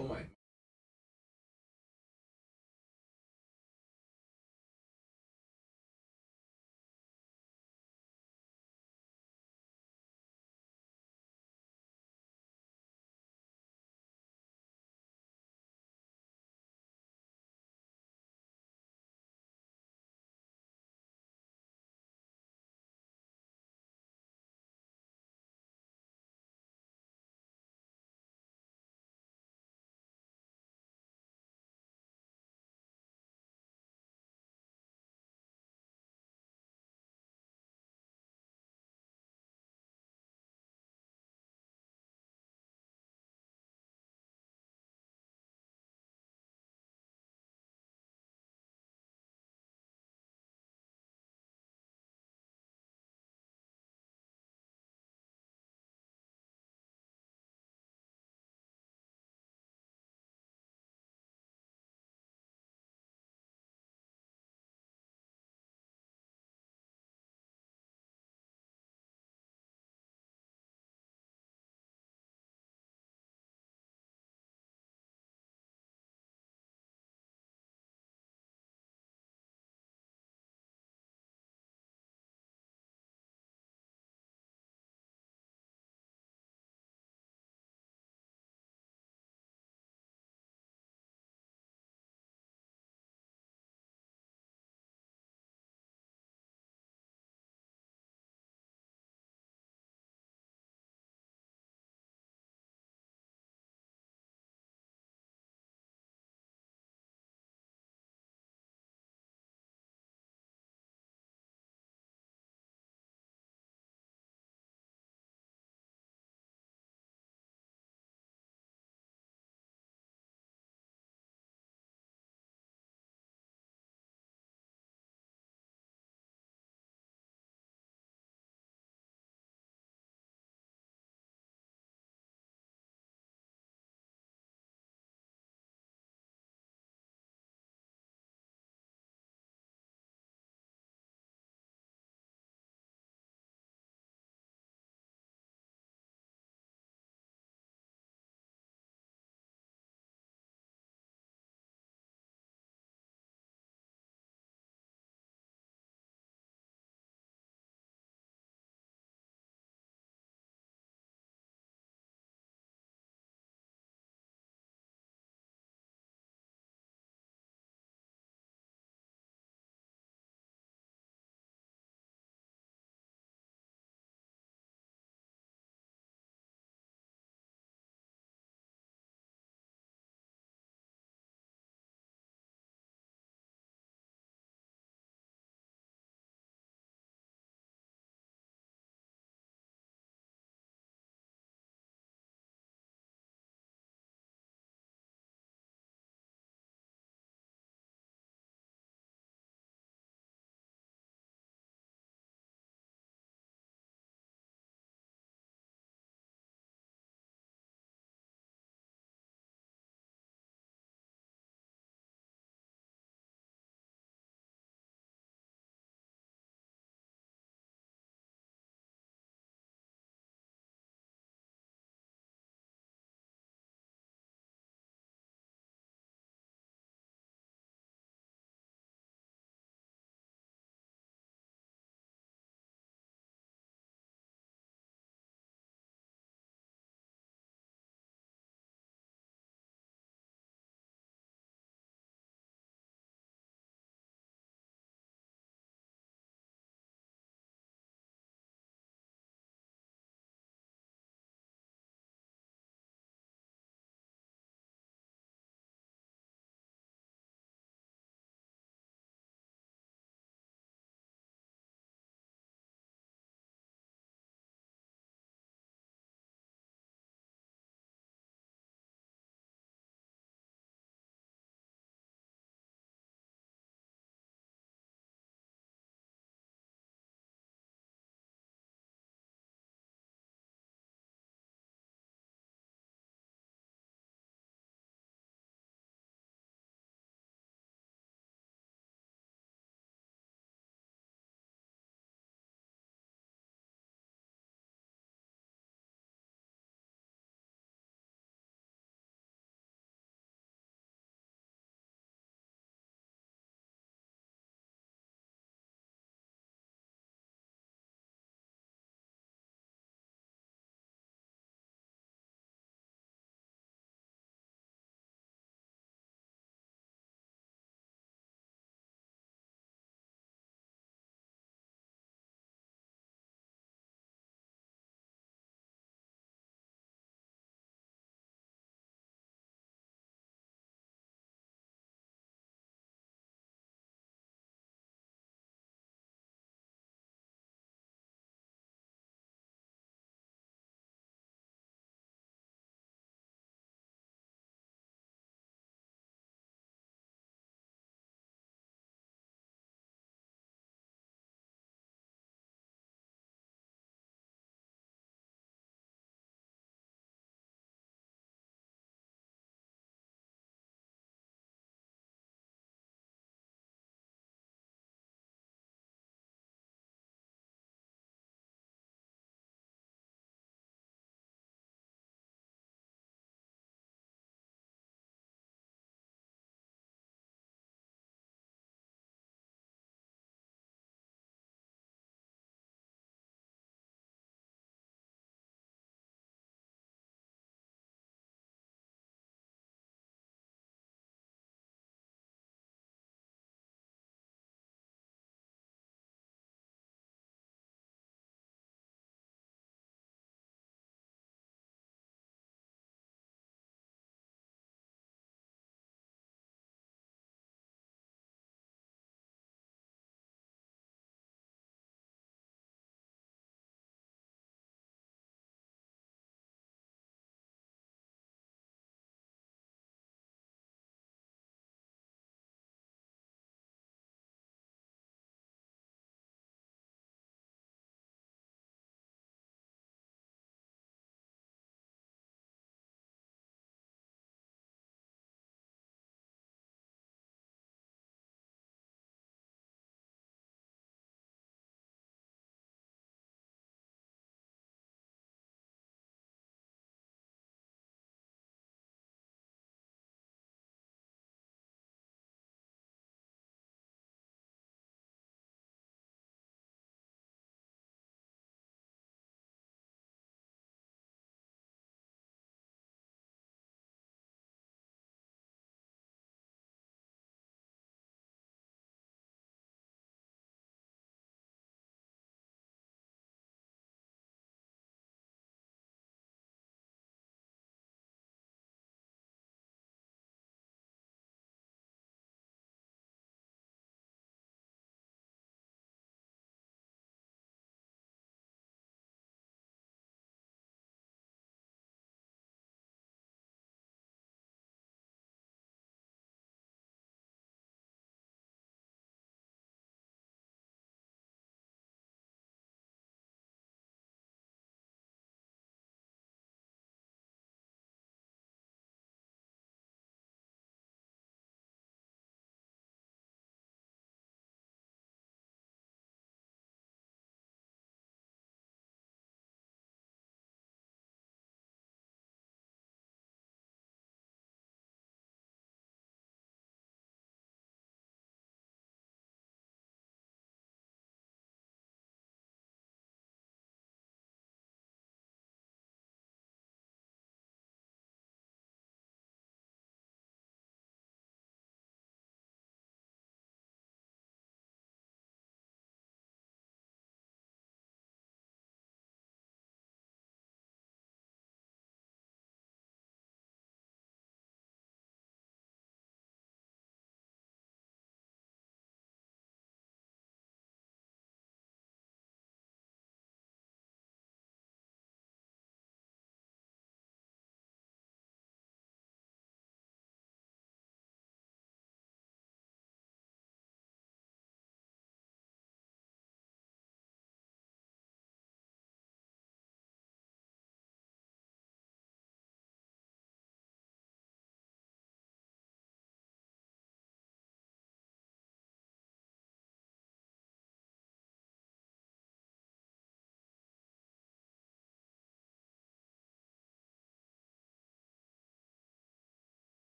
Oh my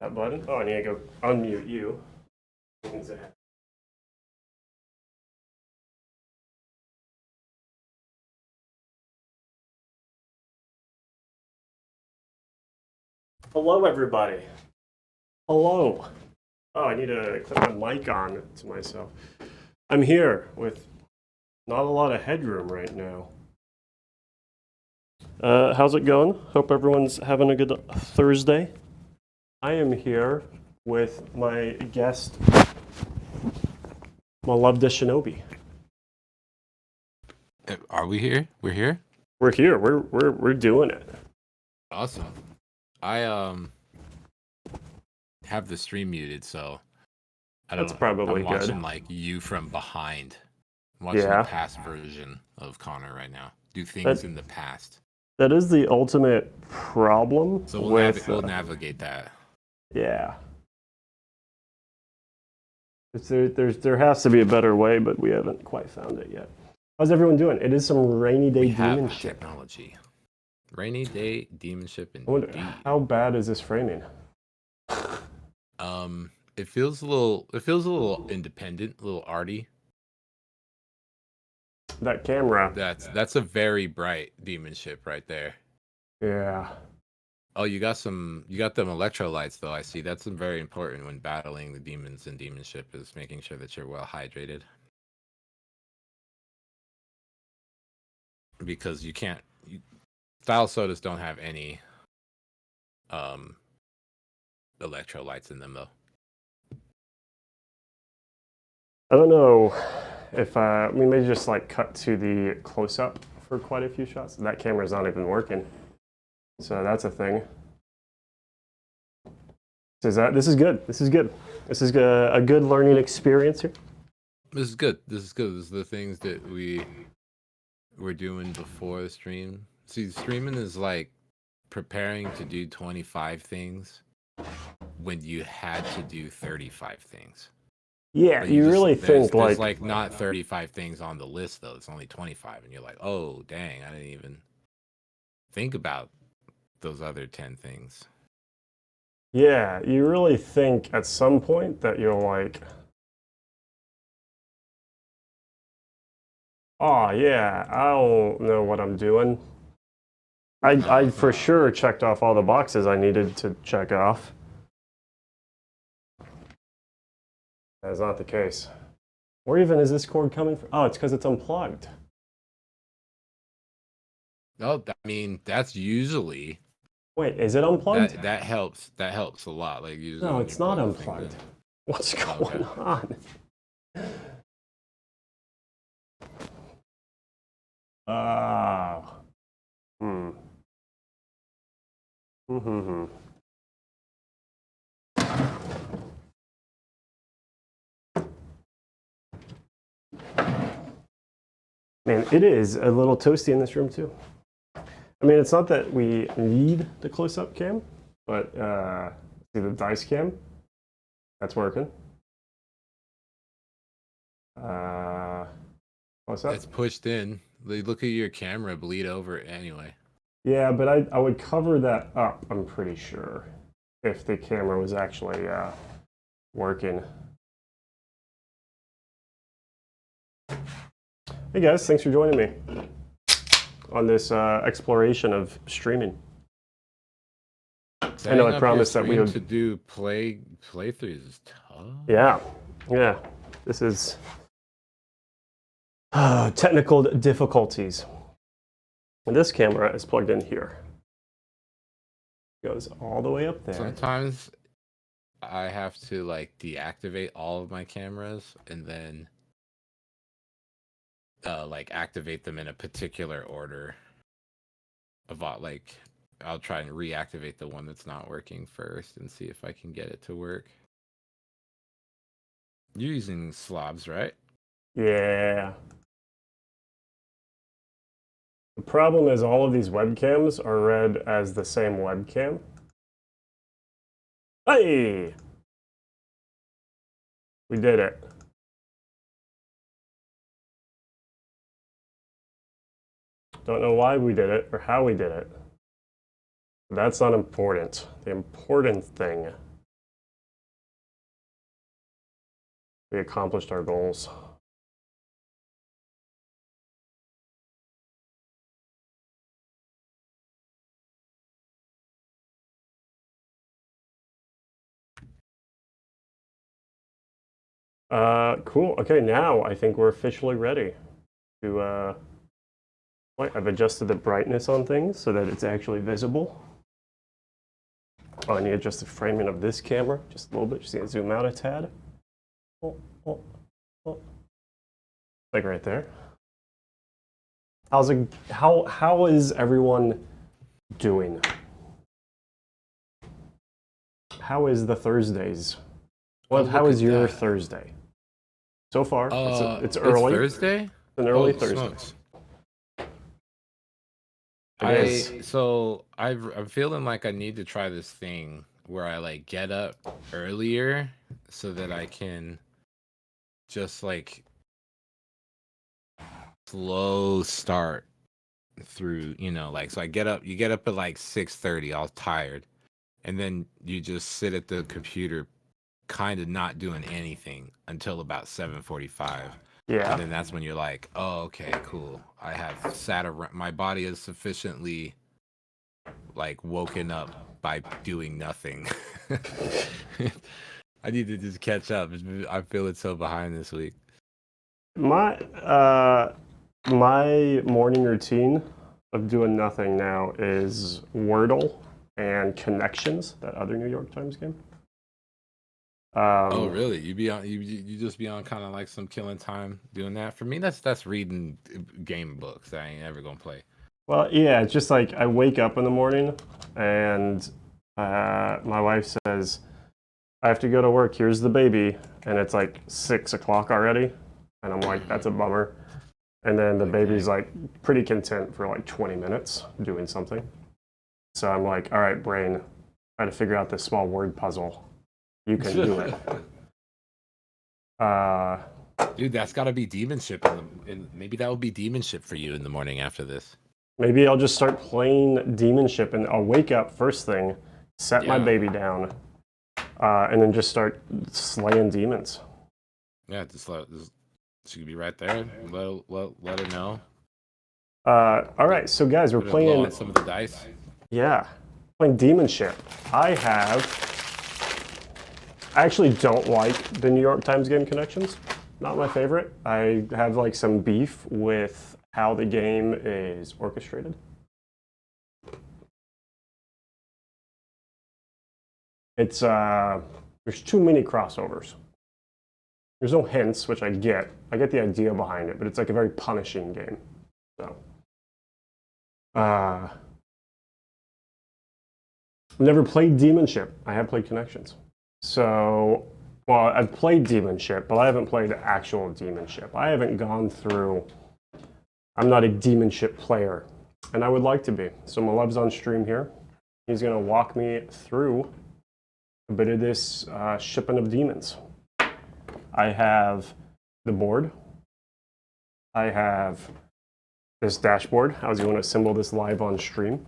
That button? Oh, I need to go unmute you. Hello, everybody. Hello. Oh, I need to clip my mic on to myself. I'm here with not a lot of headroom right now. How's it going? Hope everyone's having a good Thursday. I am here with my guest, my love to Shinobi. Are we here? We're here? We're here. We're doing it. Awesome. I have the stream muted, so I don't That's know. probably I'm watching good. like you from behind. I'm watching Yeah. the past version of Connor right now. Do things That- in the past. That is the ultimate problem So we'll navigate that. Yeah. There has to be a better way, but we haven't quite found it yet. How's everyone doing? It is some rainy day We have demon ship. technology. Rainy day demonship I wonder, indeed. how bad is this framing? It feels a little independent, a little arty. That camera. That's a very bright demonship right there. Yeah. Oh, you got them electrolytes though. I see. That's very important when battling the demons in demonship, is making sure that you're well hydrated. Because style sodas don't have any electrolytes in them though. I don't know if we may just like cut to the close up for quite a few shots. That camera's not even working, so that's a thing. This is good. This is good. This is a good learning experience here. This is good. This is the things that we were doing before the stream. See, streaming is like preparing to do 25 things when you had to do 35 things. Yeah, But you really think there's like not 35 things on the list though. It's only 25, and you're like, oh dang, I didn't even think about those other 10 things. Yeah, you really think at some point that you're like, oh yeah, I don't know what I'm doing. I for sure checked off all the boxes I needed to check off. That's not the case. Where even is this cord coming from? Oh, it's because it's unplugged. Oh, I mean, that's usually. Wait, is it unplugged? That helps. That helps a lot. Like usually. No, it's not unplugged. What's going on? Ah. Man, it is a little toasty in this room too. I mean, it's not that we need the close-up cam, but see the dice cam? That's working. Close up? It's pushed in. Look at your camera bleed over anyway. Yeah, but I would cover that up, I'm pretty sure, if the camera was actually working. Hey guys, thanks for joining me on this exploration of streaming. I know I promised that we would to do playthroughs is tough. Yeah, this is technical difficulties. And this camera is plugged in here. Goes all the way up there. Sometimes I have to like deactivate all of my cameras and then like activate them in a particular order. About like I'll try and reactivate the one that's not working first and see if I can get it to work. You're using slobs, right? Yeah. The problem is all of these webcams are read as the same webcam. Hey! We did it. Don't know why we did it or how we did it. That's not important. The important thing We accomplished our goals. Cool. Okay, now I think we're officially ready to. Wait, I've adjusted the brightness on things so that it's actually visible. Oh, I need to adjust the framing of this camera just a little bit. Just need to zoom out a tad. Oh, oh, oh. Like right there. How is everyone doing? How is the Thursdays? Well, how is your Thursday? So far, it's early. It's Thursday. It's an early Oh, Thursday. smokes. It is. I'm feeling like I need to try this thing where I like get up earlier so that I can just like slow start through, like, so you get up at like 6:30 all tired, and then you just sit at the computer kind of not doing anything until about 7:45. Yeah. And then that's when you're like, oh, okay, cool. I have sat around. My body is sufficiently like woken up by doing nothing. I need to just catch up. I feel it so behind this week. My morning routine of doing nothing now is Wordle and Connections, that other New York Times game. Oh, really? You just be on kind of like some killing time doing that? For me, that's reading game books that I ain't ever gonna play. Well, yeah, it's just like I wake up in the morning and my wife says, I have to go to work, here's the baby, and it's like 6 o'clock already, and I'm like, that's a bummer. And then the baby's like pretty content for like 20 minutes doing something. So I'm like, all right, brain, try to figure out this small word puzzle. You can do it. Dude, that's got to be demonship. Maybe that would be demonship for you in the morning after this. Maybe I'll just start playing demonship, and I'll wake up first thing, set my baby down, and then just start slaying demons. Yeah, she could be right there. Let her know. All right, so guys, we're playing some of the dice. Yeah, playing demonship. I actually don't like the New York Times game Connections. Not my favorite. I have like some beef with how the game is orchestrated. It's there's too many crossovers. There's no hints, which I get. I get the idea behind it, but it's like a very punishing game. So, never played Demonship. I have played Connections. So, well, I've played Demonship, but I haven't played actual Demonship. I haven't gone through. I'm not a Demonship player, and I would like to be. So Malev's on stream here. He's going to walk me through a bit of this shipping of demons. I have the board. I have this dashboard. I was going to assemble this live on stream.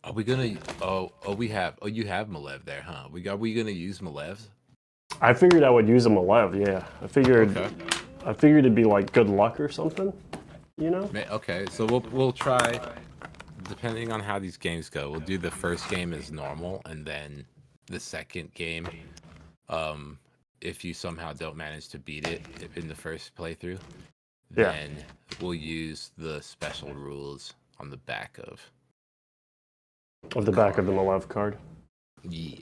Are we gonna? You have Malev there, huh? Are we gonna use Malev's? I figured I would use a Malev. Yeah, I figured it'd be like good luck or something. You know? Okay, so we'll try. Depending on how these games go, we'll do the first game as normal, and then the second game, if you somehow don't manage to beat it in the first playthrough, then we'll use the special rules on the back of the back of the Malev card. Yeah.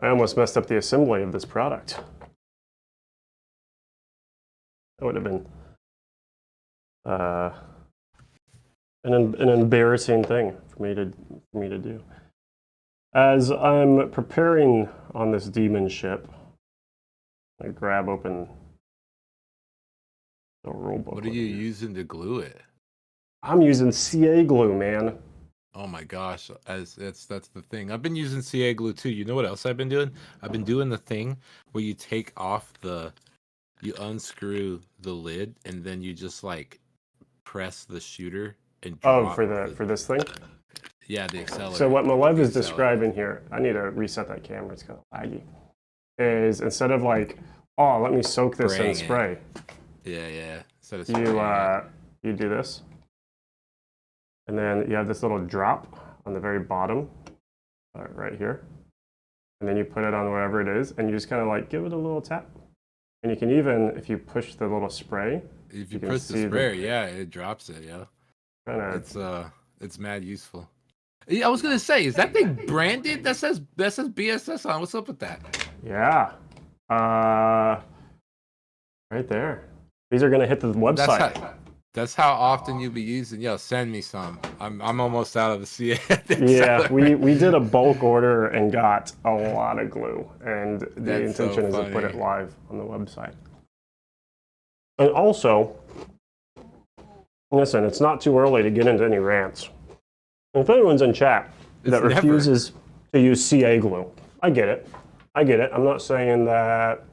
I almost messed up the assembly of this product. That would have been an embarrassing thing for me to do. As I'm preparing on this demon ship, I grab open the rulebook. What are you using to glue it? I'm using CA glue, man. Oh my gosh, that's the thing. I've been using CA glue too. You know what else I've been doing? I've been doing the thing where you take off you unscrew the lid and then you just like press the shooter and Oh, drop for this thing. yeah, the accelerator. So what Malev the is accelerator. describing here, I need to reset that camera. It's kind of laggy. Is instead of like, oh, let me soak this in Spraying it. spray, Yeah. Instead of you spraying it. you do this, and then you have this little drop on the very bottom, right here, and then you put it on wherever it is, and you just kind of like give it a little tap, and you can even, if you push the little spray, If you you can push see the the- sprayer, yeah, it drops it, yeah. kind of. It's mad useful. Yeah, I was gonna say, is that thing branded? That says BSS on. What's up with that? Yeah. Right there. These are gonna hit the website. That's how often you be using. Yo, send me some. I'm almost out of the CA. Yeah, we did a bulk order and got a lot of glue, and the That's so intention is to put funny. it live on the website. And also, listen, it's not too early to get into any rants. If anyone's in chat that It's never. refuses to use CA glue, I get it. I get it. I'm not saying that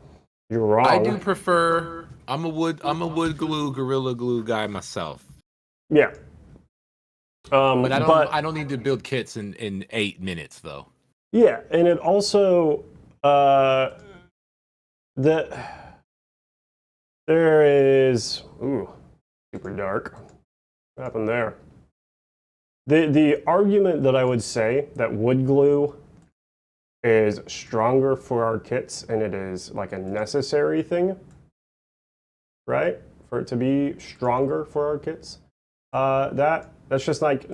you're wrong. I do prefer. I'm a wood glue, gorilla glue guy myself. Yeah. But I don't need to build kits in 8 minutes though. Yeah, and it also there is super dark. What happened there? The argument that I would say that wood glue is stronger for our kits and it is like a necessary thing, right? For it to be stronger for our kits. That's just like it's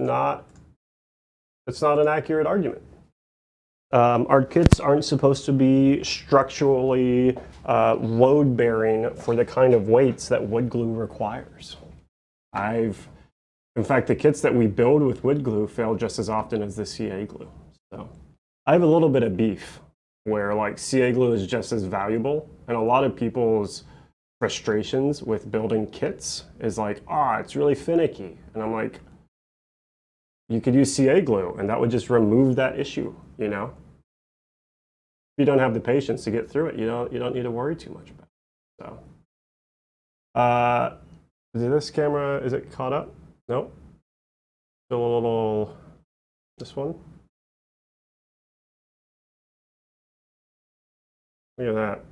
not an accurate argument. Our kits aren't supposed to be structurally load bearing for the kind of weights that wood glue requires. In fact, the kits that we build with wood glue fail just as often as the CA glue. So I have a little bit of beef where like CA glue is just as valuable, and a lot of people's frustrations with building kits is like, it's really finicky. And I'm like, you could use CA glue and that would just remove that issue, you know? If you don't have the patience to get through it, you don't need to worry too much about it. So, this camera, is it caught up? Nope. Still a little, this one. Look at that.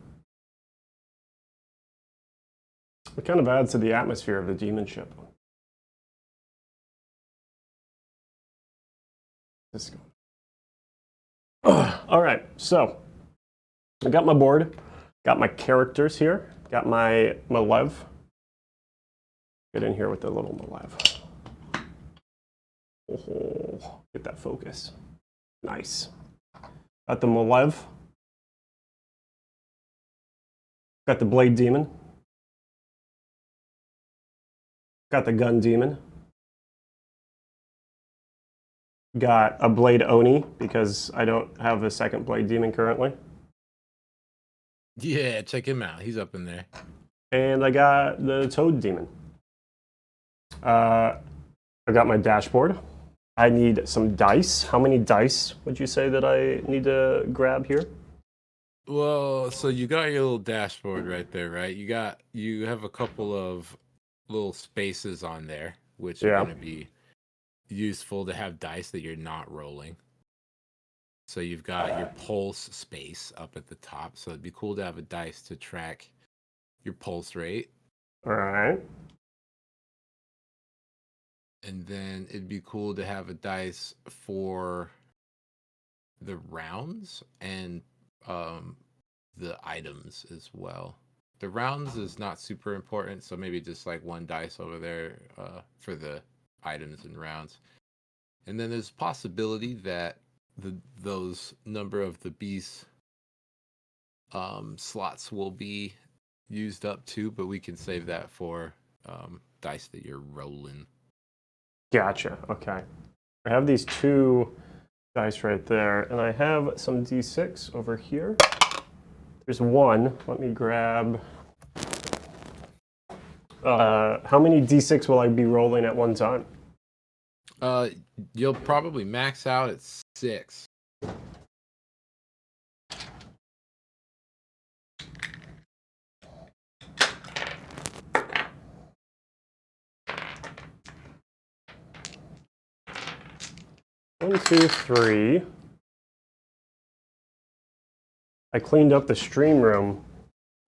It kind of adds to the atmosphere of the demon ship. All right, so I got my board, got my characters here, got my Malev. Get in here with the little Malev. Oh, get that focus. Nice. Got the Malev. Got the Blade Demon. Got the Gun Demon. Got a Blade Oni because I don't have a second Blade Demon currently. Yeah, check him out. He's up in there. And I got the Toad Demon. I got my dashboard. I need some dice. How many dice would you say that I need to grab here? Well, so you got your little dashboard right there, right? You have a couple of little spaces on there, which are going to be useful to have dice that you're not rolling. So you've got your pulse space up at the top. So it'd be cool to have a dice to track your pulse rate. All right. And then it'd be cool to have a dice for the rounds and the items as well. The rounds is not super important, so maybe just like one dice over there for the items and rounds. And then there's a possibility that those number of the beast slots will be used up too, but we can save that for dice that you're rolling. Gotcha. Okay. I have these two dice right there, and I have some D6 over here. There's one. Let me grab. How many D6 will I be rolling at one time? You'll probably max out at 6. 1, 2, 3. I cleaned up the stream room,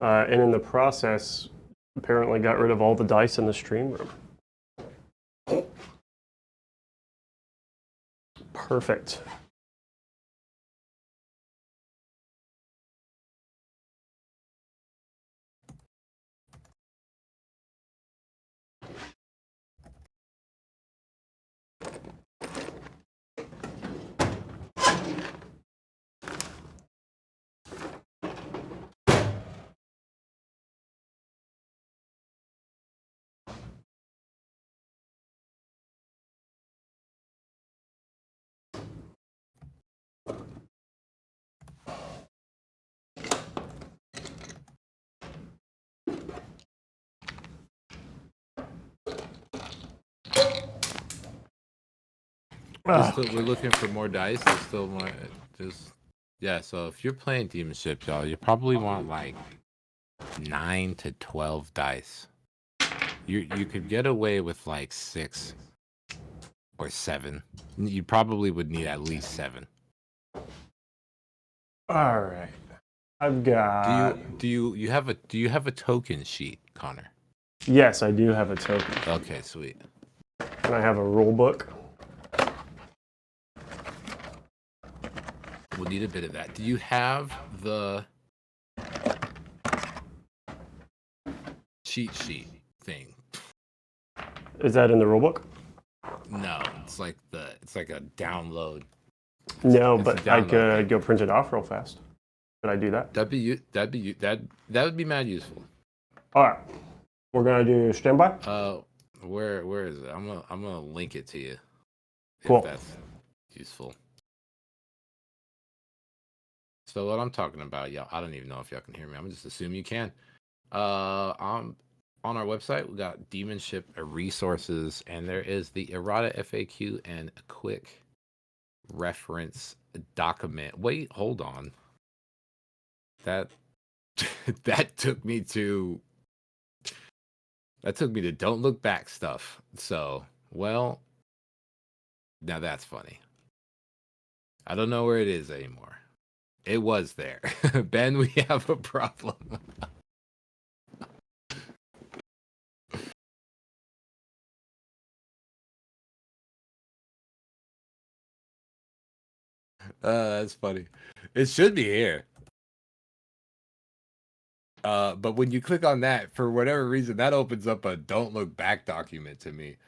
and in the process, apparently got rid of all the dice in the stream room. Perfect. We're looking for more dice. There's still more. Yeah. So if you're playing Demon Ship, y'all, you probably want like 9 to 12 dice. You could get away with like 6 or 7. You probably would need at least 7. All right. I've got. Do you have a token sheet, Connor? Yes, I do have a token. Okay, sweet. And I have a rule book. We'll need a bit of that. Do you have the cheat sheet thing? Is that in the rule book? No, it's like a download. No, but I could go print it off real fast. Could I do that? That would be mad useful. All right. We're gonna do standby. Where is it? I'm gonna link it to you. Cool. If that's useful. So what I'm talking about, y'all, I don't even know if y'all can hear me. I'm just assuming you can. On our website, we got Demon Ship resources, and there is the errata FAQ and a quick reference document. Wait, hold on. That took me to Don't Look Back stuff. So, well, now that's funny. I don't know where it is anymore. It was there. Ben, we have a problem. That's funny. It should be here. But when you click on that, for whatever reason, that opens up a Don't Look Back document to me.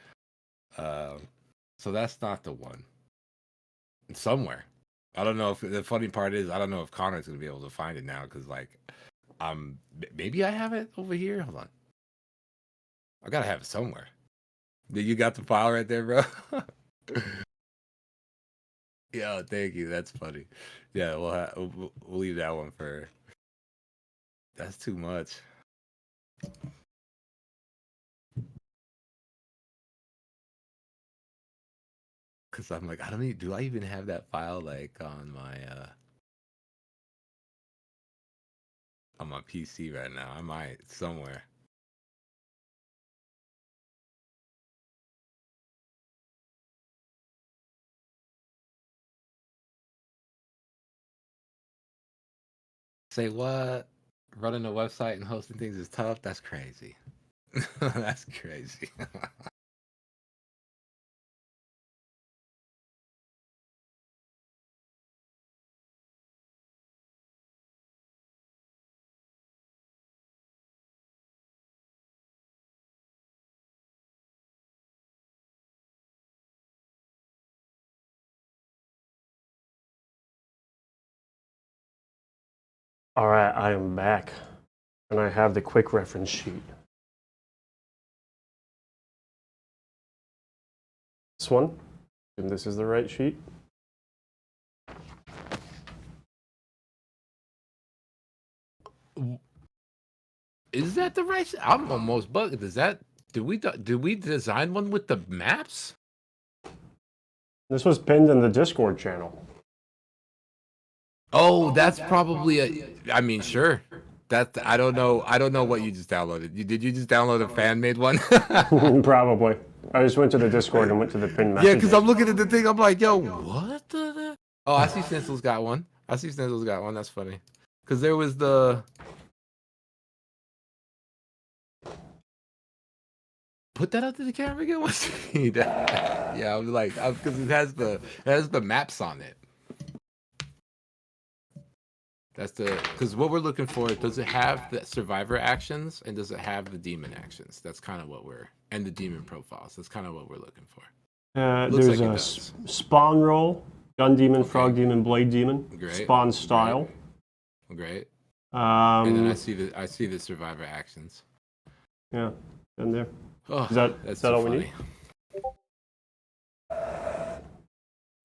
So that's not the one. It's somewhere. I don't know if the funny part is I don't know if Connor's gonna be able to find it now because maybe I have it over here. Hold on. I gotta have it somewhere. You got the file right there, bro? Yeah, thank you. That's funny. Yeah, we'll leave that one for. That's too much. Cause I'm like, do I even have that file like on my PC right now? I might somewhere. Say what? Running a website and hosting things is tough? That's crazy. That's crazy. All right, I am back. And I have the quick reference sheet. This one, and this is the right sheet. Is that the right? I'm almost bugged. Did we design one with the maps? This was pinned in the Discord channel. Oh, that's probably I mean, sure. I don't know what you just downloaded. Did you just download a fan made one? Probably. I just went to the Discord and went to the pin message. Yeah, because I'm looking at the thing. I'm like, yo, what? Oh, I see Stencil's got one. That's funny. Because there was the... Put that up to the camera again. What's that? Yeah, I was like, because it has the maps on it. That's because what we're looking for, does it have the survivor actions and does it have the demon actions? That's kind of what and the demon profiles. That's kind of what we're looking for. Looks There's like a it does. spawn roll, gun demon, Okay. frog demon, blade demon, Great. spawn style. Great. And then I Um, see the survivor actions. yeah, and there. Oh, Is that all we need?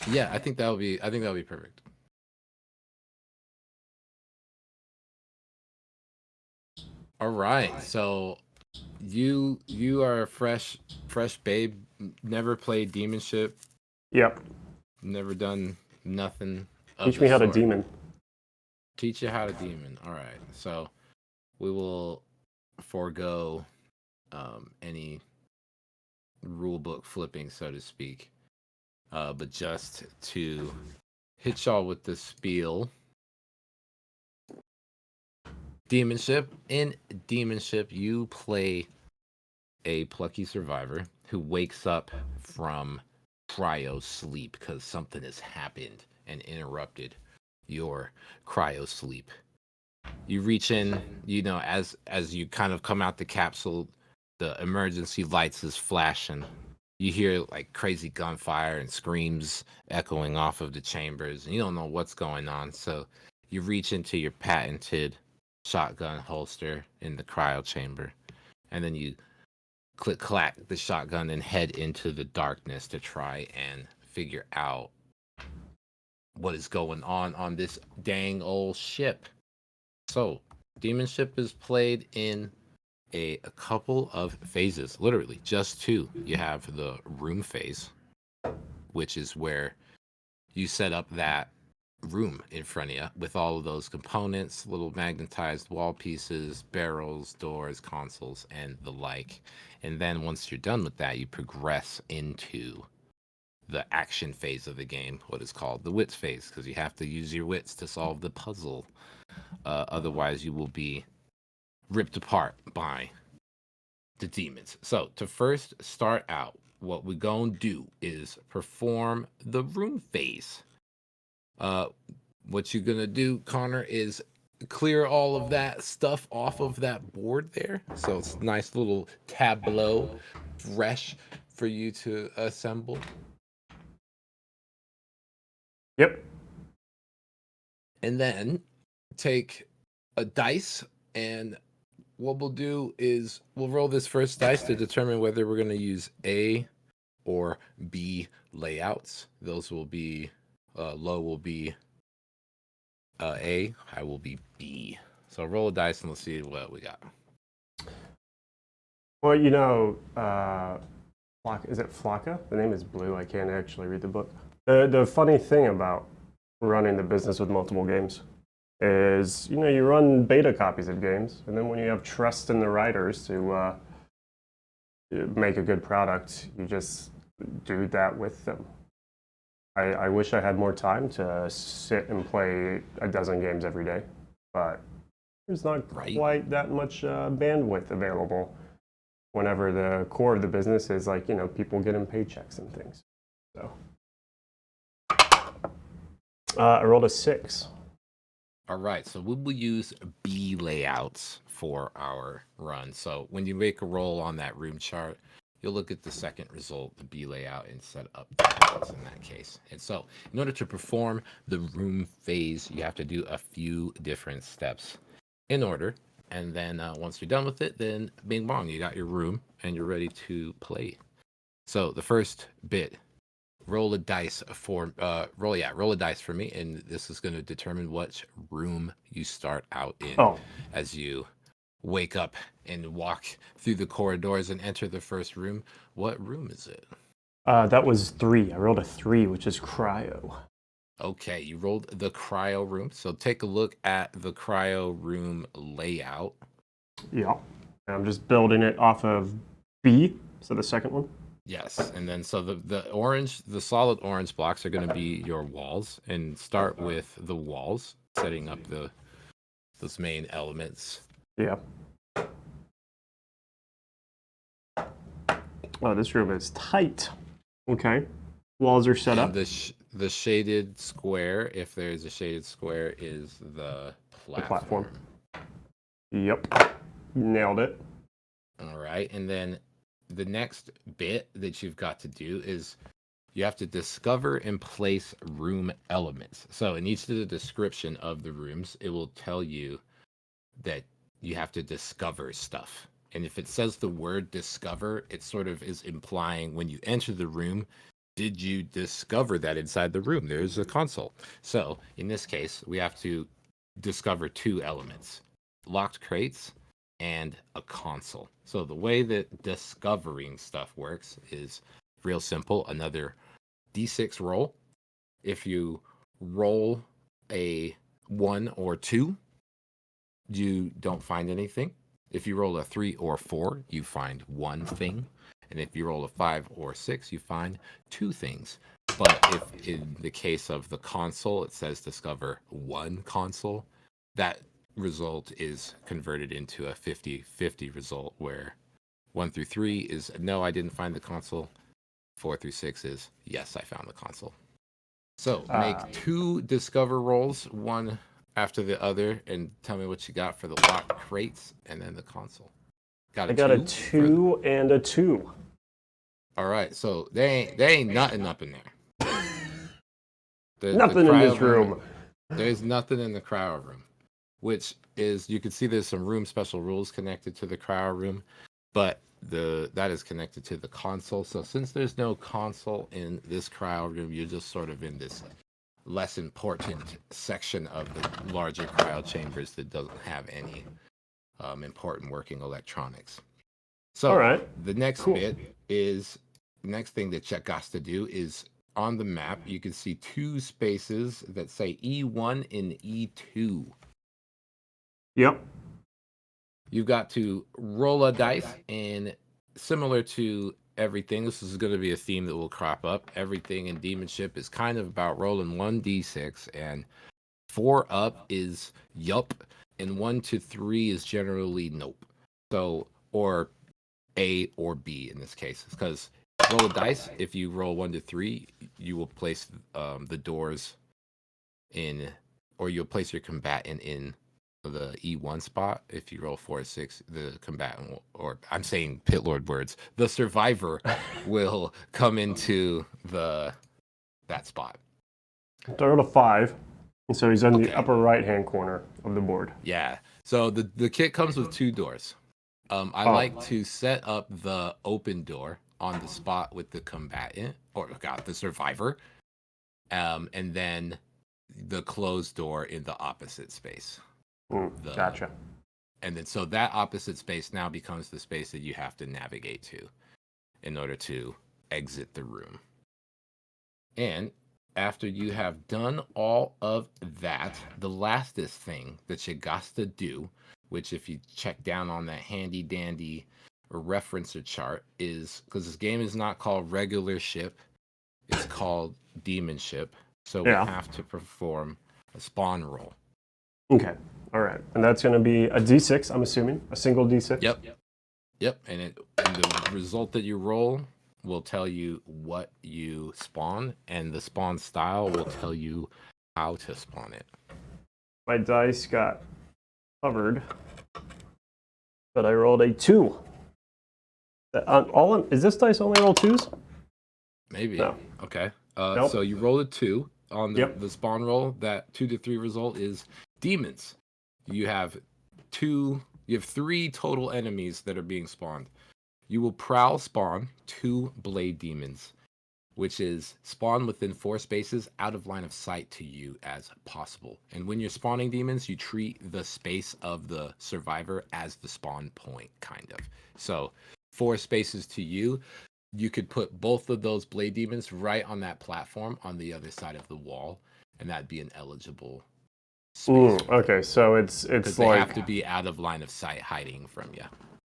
Yeah, I think that'll be perfect. All right, so you are a fresh babe. Never played Demonship. Yep. Never done nothing. Teach me how to demon. Teach you how to demon. All right, so we will forego any rule book flipping, so to speak, but just to hit y'all with the spiel. Demonship. In Demonship, you play a plucky survivor who wakes up from cryo sleep because something has happened and interrupted your cryo sleep. You reach in, as you kind of come out the capsule, the emergency lights is flashing. You hear like crazy gunfire and screams echoing off of the chambers, and you don't know what's going on. So you reach into your patented shotgun holster in the cryo chamber, and then you clack the shotgun and head into the darkness to try and figure out what is going on this dang old ship. So Demonship is played in a couple of phases, literally just two. You have the room phase, which is where you set up that room in front of you with all of those components, little magnetized wall pieces, barrels, doors, consoles, and the like. And then once you're done with that, you progress into the action phase of the game, what is called the wits phase, because you have to use your wits to solve the puzzle. Otherwise, you will be ripped apart by the demons. So to first start out, what we're going to do is perform the room phase. What you're going to do, Connor, is clear all of that stuff off of that board there. So it's a nice little tableau, fresh for you to assemble. Yep. And then take a dice, and what we'll do is we'll roll this first dice to determine whether we're going to use A or B layouts. Those will be, low will be A, high will be B. So roll a dice and let's see what we got. Well, is it Flocka? The name is Blue. I can't actually read the book. The funny thing about running the business with multiple games is, you run beta copies of games, and then when you have trust in the writers to make a good product, you just do that with them. I wish I had more time to sit and play a dozen games every day, but there's not quite that much bandwidth available whenever the core of the business is like, people getting paychecks and things. So I rolled a 6. All right, so we will use B layouts for our run. So when you make a roll on that room chart, you'll look at the second result, the B layout, and set up the points in that case. And so in order to perform the room phase, you have to do a few different steps in order. And then once you're done with it, then bing bong, you got your room and you're ready to play. So the first bit, roll a dice for me, and this is going to determine which room you start out in. As you wake up and walk through the corridors and enter the first room. What room is it? That was 3. I rolled a 3, which is cryo. Okay, you rolled the cryo room. So take a look at the cryo room layout. Yeah. I'm just building it off of B, so the second one. Yes, and then so the solid orange blocks are going to be your walls, and start with the walls, setting up those main elements. Yeah. Oh, this room is tight. Okay. Walls are set up. And the shaded square, if there's a shaded square, is the platform. Yep. Nailed it. All right, and then the next bit that you've got to do is you have to discover and place room elements. So in each of the description of the rooms, it will tell you that you have to discover stuff. And if it says the word discover, it sort of is implying when you enter the room, did you discover that inside the room there's a console? So in this case, we have to discover two elements: locked crates and a console. So the way that discovering stuff works is real simple. Another d6 roll. If you roll a 1 or 2, you don't find anything. If you roll a 3 or 4, you find one thing. And if you roll a 5 or 6, you find two things. But if in the case of the console, it says discover one console, that result is converted into a 50-50 result, where 1 through 3 is no, I didn't find the console. 4 through 6 is yes, I found the console. So make 2 discover rolls, one after the other, and tell me what you got for the locked crates and then the console. I got a 2 and a 2. All right, so they ain't nothing up in there. Nothing in this room. There's nothing in the cryo room, which is, you can see there's some room special rules connected to the cryo room, but that is connected to the console. So since there's no console in this cryo room, you're just sort of in this less important section of the larger cryo chambers that doesn't have any important working electronics. So all right, the next bit is, the next thing that Chet got to do is, on the map you can see 2 spaces that say E1 and E2. Yep. You've got to roll a dice, and similar to everything, this is going to be a theme that will crop up. Everything in Demonship is kind of about rolling 1d6, and 4 up is yup, and 1 to 3 is generally nope. So, or A or B in this case, because roll a dice. If you roll 1 to 3, you will place the doors in, or you'll place your combatant in the E1 spot. If you roll 4 or 6, the combatant will, or I'm saying pit lord words, the survivor will come into that spot. So I rolled a 5, and so he's in the upper right hand corner of the board. Yeah. So the kit comes with 2 doors. I like to set up the open door on the spot with the combatant, or the survivor, and then the closed door in the opposite space. Gotcha. And then so that opposite space now becomes the space that you have to navigate to in order to exit the room. And after you have done all of that, the lastest thing that you got to do, which if you check down on that handy dandy referencer chart, is, because this game is not called regular ship, it's called Demonship. So we have to perform a spawn roll. Okay. All right. And that's going to be a d6, I'm assuming, a single d6. Yep. And the result that you roll will tell you what you spawn, and the spawn style will tell you how to spawn it. My dice got covered, but I rolled a 2. Is this dice only roll 2s? Maybe. No. Okay. Nope. So you rolled a 2 on the spawn roll. That 2 to 3 result is demons. You have 3 total enemies that are being spawned. You will prowl spawn 2 blade demons, which is spawn within 4 spaces out of line of sight to you as possible. And when you're spawning demons, you treat the space of the survivor as the spawn point, kind of. So 4 spaces to you, you could put both of those blade demons right on that platform on the other side of the wall, and that'd be an eligible space. Okay, so it's like they have to be out of line of sight, hiding from you.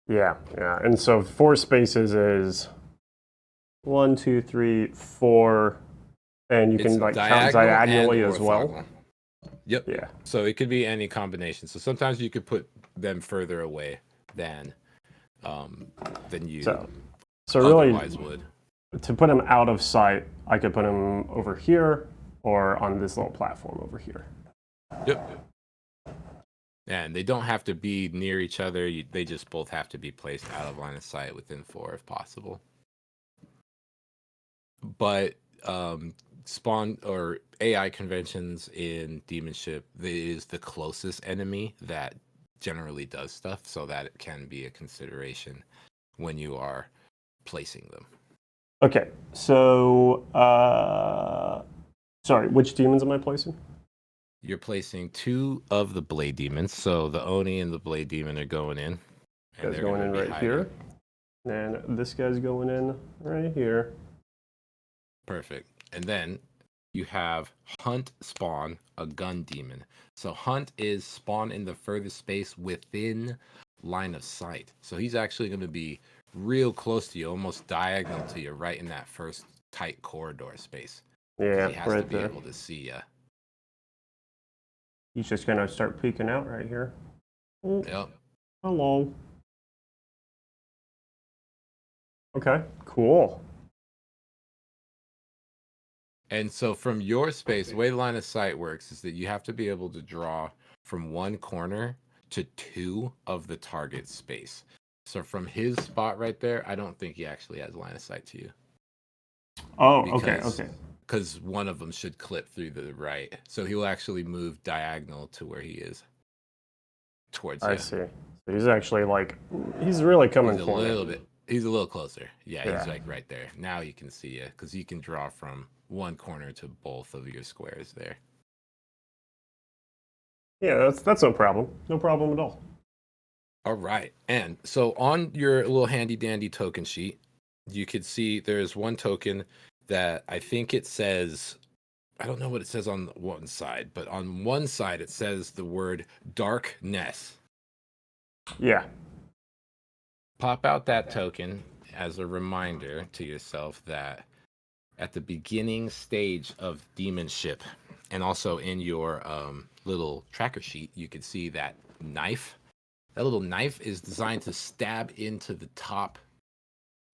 Yeah. And so 4 spaces is 1, 2, 3, 4, and you It's can like count diagonal diagonally and as well. orthogonal. Yep. Yeah. So it could be any combination. So sometimes you could put them further away than you So really, otherwise would. to put them out of sight, I could put them over here or on this little platform over here. Yep. And they don't have to be near each other. They just both have to be placed out of line of sight within 4 if possible. But spawn or AI conventions in Demonship is the closest enemy that generally does stuff, so that it can be a consideration when you are placing them. Okay, so sorry, which demons am I placing? You're placing 2 of the Blade Demons, so the Oni and the Blade Demon are going in. And guy's going in right here. And this guy's going in right here. Perfect. And then you have Hunt spawn a Gun Demon. So Hunt is spawn in the furthest space within line of sight. So he's actually going to be real close to you, almost diagonal to you, right in that first tight corridor space. Yeah, he has right to be there. able to see you. He's just going to start peeking out right here. Yep. Hello. Okay, cool. And so from your space, the way line of sight works is that you have to be able to draw from one corner to 2 of the target space. So from his spot right there, I don't think he actually has line of sight to you. Oh, okay. Because one of them should clip through the right. So he'll actually move diagonal to where he is. Towards you. I see. So he's actually like, he's really coming for me. He's a little closer. Yeah, he's like right there. Now you can see you because you can draw from one corner to both of your squares there. Yeah, that's no problem. No problem at all. All right. And so on your little handy dandy token sheet, you could see there's one token that I think it says, I don't know what it says on one side, but on one side it says the word darkness. Yeah. Pop out that token as a reminder to yourself that at the beginning stage of Demonship, and also in your little tracker sheet, you can see that knife. That little knife is designed to stab into the top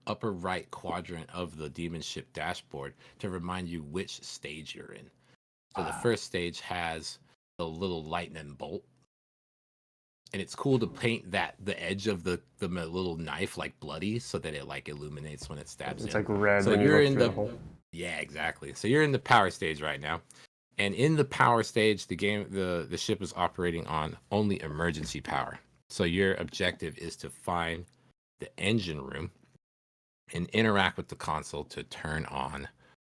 upper right quadrant of the Demonship dashboard to remind you which stage you're in. So the first stage has the little lightning bolt. And it's cool to paint the edge of the little knife like bloody so that it like illuminates when it stabs. It's like red. So you're in the yeah, exactly. So you're in the power stage right now, and in the power stage, the ship is operating on only emergency power. So your objective is to find the engine room and interact with the console to turn on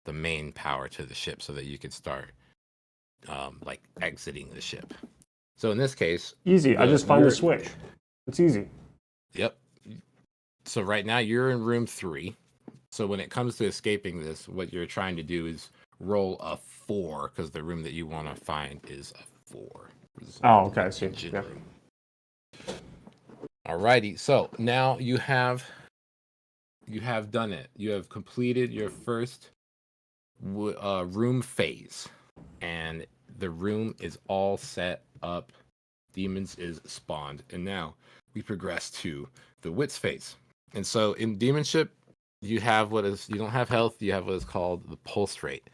the main power to the ship so that you can start like exiting the ship. So in this case, easy. I just find the switch. It's easy. Yep. So right now you're in room 3. So when it comes to escaping this, what you're trying to do is roll a 4 because the room that you want to find is a 4. Oh, okay. I see. Yeah. Alrighty. So now you have done it. You have completed your first room phase, and the room is all set up. Demons is spawned, and now we progress to the Wits phase. And so in Demonship, you don't have health. You have what is called the pulse rate,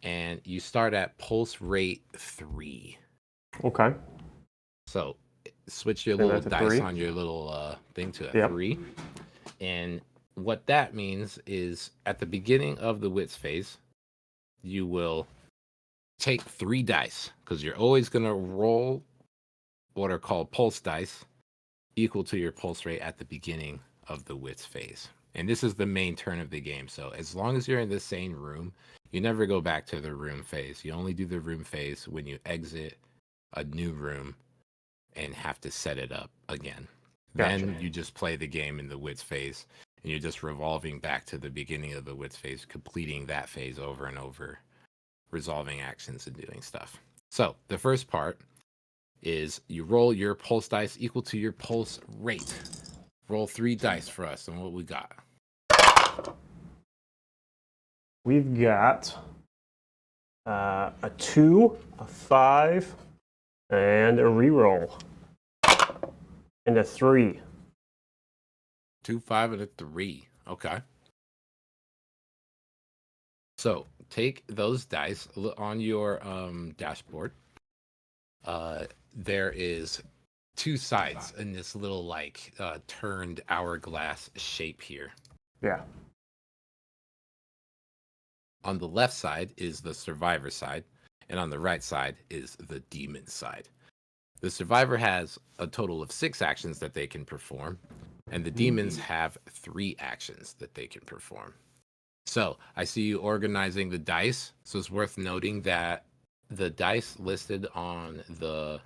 and you start at pulse rate 3. Okay. So switch your little dice 3. On your little thing to a 3, and what that means is at the beginning of the Wits phase, you will take 3 dice because you're always going to roll what are called pulse dice equal to your pulse rate at the beginning of the Wits phase. And this is the main turn of the game. So as long as you're in the same room, you never go back to the room phase. You only do the room phase when you exit a new room and have to set it up again. Gotcha. Then you just play the game in the Wits phase, and you're just revolving back to the beginning of the Wits phase, completing that phase over and over, resolving actions and doing stuff. So the first part is you roll your pulse dice equal to your pulse rate. Roll 3 dice for us, and what we got? we've got a 2, a 5, and a reroll, and a 3. 2, 5, and a 3. Okay. So take those dice on your dashboard. There is 2 sides in this little like turned hourglass shape here. Yeah. On the left side is the survivor side, and on the right side is the demon side. The survivor has a total of 6 actions that they can perform, and the demons have 3 actions that they can perform. So I see you organizing the dice. So it's worth noting that the dice listed on the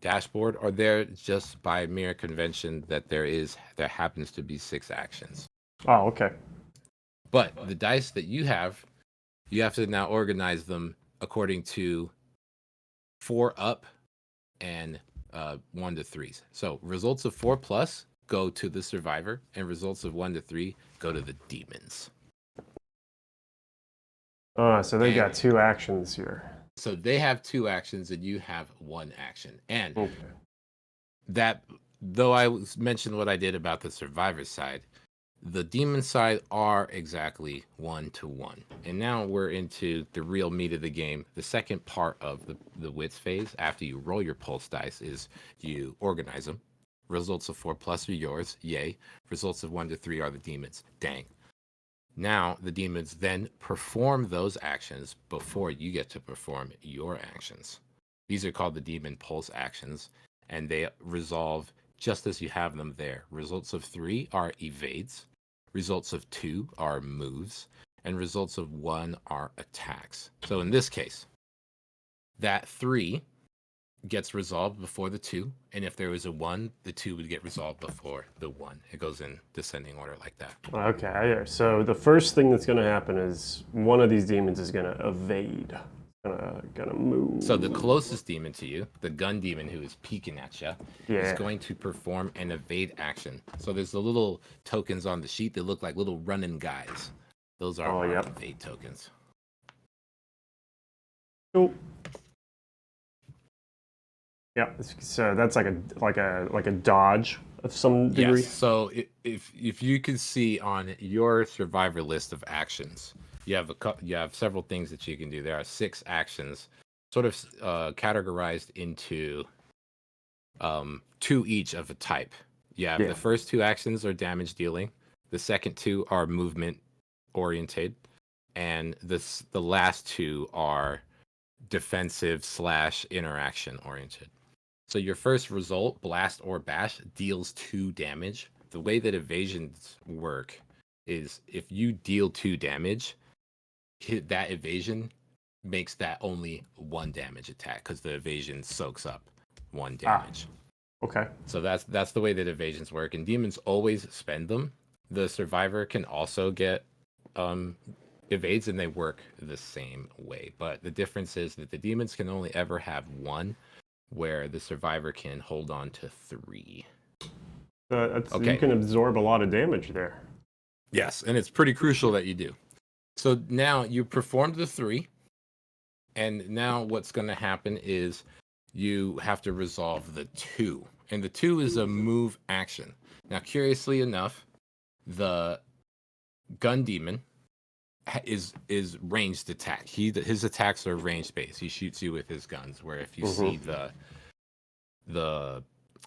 dashboard are there just by mere convention that there happens to be 6 actions. Oh, okay. But the dice that you have to now organize them according to 4 up and 1 to 3s. So results of 4 plus go to the survivor, and results of 1 to 3 go to the demons. So they got 2 actions here. So they have 2 actions, and you have 1 action. And Okay. that, though I mentioned what I did about the survivor side, the demon side are exactly 1 to 1. And now we're into the real meat of the game. The second part of the wits phase, after you roll your pulse dice, is you organize them. Results of 4 plus are yours. Yay. Results of 1 to 3 are the demons. Dang. Now the demons then perform those actions before you get to perform your actions. These are called the demon pulse actions, and they resolve just as you have them there. Results of 3 are evades. Results of 2 are moves. And results of 1 are attacks. So in this case, that 3 gets resolved before the 2, and if there was a 1, the 2 would get resolved before the 1. It goes in descending order like that. Okay, so the first thing that's going to happen is one of these demons is going to evade. Gonna move. So the closest demon to you, the gun demon who is peeking at you, Yeah. is going to perform an evade action. So there's the little tokens on the sheet that look like little running guys. Those are our evade tokens. Cool. Yeah, so that's like a dodge of some degree. Yes. So if you can see on your survivor list of actions, you have several things that you can do. There are 6 actions, sort of categorized into 2 each of a type. You have the first 2 actions are damage dealing. The second 2 are movement oriented, and the last 2 are defensive / interaction oriented. So your first result, blast or bash, deals 2 damage. The way that evasions work is if you deal 2 damage, that evasion makes that only 1 damage attack because the evasion soaks up 1 damage. Okay. So that's the way that evasions work, and demons always spend them. The survivor can also get evades, and they work the same way. But the difference is that the demons can only ever have 1, where the survivor can hold on to 3. You can absorb a lot of damage there. Yes, and it's pretty crucial that you do. So now you performed the 3, and now what's going to happen is you have to resolve the 2. And the 2 is a move action. Now, curiously enough, the gun demon is ranged attack. His attacks are range based. He shoots you with his guns. Where if you see the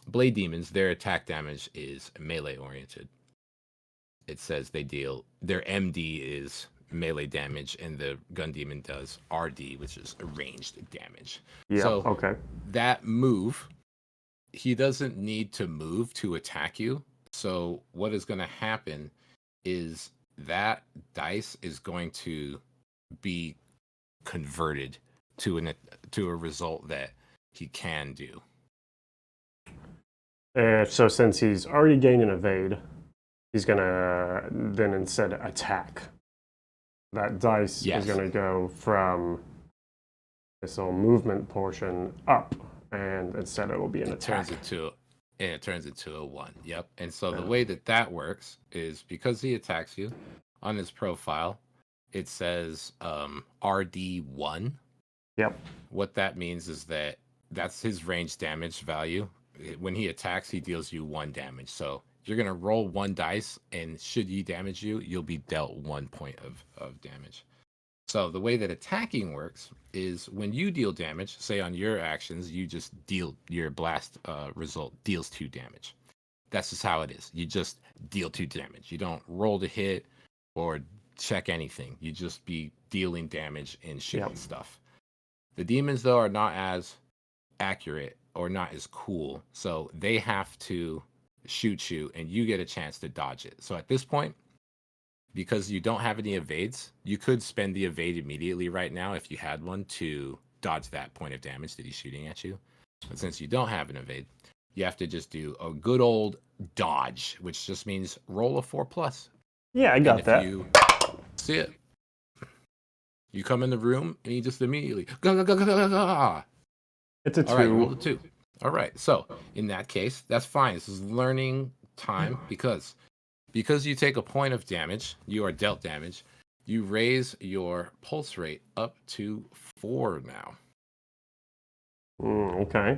blade demons, their attack damage is melee oriented. It says their MD is melee damage, and the gun demon does RD, which is ranged damage. Yeah. So that move, he doesn't need to move to attack you. So what is going to happen is that dice is going to be converted to a result that he can do. So since he's already gained an evade, he's gonna then instead attack. That dice is gonna go from this little movement portion up, and instead it will be an attack. It turns into a 1. Yep. And so the way that works is because he attacks you, on his profile, it says RD1. Yep. What that means is that that's his range damage value. When he attacks, he deals you 1 damage. So you're going to roll 1 dice, and should he damage you, you'll be dealt 1 point of damage. So the way that attacking works is when you deal damage, say on your actions, you just deal your blast result deals 2 damage. That's just how it is. You just deal 2 damage. You don't roll to hit or check anything. You just be dealing damage and shooting stuff. The demons, though, are not as accurate or not as cool. So they have to shoot you and you get a chance to dodge it. So at this point, because you don't have any evades, you could spend the evade immediately right now if you had one to dodge that point of damage that he's shooting at you. But since you don't have an evade, you have to just do a good old dodge, which just means roll a 4+. Yeah, I got that. You see it. You come in the room and you just immediately go. It's a 2. All right, roll a 2. All right, so in that case, that's fine. This is learning time because you take a point of damage, you are dealt damage. You raise your pulse rate up to 4 now. Okay.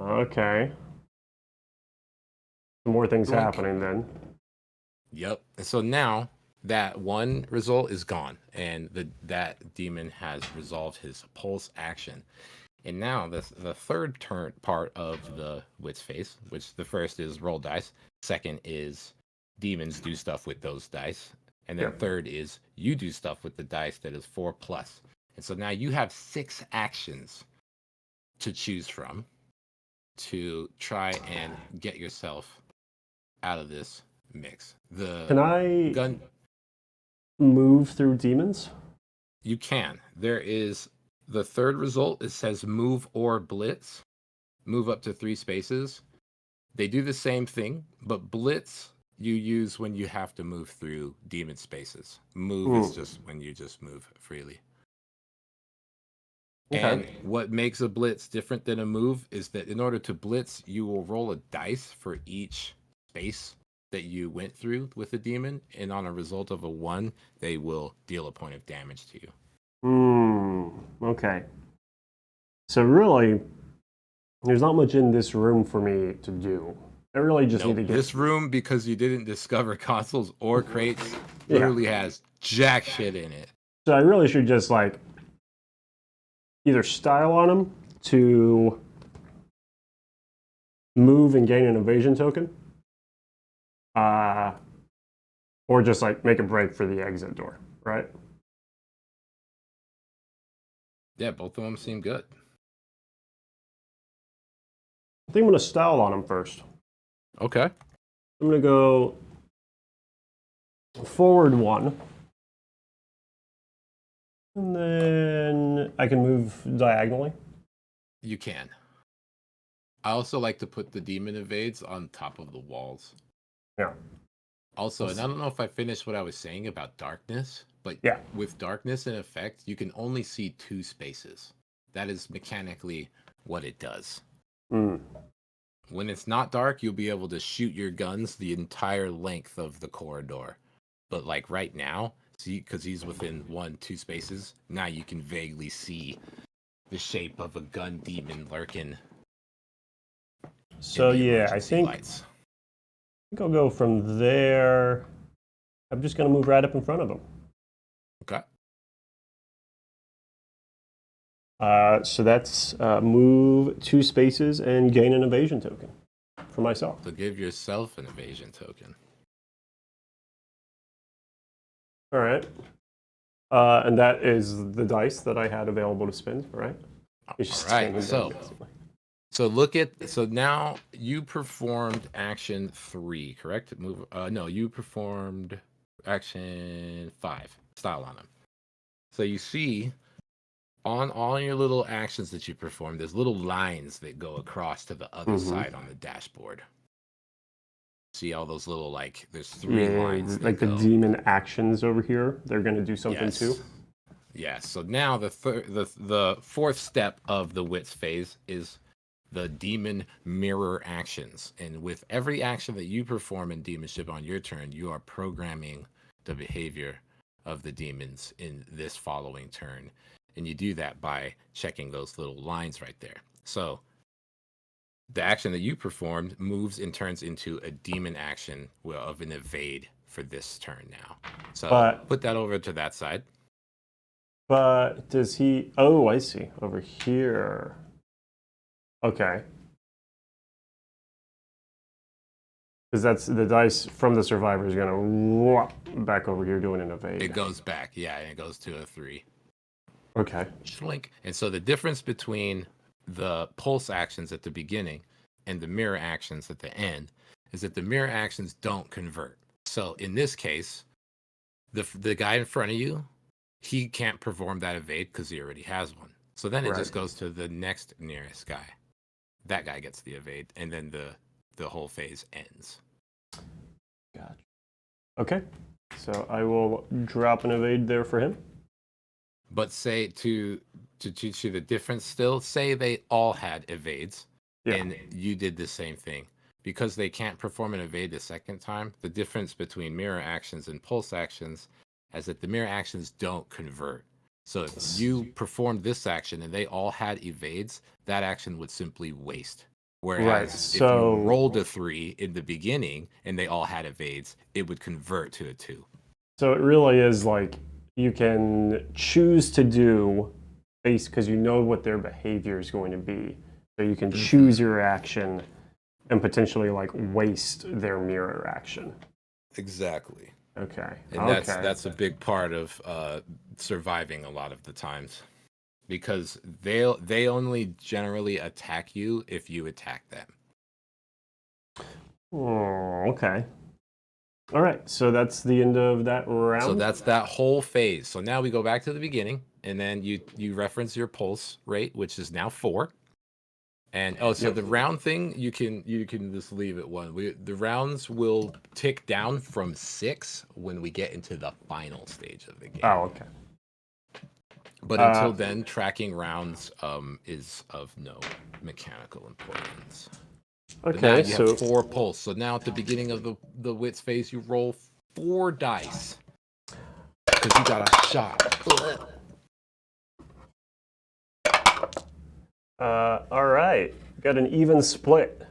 Okay. Some more things happening then. Yep. And so now that 1 result is gone, and that demon has resolved his pulse action. And now the third part of the Wit's phase, which the first is roll dice, second is demons do stuff with those dice, and then third is you do stuff with the dice that is 4+. And so now you have 6 actions to choose from to try and get yourself out of this mix. Can I move through demons? You can. There is the third result. It says move or blitz. Move up to 3 spaces. They do the same thing, but blitz you use when you have to move through demon spaces. Move is just when you just move freely. Okay. And what makes a blitz different than a move is that in order to blitz, you will roll a dice for each space that you went through with a demon, and on a result of a 1, they will deal a point of damage to you. Okay. So really, there's not much in this room for me to do. I really just need to get... This room, because you didn't discover consoles or crates, literally has jack shit in it. So I really should just, like, either style on them to move and gain an evasion token, or just, like, make a break for the exit door, right? Yeah, both of them seem good. I think I'm going to style on them first. Okay. I'm going to go forward 1. And then I can move diagonally. You can. I also like to put the demon evades on top of the walls. Yeah. Also, and I don't know if I finished what I was saying about darkness, but with darkness in effect, you can only see 2 spaces. That is mechanically what it does. When it's not dark, you'll be able to shoot your guns the entire length of the corridor. But like right now, see, because he's within 1-2 spaces, now you can vaguely see the shape of a gun demon lurking. So yeah, I think I'll go from there. I'm just going to move right up in front of him. Okay. So that's move 2 spaces and gain an evasion token for myself. So give yourself an evasion token. All right. And that is the dice that I had available to spend, right? All right. So look at, so now you performed action 3, correct? Move. No, you performed action 5. Style on them. So you see on all your little actions that you perform, there's little lines that go across to the other side on the dashboard. See all those little, like, there's 3 lines. Like the demon actions over here, they're going to do something too? Yes. So now the 4th step of the Wit's phase is the demon mirror actions. And with every action that you perform in demonship on your turn, you are programming the behavior of the demons in this following turn. And you do that by checking those little lines right there. So the action that you performed moves and turns into a demon action of an evade for this turn now. So put that over to that side. But does he... Oh, I see. Over here. Okay. Because that's the dice from the survivor is going to back over here doing an evade. It goes back, yeah, and it goes to a 3. Okay. Schlink. And so the difference between the pulse actions at the beginning and the mirror actions at the end is that the mirror actions don't convert. So in this case, the guy in front of you, he can't perform that evade because he already has one. So then it just goes to the next nearest guy. That guy gets the evade, and then the whole phase ends. Gotcha. Okay. So I will drop an evade there for him. But say to teach you the difference still, say they all had evades and you did the same thing. Because they can't perform an evade the second time, the difference between mirror actions and pulse actions is that the mirror actions don't convert. So if you performed this action and they all had evades, that action would simply waste. Whereas if you rolled a 3 in the beginning and they all had evades, it would convert to a 2. So it really is like you can choose to do based because you know what their behavior is going to be. So you can choose your action and potentially like waste their mirror action. Exactly. Okay. And that's a big part of surviving a lot of the times, because they only generally attack you if you attack them. Oh, okay. All right. So that's the end of that round. So that's that whole phase. So now we go back to the beginning, and then you reference your pulse rate, which is now 4. And so the round thing you can just leave at 1. The rounds will tick down from 6 when we get into the final stage of the game. Oh, okay. But until then, tracking rounds is of no mechanical importance. Okay, you have 4 pulse. So now at the beginning of the wits phase, you roll 4 dice because you got a shot. All right. Got an even split.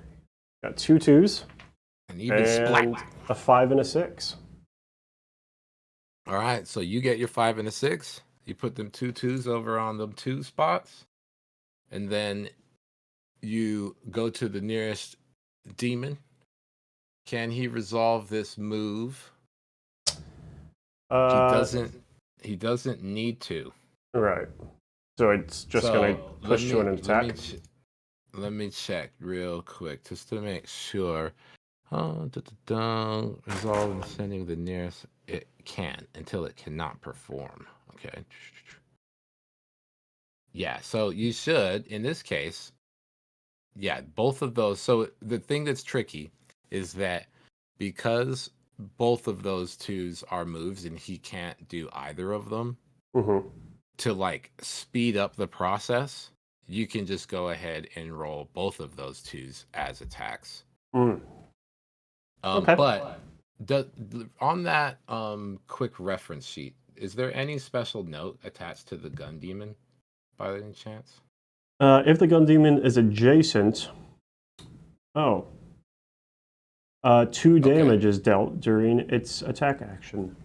Got 2 2s. An even split. A 5 and a 6. All right. So you get your 5 and a 6. You put them 2 2s over on them 2 spots. And then you go to the nearest demon. Can he resolve this move? He doesn't need to. Right. So it's just going to push to an attack. Let me check real quick just to make sure. Resolve sending the nearest. It can until it cannot perform. Okay. Yeah, so you should, in this case, both of those. So the thing that's tricky is that because both of those 2s are moves and he can't do either of them, to like speed up the process, you can just go ahead and roll both of those 2s as attacks. Okay. But on that quick reference sheet, is there any special note attached to the gun demon by any chance? If the gun demon is adjacent, 2 damage is dealt during its attack action.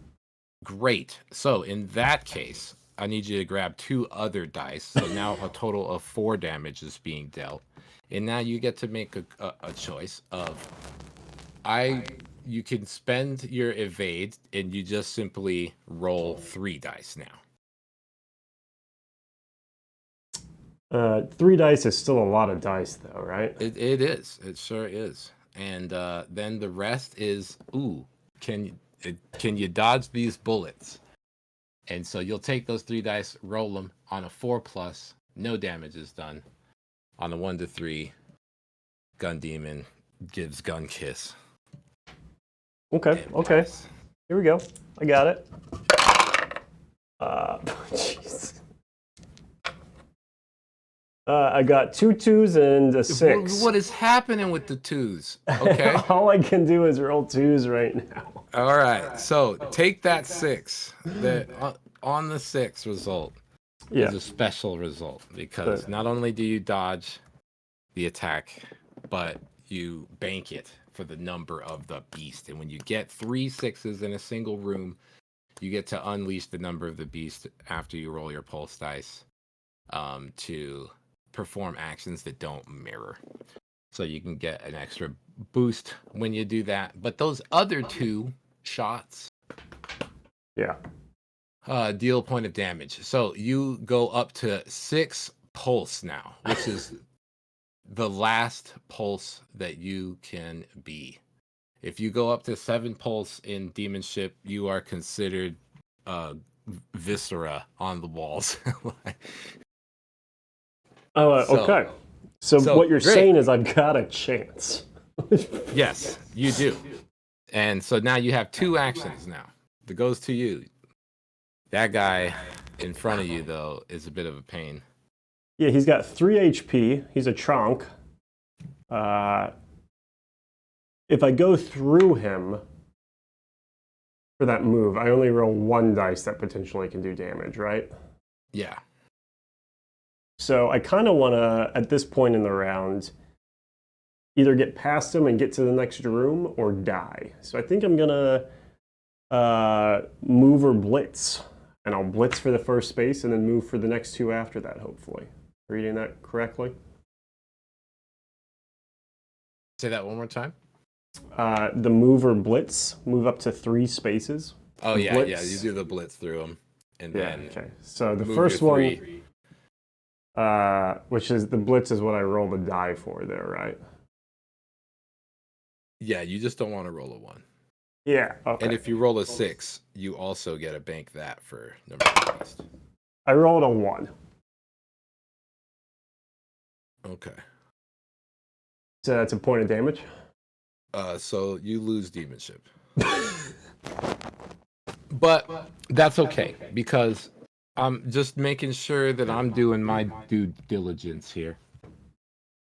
Great. So in that case, I need you to grab 2 other dice. So now a total of 4 damage is being dealt. And now you get to make a choice of you can spend your evade and you just simply roll 3 dice now. 3 dice is still a lot of dice though, right? It is. It sure is. And then the rest is, can you dodge these bullets? And so you'll take those 3 dice, roll them on a 4+, no damage is done. On a 1 to 3, gun demon gives gun kiss. Okay. Here we go. I got it. Jeez. I got 2 2s and a 6. What is happening with the 2s? Okay. All I can do is roll 2s right now. All right. So take that 6. On the 6 result Yeah. is a special result because But- not only do you dodge the attack, but you bank it for the number of the beast. And when you get 3 6s in a single room, you get to unleash the number of the beast after you roll your pulse dice to perform actions that don't mirror. So you can get an extra boost when you do that. But those other 2 shots Yeah. deal a point of damage. So you go up to 6 pulse now, which is the last pulse that you can be. If you go up to 7 pulse in demonship, you are considered viscera on the walls. Oh, So- okay. So what you're great. saying is I've got a chance. Yes, you do. And so now you have 2 actions now. That goes to you. That guy in front of you, though, is a bit of a pain. Yeah, he's got 3 HP. He's a chunk. If I go through him for that move, I only roll 1 dice that potentially can do damage, right? Yeah. So I kind of want to, at this point in the round, either get past him and get to the next room or die. So I think I'm going to move or blitz. And I'll blitz for the first space and then move for the next 2 after that, hopefully. Reading that correctly? Say that one more time. The move or blitz, move up to 3 spaces. Oh, The yeah, blitz. yeah. You do the blitz through them. And then Okay. So the move first your one, 3. which is the blitz, is what I roll the die for there, right? Yeah, you just don't want to roll a 1. Yeah. Okay. And if you roll a 6, you also get to bank that for number of beast. I rolled a 1. Okay. So that's a point of damage. So you lose demonship. But that's okay because I'm just making sure that I'm doing my due diligence here.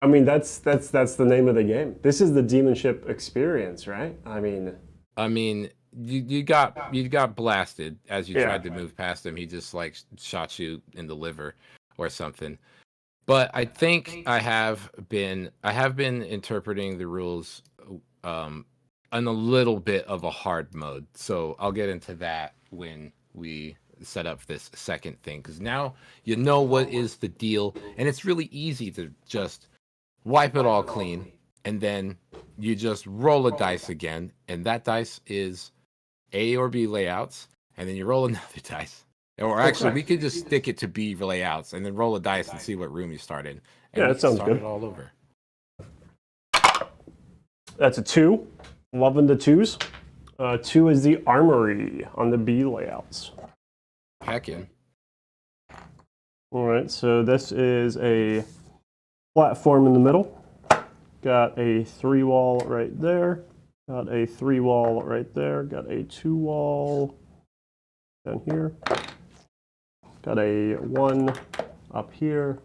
I mean, that's the name of the game. This is the demonship experience, right? I mean, You got blasted as you Yeah. tried to move past him. He just like shot you in the liver or something. But I think I have been interpreting the rules in a little bit of a hard mode. So I'll get into that when we set up this second thing because now you know what is the deal, and it's really easy to just wipe it all clean, and then you just roll a dice again, and that dice is A or B layouts, and then you roll another dice. Or actually, Okay. we could just stick it to B layouts and then roll a dice and see what room you start in. And Yeah, we that can sounds start good. it all over. that's a 2. Loving the 2s. 2 is the armory on the B layouts. Heck in. All right, so this is a platform in the middle. Got a 3 wall right there. Got a 3 wall right there. Got a 2 wall down here. Got a 1 up here.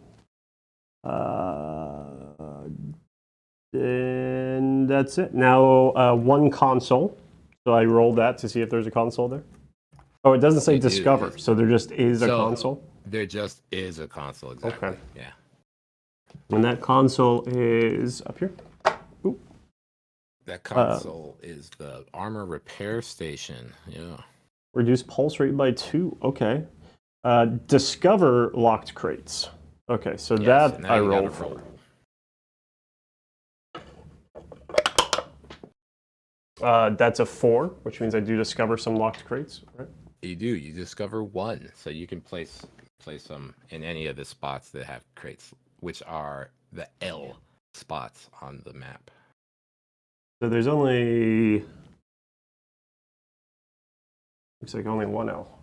And that's it. Now 1 console. So I rolled that to see if there's a console there. Oh, it doesn't say You do, discover, yes. so there just is a So- console. There just is a console, exactly. Okay. Yeah. And that console is up here. That console is the armor repair station. Yeah. Reduce pulse rate by 2. Okay. Discover locked crates. Okay, so Yes, that now I you gotta rolled for. roll. That's a 4, which means I do discover some locked crates, right? You do. You discover 1, so you can place them in any of the spots that have crates, which are the L spots on the map. So there's only. Looks like only 1 L.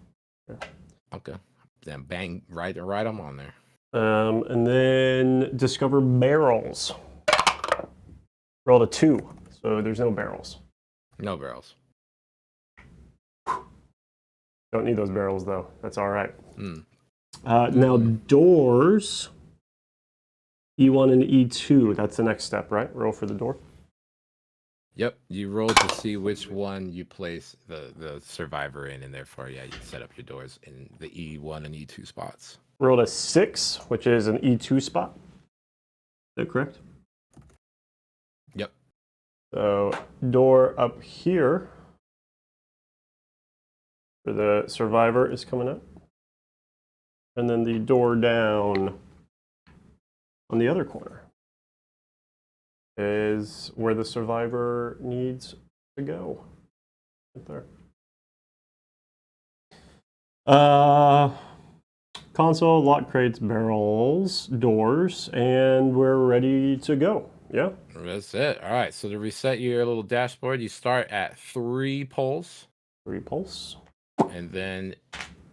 Okay. Then bang, right them on there. And then discover barrels. Rolled a 2, so there's no barrels. No barrels. Don't need those barrels though. That's all right. Mm. Now doors. E1 and E2, that's the next step, right? Roll for the door. Yep, you roll to see which one you place the survivor in, and therefore, yeah, you set up your doors in the E1 and E2 spots. Rolled a 6, which is an E2 spot. Is that correct? Yep. So door up here for the survivor is coming up. And then the door down on the other corner is where the survivor needs to go. Right there. Console, lock crates, barrels, doors, and we're ready to go. Yeah? That's it. All right, so to reset your little dashboard, you start at 3 poles. 3 pulse. And then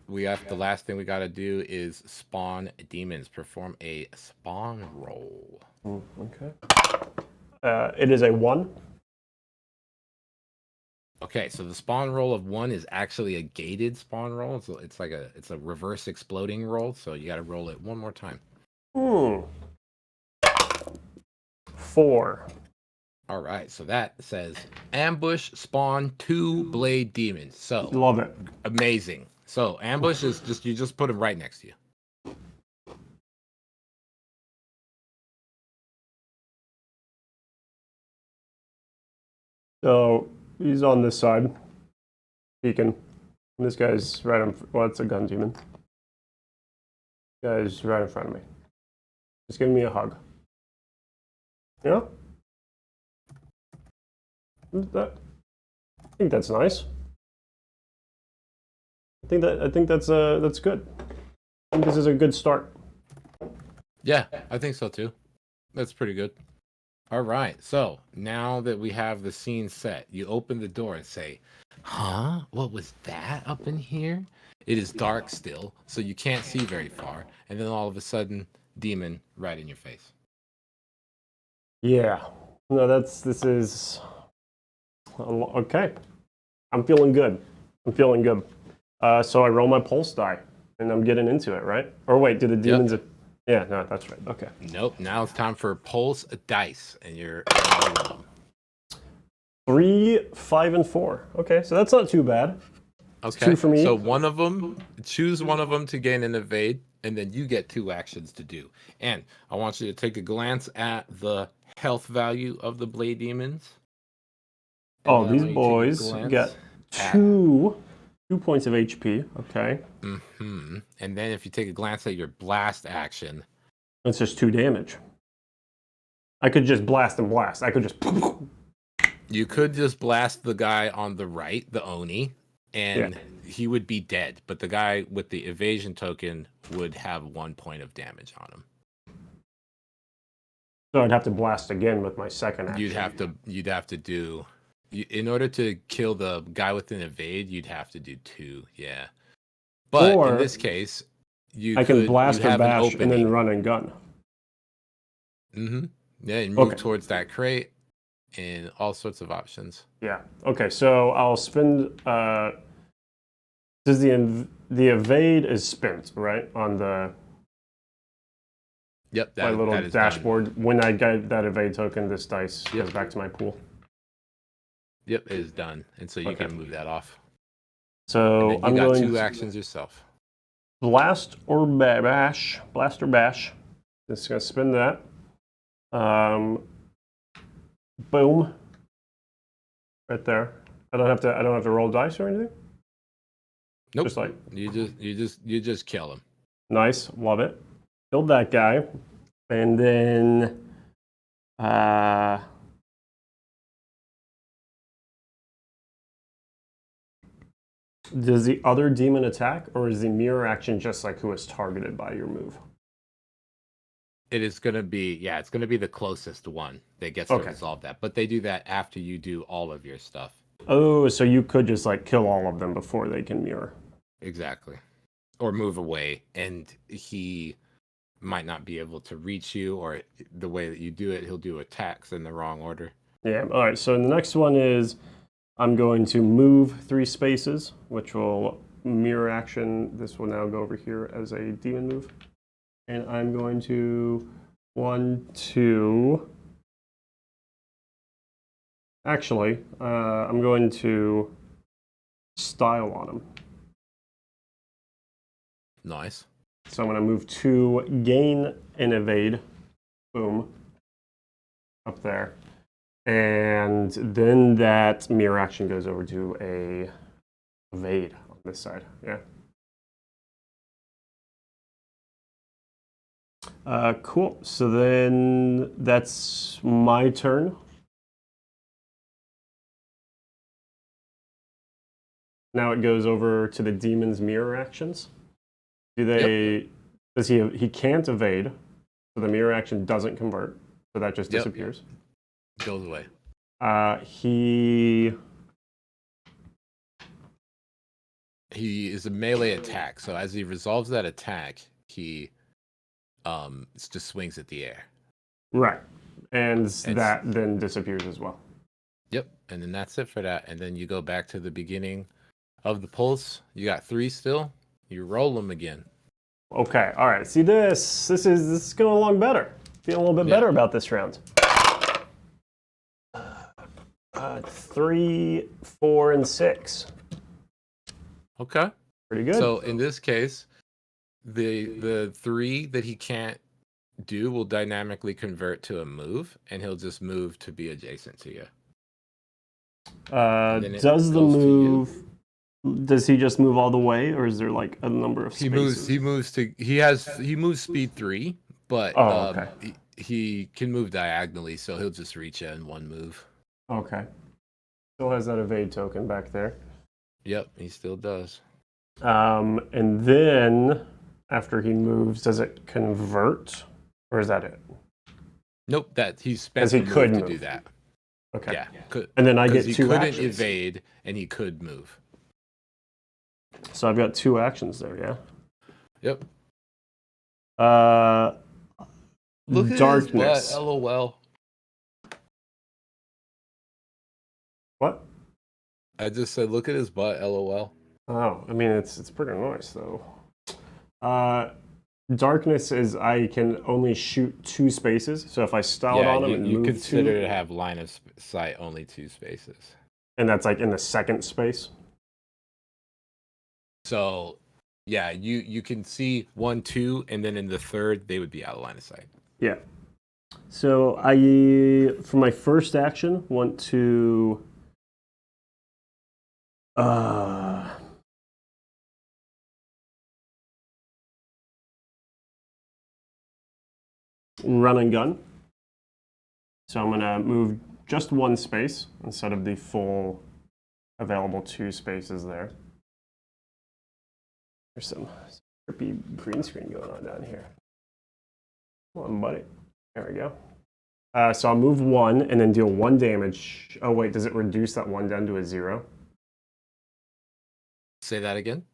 the last thing we got to do is spawn demons. Perform a spawn roll. Okay. It is a 1. Okay, so the spawn roll of 1 is actually a gated spawn roll. So it's a reverse exploding roll. So you got to roll it one more time. 4. All right, so that says ambush spawn 2 blade demons. So Love it. amazing. So ambush is you just put them right next to you. So he's on this side, peeking. And this guy's right in. Well, it's a gun demon. This guy's right in front of me. Just giving me a hug. Yeah. I think that's nice. I think that's good. I think this is a good start. Yeah, I think so too. That's pretty good. All right, so now that we have the scene set, you open the door and say, "Huh? What was that up in here?" It is dark still, so you can't see very far, and then all of a sudden, demon right in your face. Yeah. No, this is okay. I'm feeling good. So I roll my pulse die, and I'm getting into it, right? Or wait, do the demons? Yep. Yeah, no, that's right. Okay. Nope. Now it's time for pulse dice, and you're 3, 5, and 4. Okay, so that's not too bad. okay. 2 for me. So one of them, choose one of them to gain an evade, and then you get 2 actions to do. And I want you to take a glance at the health value of the blade demons. Oh, these boys get 2 points of HP. Okay. Mm-hmm. And then if you take a glance at your blast action, That's just 2 damage. I could just blast and blast. I could just. you could just blast the guy on the right, the Oni, and he would be dead. But the guy with the evasion token would have 1 point of damage on him. So I'd have to blast again with my second action. You'd have to do. In order to kill the guy with an evade, you'd have to do 2, yeah. But in this case, I can blast or bash and then run and gun. Mm-hmm. Yeah, and move towards that crate and all sorts of options. Yeah. Okay, so I'll spin. Does the evade is spent, right? On the my little dashboard. Done. When I get that evade token, this dice goes back to my pool. Yep, it is done, and so you can move that off. So I'm going 2 actions yourself. Blast or bash. Blast or bash. Just gonna spin that. Boom. Right there. I don't have to roll dice or anything. Nope. Just like you just kill him. Nice, love it. Killed that guy, and then does the other demon attack, or is the mirror action just like who is targeted by your move? It is going to be, it's going to be the closest one that gets to resolve that. But they do that after you do all of your stuff. Oh, so you could just like kill all of them before they can mirror. Exactly. Or move away, and he might not be able to reach you, or the way that you do it, he'll do attacks in the wrong order. Yeah, all right, so the next one is I'm going to move 3 spaces, which will mirror action. This will now go over here as a demon move. And I'm going to 1, 2. Actually, I'm going to style on him. Nice. So I'm going to move 2, gain and evade. Boom. Up there. And then that mirror action goes over to a evade on this side. Yeah. Cool. So then that's my turn. Now it goes over to the demon's mirror actions. Do they? Does he can't evade, so the mirror action doesn't convert, so that just disappears. Goes away. He is a melee attack, so as he resolves that attack, he just swings at the air. Right. And that then disappears as well. Yep, and then that's it for that. And then you go back to the beginning of the pulse. You got 3 still. You roll them again. Okay. All right. See this is going along better. Feeling a little bit better about this round. 3, 4, and 6. Okay. Pretty good. So in this case, the 3 that he can't do will dynamically convert to a move, and he'll just move to be adjacent to you. Does the move? Does he just move all the way, or is there like a number of spaces? He moves speed 3, but he can move diagonally, so he'll just reach you in one move. Okay. Still has that evade token back there. Yep, he still does. And then after he moves, does it convert, or is that it? Nope, that he spent the move to do that. Okay. Yeah, and then I get 2 actions. He couldn't evade, and he could move. So I've got 2 actions there, yeah? Yep. Look at darkness. His butt, LOL. What? I just said, look at his butt, LOL. Oh, I mean, it's pretty nice, though. Darkness is I can only shoot 2 spaces, so if I style it on him and move 2... you consider to have line of sight only 2 spaces. And that's like in the second space? So, yeah, you can see 1, 2, and then in the third, they would be out of line of sight. Yeah. So for my first action, want to... run and gun. So I'm going to move just 1 space instead of the full available 2 spaces there. There's some trippy green screen going on down here. Come on, buddy. There we go. So I'll move 1 and then deal 1 damage. Oh, wait, does it reduce that 1 down to a 0? Say that again?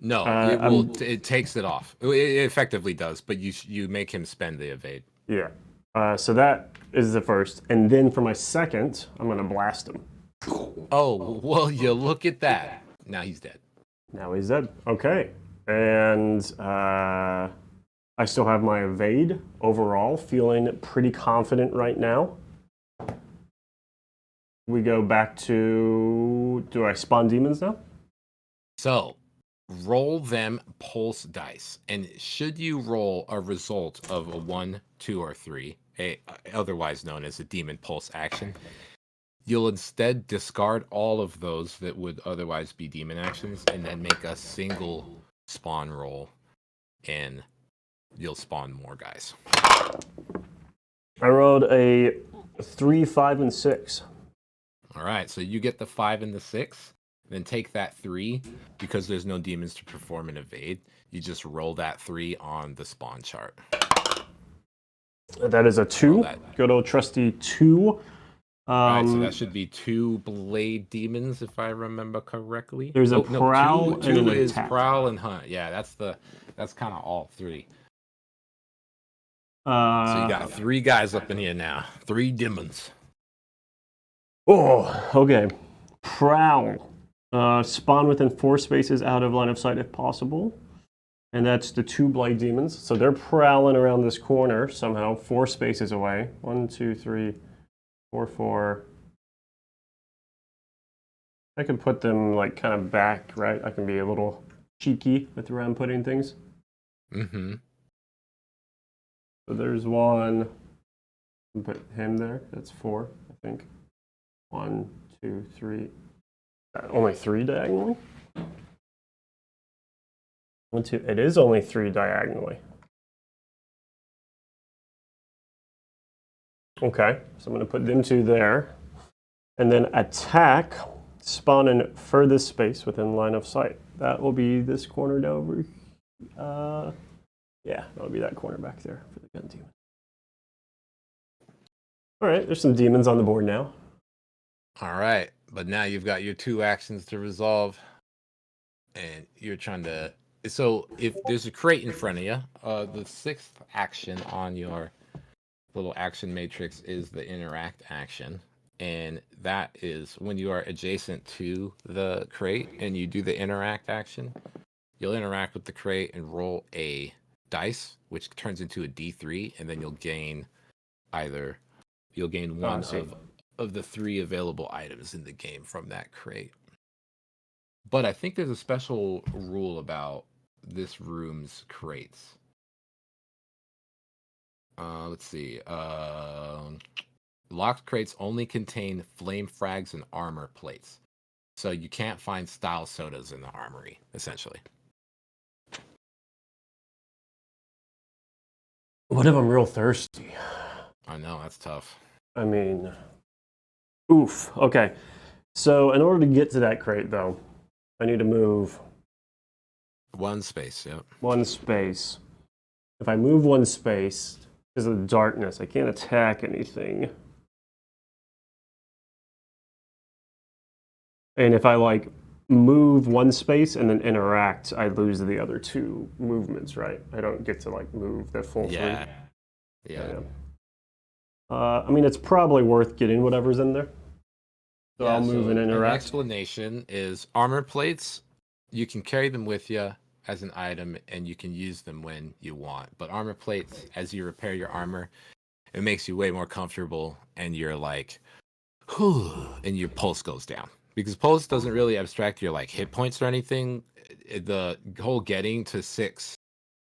No, it takes it off. It effectively does, but you make him spend the evade. Yeah. So that is the first. And then for my second, I'm going to blast him. Oh, well, you look at that. Now he's dead. Now he's dead. Okay. And I still have my evade overall, feeling pretty confident right now. We go back to... Do I spawn demons now? So, roll them pulse dice. And should you roll a result of a 1, 2, or 3, otherwise known as a demon pulse action, you'll instead discard all of those that would otherwise be demon actions and then make a single spawn roll, and you'll spawn more guys. I rolled a 3, 5, and 6. All right, so you get the 5 and the 6. Then take that 3, because there's no demons to perform an evade. You just roll that 3 on the spawn chart. That is a 2. Good old trusty 2. Alright, so that should be 2 blade demons, if I remember correctly. There's a prowl and an is attack. Prowl and hunt. Yeah, that's kind of all 3. So you got 3 guys up in here now. 3 demons. Oh, okay. Prowl. Spawn within 4 spaces out of line of sight if possible. And that's the 2 Blight Demons. So they're prowling around this corner somehow, 4 spaces away. 1, 2, 3, 4, 4. I can put them like kind of back, right? I can be a little cheeky with where I'm putting things. Mm-hmm. So there's 1. Put him there. That's 4, I think. 1, 2, 3. Only 3 diagonally? 1, 2. It is only 3 diagonally. Okay, so I'm going to put them 2 there. And then attack, spawn in furthest space within line of sight. That will be this corner down over. Yeah, that'll be that corner back there for the gun demon. All right, there's some demons on the board now. All right, but now you've got your 2 actions to resolve, and you're trying to. So if there's a crate in front of you, the 6th action on your little action matrix is the interact action, and that is when you are adjacent to the crate and you do the interact action, you'll interact with the crate and roll a dice, which turns into a D3, and then you'll gain one of the 3 available items in the game from that crate. But I think there's a special rule about this room's crates. Let's see. Locked crates only contain flame frags and armor plates. So you can't find style sodas in the armory, essentially. What if I'm real thirsty? I know, that's tough. I mean, oof. Okay, so in order to get to that crate, though, I need to move 1 space, yep. 1 space. If I move 1 space, because of the darkness, I can't attack anything. And if I like move 1 space and then interact, I lose the other 2 movements, right? I don't get to like move the full 3. Yeah. I mean, it's probably worth getting whatever's in there. So I'll move and interact. An explanation is armor plates, you can carry them with you as an item and you can use them when you want. But armor plates, as you repair your armor, it makes you way more comfortable and you're like, whew, and your pulse goes down. Because pulse doesn't really abstract your like hit points or anything. The whole getting to 6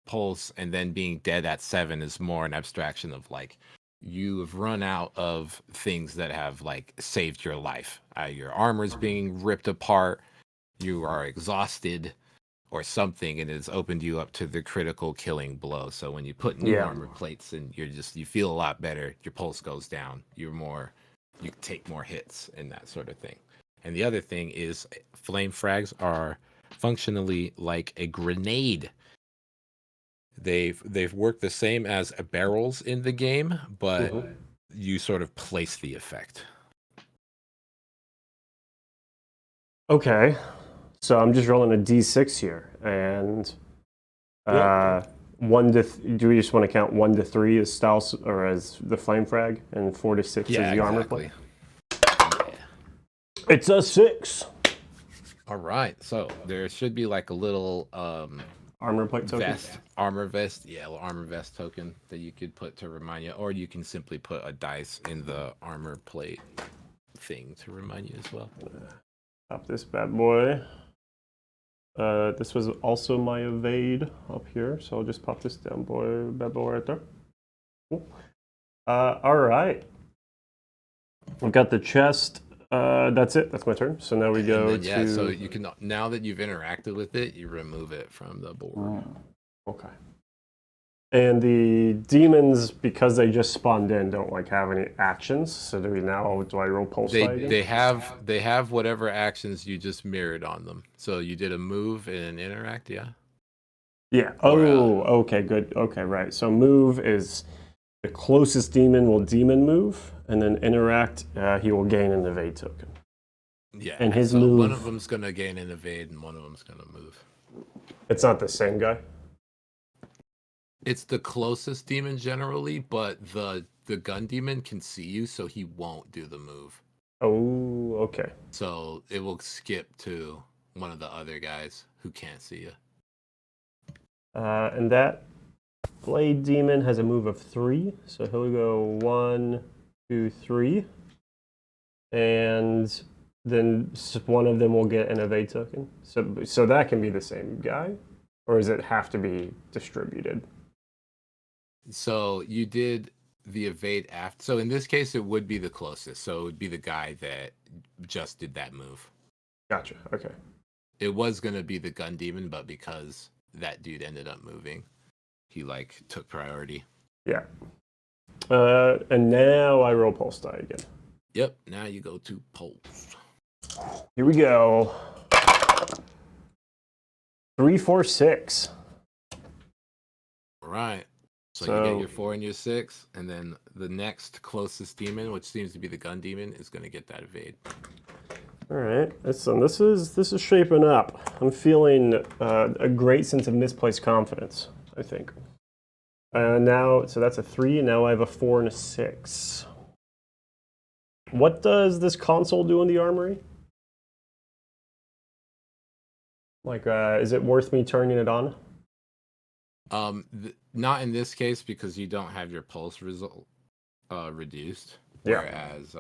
pulse and then being dead at 7 is more an abstraction of like you have run out of things that have like saved your life. Your armor's being ripped apart, you are exhausted or something, and it's opened you up to the critical killing blow. So when you put new armor plates and you feel a lot better, your pulse goes down, you take more hits and that sort of thing. And the other thing is flame frags are functionally like a grenade. They've worked the same as barrels in the game, but you sort of place the effect. Okay, so I'm just rolling a d6 here, and 1 to do we just want to count 1 to 3 as styles or as the flame frag, and 4 to 6 as the armor plate? It's a 6. All right, so there should be like a little armor plate token. Armor vest token that you could put to remind you, or you can simply put a dice in the armor plate thing to remind you as well. Pop this bad boy. This was also my evade up here, so I'll just pop this down, bad boy right there. Cool. All right. We've got the chest. That's it. That's my turn. So now we go to. So you can, now that you've interacted with it, you remove it from the board. Okay. And the demons, because they just spawned in, don't like have any actions. So do I roll pulse? They have whatever actions you just mirrored on them. So you did a move and an interact, yeah. Yeah. Okay, good. Okay, right. So move is the closest demon will demon move, and then interact, he will gain an evade token. Yeah. And his move. One of them's gonna gain an evade, and one of them's gonna move. It's not the same guy. It's the closest demon generally, but the gun demon can see you, so he won't do the move. Oh, okay. So it will skip to one of the other guys who can't see you. And that Blade Demon has a move of 3, so he'll go 1, 2, 3. And then one of them will get an evade token. So that can be the same guy? Or does it have to be distributed? So you did the evade after. So in this case, it would be the closest. So it would be the guy that just did that move. Gotcha, okay. It was going to be the gun demon, but because that dude ended up moving, he like took priority. Yeah. And now I roll pulse die again. Yep, now you go to pulse. Here we go. 3, 4, 6. All right. So you get your 4 and your 6, and then the next closest demon, which seems to be the gun demon, is going to get that evade. All right, listen, this is shaping up. I'm feeling a great sense of misplaced confidence, I think. Now, so that's a 3, now I have a 4 and a 6. What does this console do in the armory? Like, is it worth me turning it on? Not in this case because you don't have your pulse result reduced. Yeah. Whereas,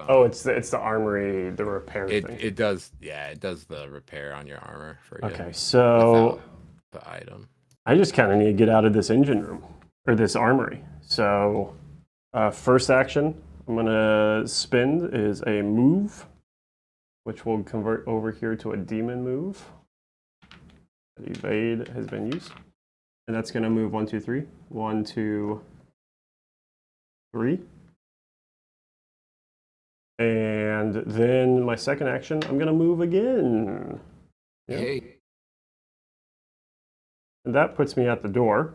it's the armory, the repair thing. It does, yeah, it does the repair on your armor for you. Okay, so the item. I just kind of need to get out of this engine room or this armory. So, first action I'm gonna spend is a move, which will convert over here to a demon move. Evade has been used. And that's gonna move 1, 2, 3. 1, 2, 3. And then my second action, I'm gonna move again. Yeah. Hey. And that puts me at the door.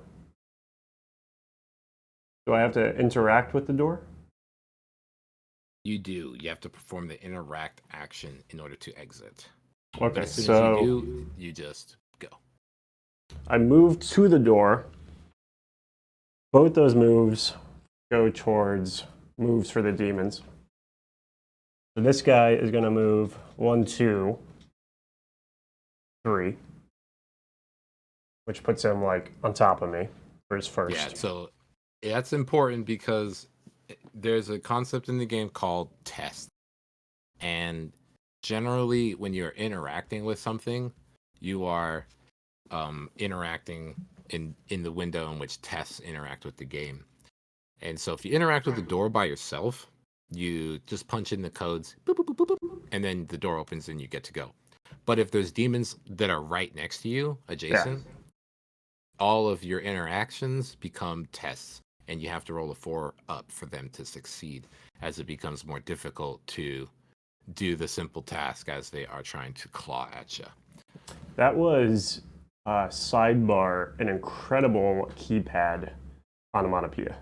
Do I have to interact with the door? You do. You have to perform the interact action in order to exit. Okay, But as soon so as you do, you just go. I move to the door. Both those moves go towards moves for the demons. So this guy is going to move 1, 2, 3, which puts him like on top of me for his first. Yeah, so that's important because there's a concept in the game called test. And generally, when you're interacting with something, you are interacting in the window in which tests interact with the game. And so if you interact with the door by yourself, you just punch in the codes, boop, boop, boop, boop, boop, and then the door opens and you get to go. But if there's demons that are right next to you, adjacent, all of your interactions become tests, and you have to roll a 4 up for them to succeed, as it becomes more difficult to do the simple task as they are trying to claw at you. That was sidebar, an incredible keypad onomatopoeia.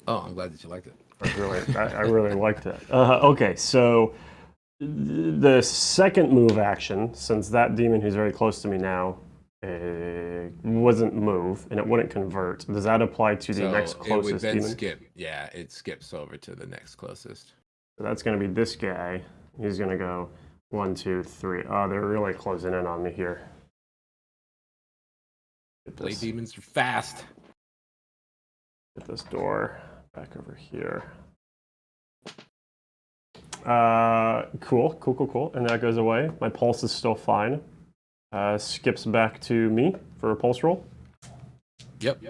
Oh, I'm glad that you liked it. I really liked that. Okay, so the second move action, since that demon who's very close to me now wasn't move and it wouldn't convert, does that apply to the next closest it would then demon? skip. Yeah, it skips over to the next closest. So that's going to be this guy. He's going to go 1, 2, 3. Oh, they're really closing in on me here. Blade demons are fast. Get this door back over here. Cool. And that goes away. My pulse is still fine. Skips back to me for a pulse roll. Yep.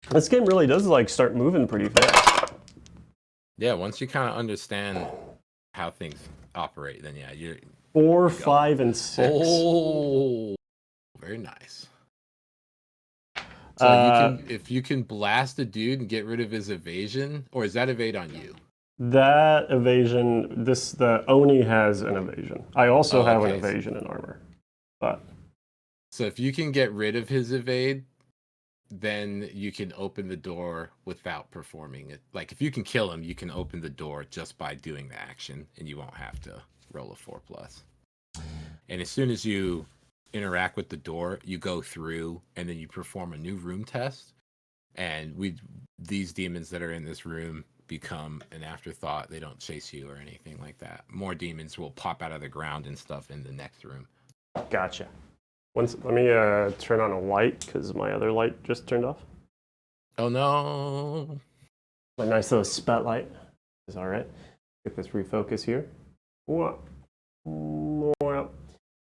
This game really does like start moving pretty fast. Yeah, once you kind of understand how things operate, then yeah, you're 4, 5, and 6. Oh, very nice. So if you can blast a dude and get rid of his evasion, or is that evade on you? That evasion, the Oni has an evasion. I also have an evasion in armor. But so if you can get rid of his evade, then you can open the door without performing it. Like if you can kill him, you can open the door just by doing the action, and you won't have to roll a 4+. And as soon as you interact with the door, you go through and then you perform a new room test, and these demons that are in this room become an afterthought. They don't chase you or anything like that. More demons will pop out of the ground and stuff in the next room. Gotcha. Let me turn on a light because my other light just turned off. Oh no. My nice little spotlight is all right. Get this refocus here. All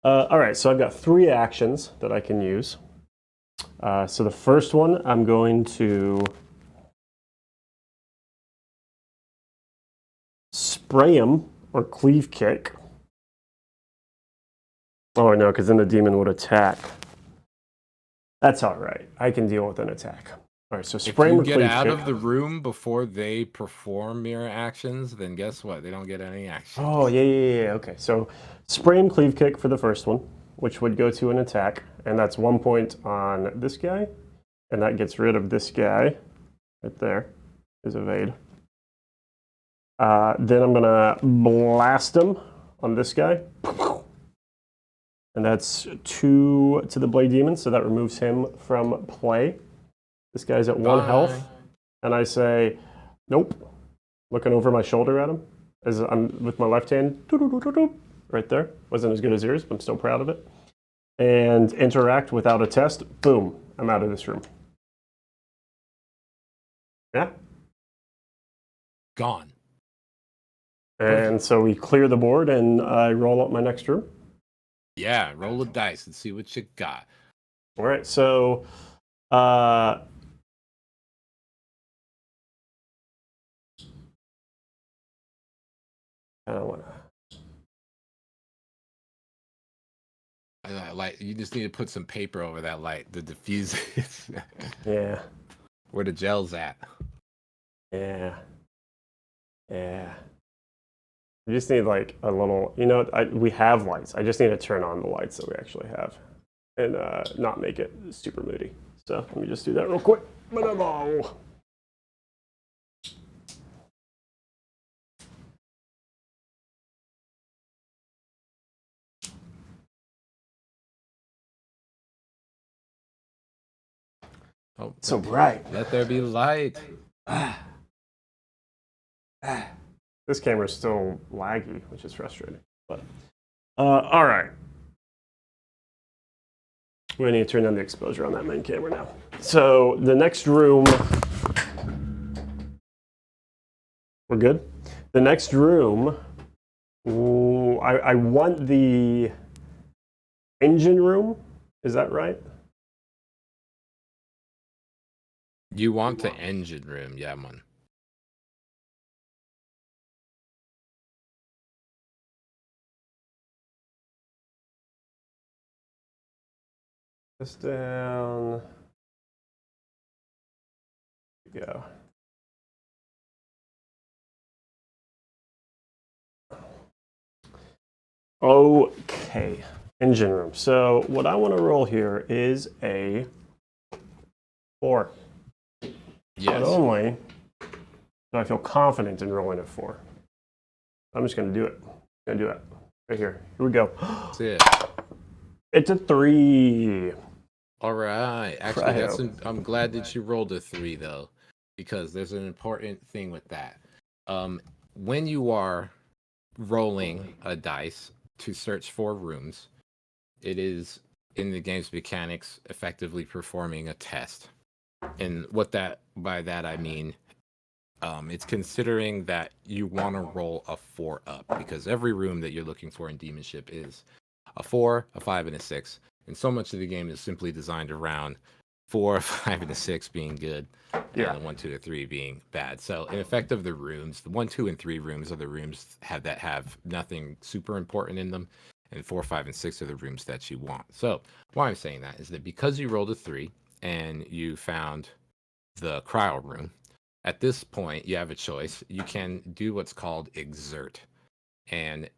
right, so I've got 3 actions that I can use. So the first one, I'm going to spray him or cleave kick. Oh no, because then the demon would attack. That's all right. I can deal with an attack. All right, so spray If him you or get cleave out kick. of the room before they perform mirror actions, then guess what? They don't get any action. Oh, yeah. Okay, so spray and cleave kick for the first one, which would go to an attack, and that's 1 point on this guy, and that gets rid of this guy right there, is evade. Then I'm gonna blast him on this guy, and that's 2 to the Blade Demon, so that removes him from play. This guy's at 1 health, and I say, nope, looking over my shoulder at him. As I'm with my left hand, right there. Wasn't as good as yours, but I'm still proud of it. And interact without a test. Boom, I'm out of this room. Yeah. Gone. And so we clear the board, and I roll up my next room. Yeah, roll a dice and see what you got. All right, so I don't want to. Like, you just need to put some paper over that light to diffuse it. Yeah. Where the gel's at. Yeah. I just need like a little, we have lights. I just need to turn on the lights that we actually have and not make it super moody. So let me just do that real quick. Oh, so bright. Let there be light. This camera's still laggy, which is frustrating. But all right. We're going to turn down the exposure on that main camera now. So the next room, we're good. The next room, I want the engine room. Is that right? You want the engine room, yeah, man. This down. There we go. Okay, engine room. So what I want to roll here is a 4. Yes. Not only do I feel confident in rolling a 4, I'm just going to do it. I'm going to do it right here. Here we go. That's it. It's a 3. All right. Actually, I'm glad that you rolled a 3 though, because there's an important thing with that. When you are rolling a dice to search for rooms, it is in the game's mechanics effectively performing a test. And by that I mean it's considering that you want to roll a 4 up, because every room that you're looking for in Demonship is a 4, a 5, and a 6. And so much of the game is simply designed around 4, 5, and a 6 being good, and the 1, 2, to 3 being bad. So in effect of the rooms, the 1, 2, and 3 rooms are the rooms that have nothing super important in them, and 4, 5, and 6 are the rooms that you want. So why I'm saying that is that because you rolled a 3 and you found the cryo room, at this point you have a choice. You can do what's called exert, and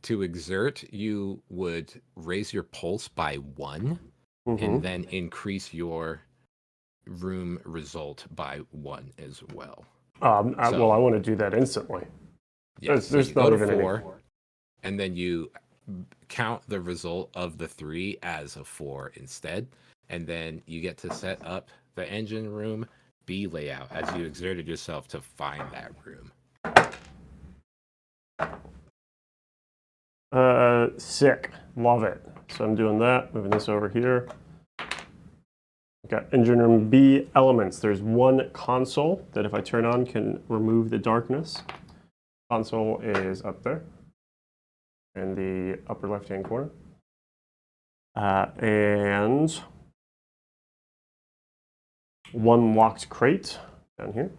to exert, you would raise your pulse by 1 and then increase your room result by 1 as well. Well, I want to do that instantly. Yes, there's so not you go to even 4, and then you count the result of the 3 as a 4 instead, and then you get to set up the engine room B layout as you exerted yourself to find that room. 6. Love it. So I'm doing that, moving this over here. Got engine room B elements. There's one console that if I turn on can remove the darkness. Console is up there in the upper left-hand corner. And one locked crate down here.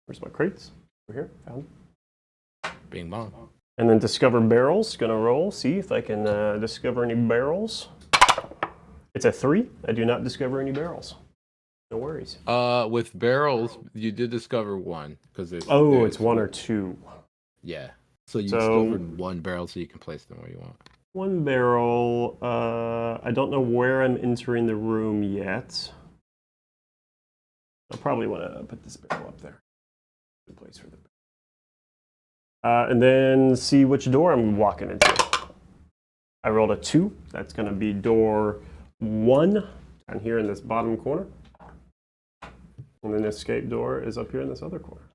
Where's my crates? Over here, found. Bing bong. And then discover barrels. Gonna roll, see if I can discover any barrels. It's a 3. I do not discover any barrels. No worries. With barrels, you did discover one because It's 1 or 2. Yeah. So you So- discovered one barrel, so you can place them where you want. 1 barrel. I don't know where I'm entering the room yet. I'll probably want to put this barrel up there. Good place for the. And then see which door I'm walking into. I rolled a 2. That's going to be door 1 down here in this bottom corner. And then the escape door is up here in this other corner.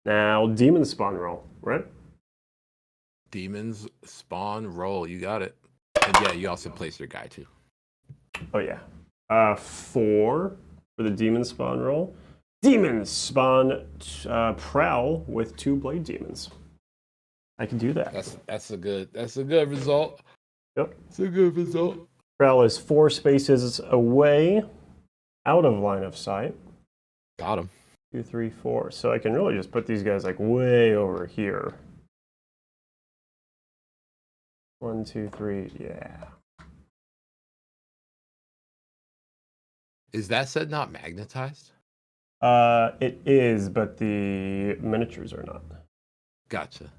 Now, demon spawn roll, right? Demons spawn roll. You got it. And yeah, you also place your guy too. Oh, yeah. 4 for the demon spawn roll. Demons spawn prowl with 2 blade demons. I can do that. That's a good result. Yep. It's a good result. Prowl is 4 spaces away, out of line of sight. Got him. 2, 3, 4. So I can really just put these guys like way over here. 1, 2, 3. Yeah. Is that set not magnetized? It is, but the miniatures are not. Gotcha.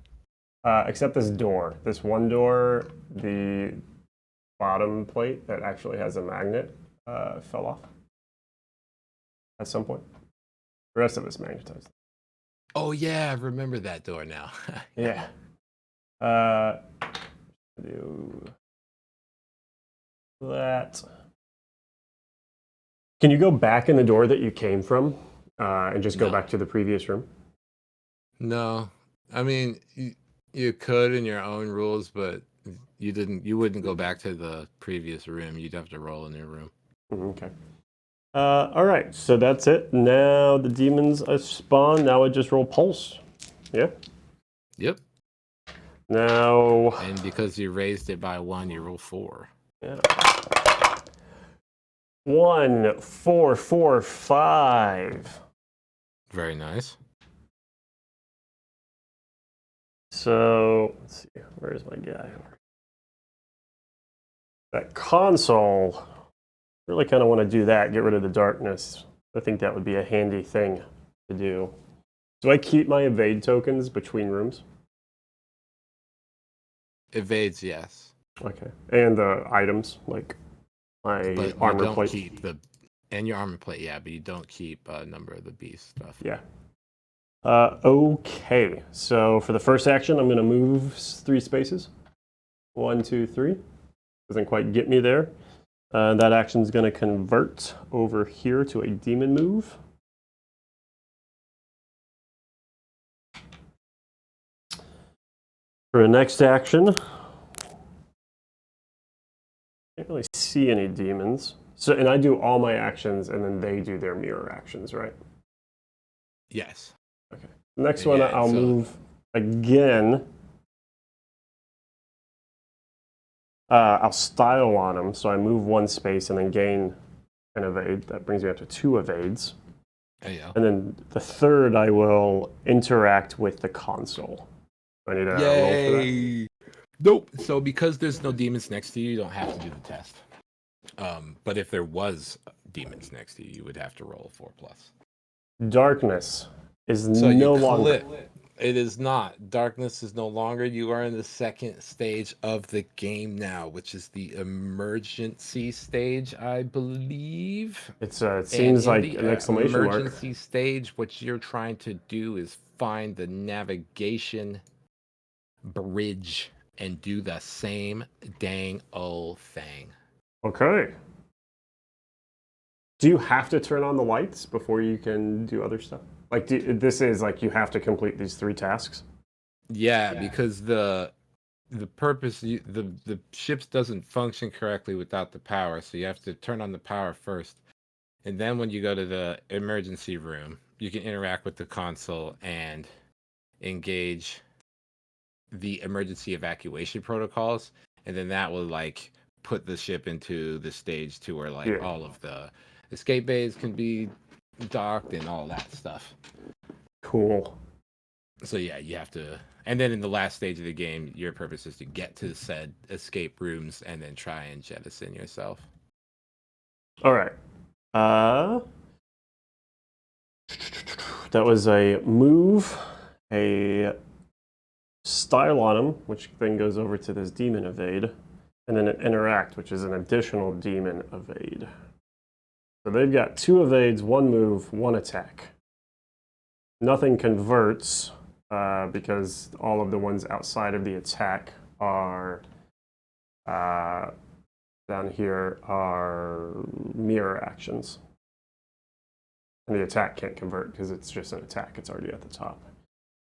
Except this door. This one door, the bottom plate that actually has a magnet fell off at some point. The rest of it's magnetized. Oh yeah, I remember that door now. Yeah. Do that. Can you go back in the door that you came from and just go No. back to the previous room? No, I mean you could in your own rules, but you didn't. You wouldn't go back to the previous room. You'd have to roll in your room. Okay. All right, so that's it. Now the demons are spawned. Now I just roll pulse. Yeah. Yep. Now. And because you raised it by 1, you roll 4. Yeah. 1, 4, 4, 5. Very nice. So let's see. Where's my guy? That console. Really kind of want to do that. Get rid of the darkness. I think that would be a handy thing to do. Do I keep my evade tokens between rooms? Evades, yes. Okay. And the items, like my But you armor don't plate. keep and your armor plate, yeah, but you don't keep a number of the beast stuff. Yeah. Okay. So for the first action, I'm going to move 3 spaces. 1, 2, 3. Doesn't quite get me there. That action is going to convert over here to a demon move. For the next action, can't really see any demons. So, and I do all my actions, and then they do their mirror actions, right? Yes. Next one, Yeah, I'll so- move again. I'll style on them, so I move 1 space and then gain an evade. That brings me up to 2 evades. There you go. And then the third, I will interact with the console. I need a roll for that. Yay! Nope. So because there's no demons next to you, you don't have to do the test. But if there was demons next to you, you would have to roll a 4+. Darkness is So you no longer. clip. It is not. Darkness is no longer. You are in the second stage of the game now, which is the emergency stage, I believe. It And seems in like the an exclamation mark. emergency stage, what you're trying to do is find the navigation bridge and do the same dang old thing. Okay. Do you have to turn on the lights before you can do other stuff? Like, this is like you have to complete these 3 tasks? Yeah, because the the purpose the ships doesn't function correctly without the power, so you have to turn on the power first, and then when you go to the emergency room, you can interact with the console and engage the emergency evacuation protocols, and then that will like put the ship into the stage to where like Yeah. all of the escape bays can be docked and all that stuff. Cool. So yeah, you have to, and then in the last stage of the game, your purpose is to get to said escape rooms and then try and jettison yourself. All right. That was a move, a style on him, which then goes over to this demon evade, and then an interact, which is an additional demon evade. So they've got 2 evades, 1 move, 1 attack. Nothing converts because all of the ones outside of the attack are down here are mirror actions. And the attack can't convert because it's just an attack. It's already at the top.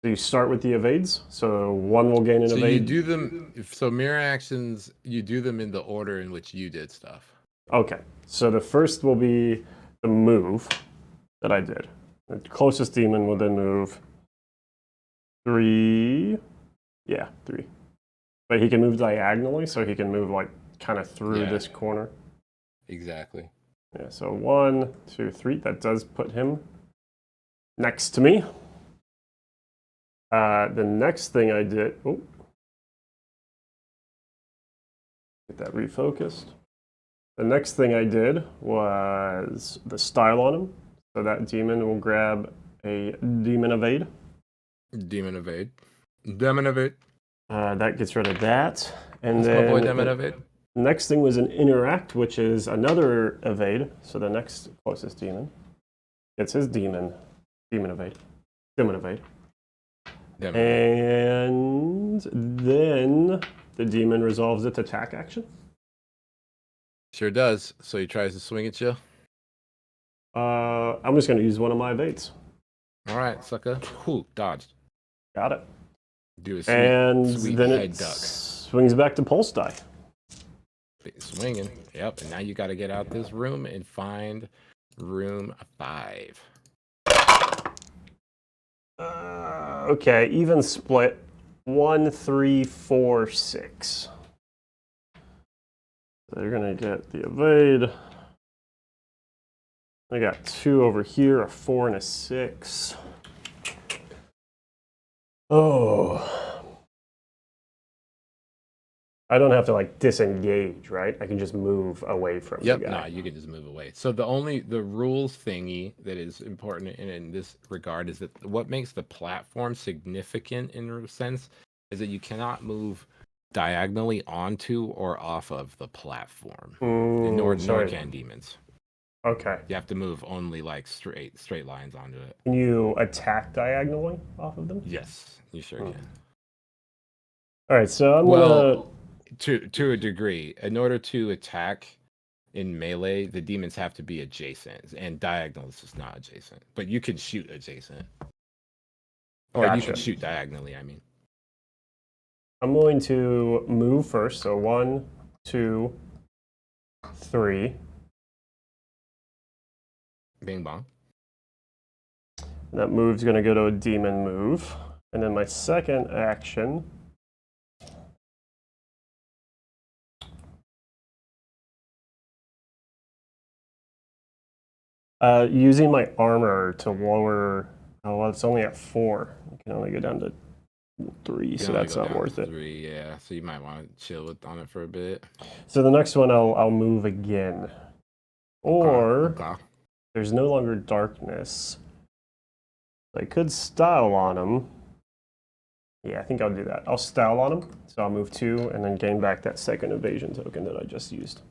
So you start with the evades. So 1 will gain an So evade. you do them. So mirror actions, you do them in the order in which you did stuff. Okay. So the first will be the move that I did. The closest demon will then move 3. Yeah, 3. But he can move diagonally, so he can move like kind of through this corner. Exactly. Yeah, so 1, 2, 3. That does put him next to me. The next thing I did, get that refocused. The next thing I did was the style on him. So that demon will grab a demon evade. Demon evade. Demon evade. That gets rid of that. And That's then my boy Demon evade. Next thing was an interact, which is another evade. So the next closest demon gets his demon evade. Demon evade. And then the demon resolves its attack action. Sure does. So he tries to swing at you. I'm just going to use one of my evades. All right, sucker. Whew, dodged. Got it. Do a sweet then head it duck. Swings back to pulse die. Swinging. Yep. And now you got to get out this room and find room 5. Okay, even split. 1, 3, 4, 6. They're gonna get the evade. I got 2 over here, a 4 and a 6. Oh. I don't have to like disengage, right? I can just move away from the guy. No, you can just move away. So the rules thingy that is important in this regard is that what makes the platform significant in a sense is that you cannot move diagonally onto or off of the platform. Nor can demons. Okay. You have to move only like straight lines onto it. Can you attack diagonally off of them? Yes, you sure can. All right, so I'm gonna. To a degree, in order to attack in melee, the demons have to be adjacent, and diagonal is just not adjacent. But you can shoot adjacent, or you can shoot diagonally. I mean, I'm going to move first. So 1, 2, 3. Bing bong. That move's going to go to a demon move, and then my second action. Using my armor to lower. Oh, well, it's only at 4. You can only go down to 3, so that's not worth it. 3, yeah. So you might want to chill on it for a bit. So the next one, I'll move again, or there's no longer darkness. I could style on him. Yeah, I think I'll do that. I'll style on him, so I'll move 2 and then gain back that second evasion token that I just used.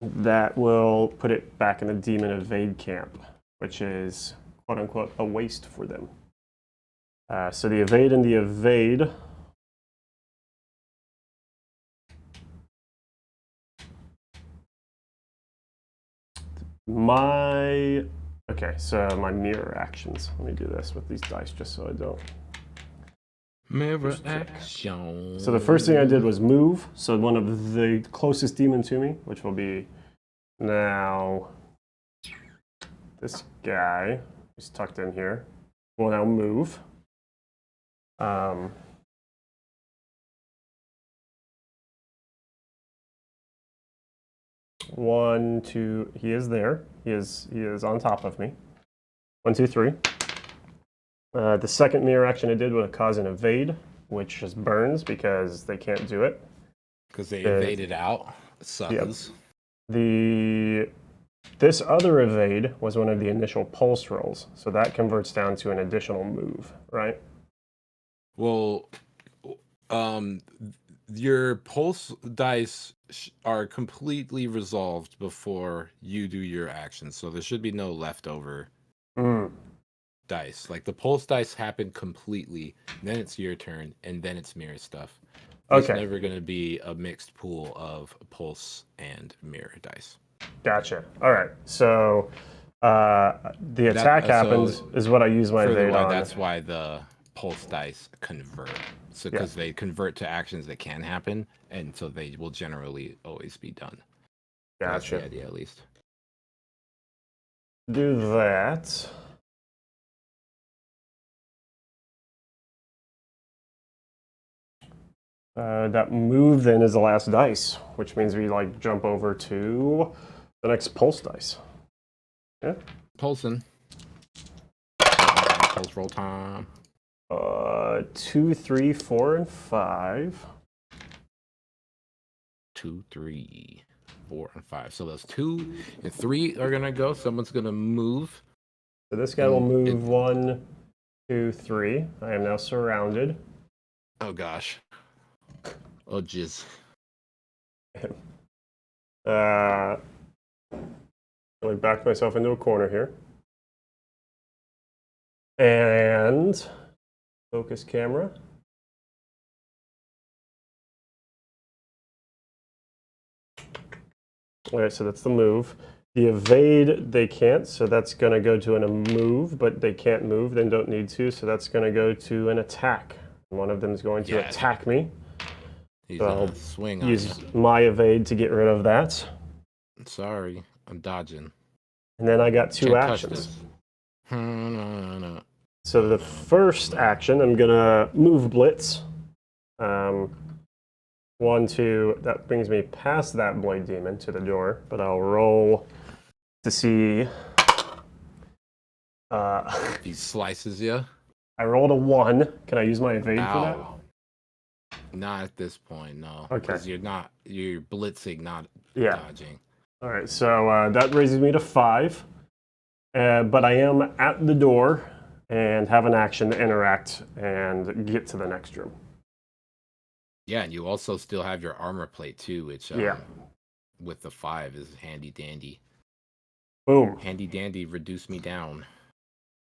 That will put it back in the demon evade camp, which is quote unquote a waste for them. So the evade and the evade. Okay, so my mirror actions. Let me do this with these dice just so I don't. Mirror action. So the first thing I did was move. So one of the closest demon to me, which will be now this guy who's tucked in here, will now move. One, two, he is there. He is on top of me. 1, 2, 3. The second mirror action I did would cause an evade, which just burns because they can't do it. Because they evaded out. Suckers. Yep. This other evade was one of the initial pulse rolls, so that converts down to an additional move, right? Well, your pulse dice are completely resolved before you do your actions, so there should be no leftover dice. Like the pulse dice happen completely, then it's your turn, and then it's mirror stuff. There's never going to be a mixed pool of pulse and mirror dice. Gotcha. All right. So the attack happens is what I use my evade on. That's why the pulse dice convert. So because they convert to actions that can happen, and so they will generally always be done. Gotcha. That's the idea, at least. Do that. That move then is the last dice, which means we like jump over to the next pulse dice. Yeah. Pulsing. Pulse roll time. 2, 3, 4, and 5. 2, 3, 4, and 5. So those 2 and 3 are gonna go. Someone's gonna move. So this guy will move 1, 2, 3. I am now surrounded. Oh gosh. Oh jizz. I back myself into a corner here. And focus camera. All right, so that's the move. The evade, they can't, so that's going to go to a move, but they can't move, they don't need to, so that's going to go to an attack. One of them is going to attack me. He's so I'll swing use my evade to get rid of that. Sorry, I'm dodging. And then I got 2 actions. No. So the first action, I'm going to move Blitz. 1, 2, that brings me past that Blade Demon to the door, but I'll roll to see. He slices you. I rolled a 1. Can I use my evade for that? Not at this point, no. Okay. Because you're blitzing, not dodging. All right, so that raises me to 5. But I am at the door and have an action to interact and get to the next room. Yeah, and you also still have your armor plate too, which with the 5 is handy dandy. Boom. Handy dandy, reduce me down.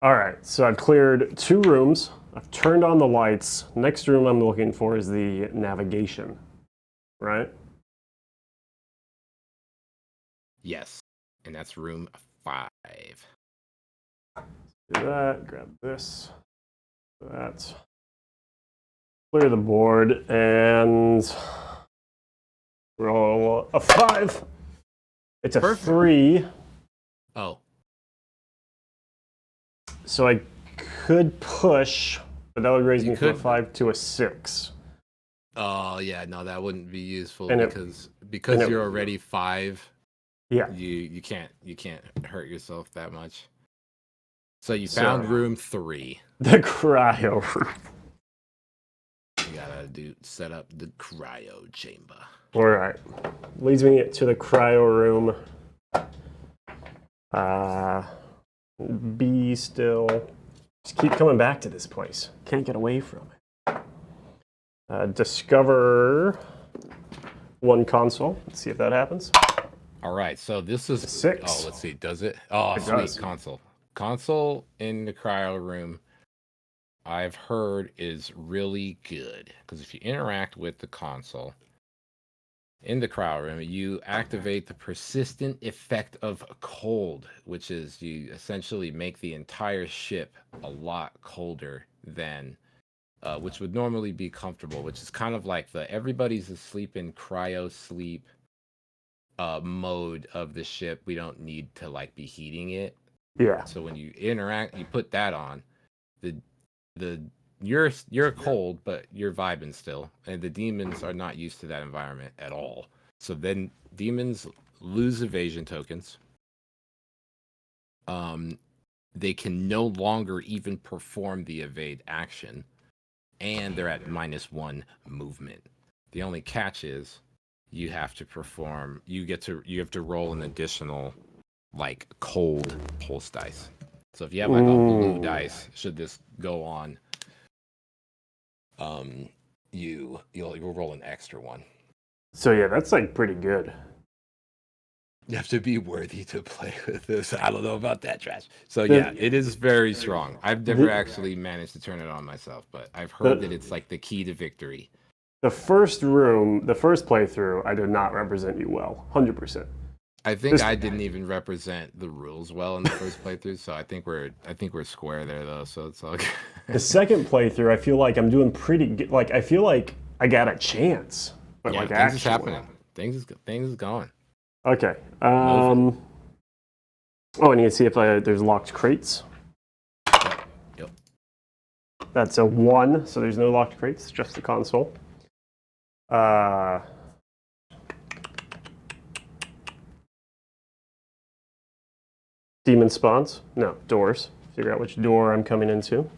All right, so I've cleared 2 rooms. I've turned on the lights. Next room I'm looking for is the navigation, right? Yes, and that's room 5. Do that, grab this, that. Clear the board and roll a 5. It's a 3. Oh. So I could push, but that would raise me from a 5 to a 6. Oh yeah, no, that wouldn't be useful And because you're already 5. Yeah. You can't hurt yourself that much. So you found room 3. The cryo room. You gotta set up the cryo chamber. All right, leads me to the cryo room. B still. Just keep coming back to this place. Can't get away from it. Discover 1 console. Let's see if that happens. All right, so this is 6. Oh, let's see. Does it? Oh, it sweet. does. Console in the cryo room, I've heard is really good because if you interact with the console in the cryo room, you activate the persistent effect of cold, which is you essentially make the entire ship a lot colder than which would normally be comfortable, which is kind of like the everybody's asleep in cryo sleep mode of the ship. We don't need to like be heating it. Yeah. So when you interact, you put that on. The you're cold, but you're vibing still, and the demons are not used to that environment at all. So then demons lose evasion tokens. They can no longer even perform the evade action, and they're at -1 movement. The only catch is you have to perform. You have to roll an additional like cold pulse dice. So if you have like a blue dice, should this go on, you'll roll an extra one. So yeah, that's like pretty good. You have to be worthy to play with this. I don't know about that, Trash. So yeah, it is very strong. I've never actually managed to turn it on myself, but I've heard that it's like the key to victory. The first room, the first playthrough, I did not represent you well, 100%. I think I didn't even represent the rules well in the first playthrough, so I think we're square there though. So it's all good. The second playthrough, I feel like I'm doing pretty good. Like I feel like I got a chance, but Yeah, like things is actually, happening. Things is going. Okay. Oh, I need to see if there's locked crates. Yep. That's a 1, so there's no locked crates, just the console. Demon spawns? No, doors. Figure out which door I'm coming into.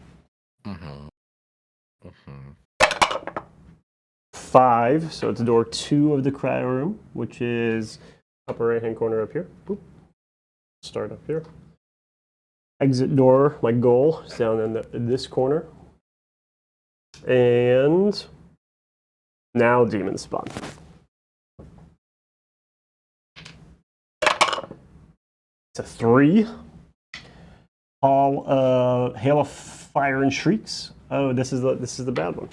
5, so it's door 2 of the cryo room, which is upper right-hand corner up here. Boop. Start up here. Exit door, my goal, is down in this corner. And now demon spawn. It's a 3. Hail of fire and shrieks. Oh, this is the bad one.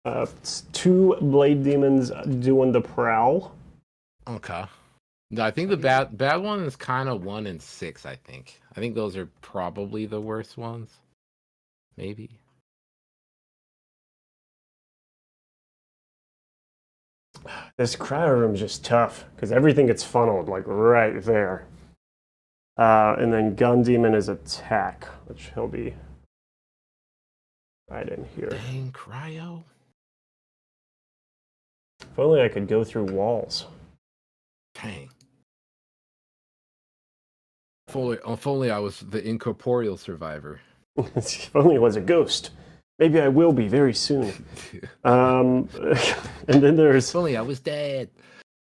It's 2 blade demons doing the prowl. Okay. No, I think the bad one is kind of 1 and 6. I think those are probably the worst ones. Maybe. This cryo room is just tough because everything gets funneled like right there. And then gun demon is attack, which he'll be right in here. Dang, cryo. If only I could go through walls. Dang. If only I was the incorporeal survivor. If only it was a ghost. Maybe I will be very soon. And then there's. If only I was dead.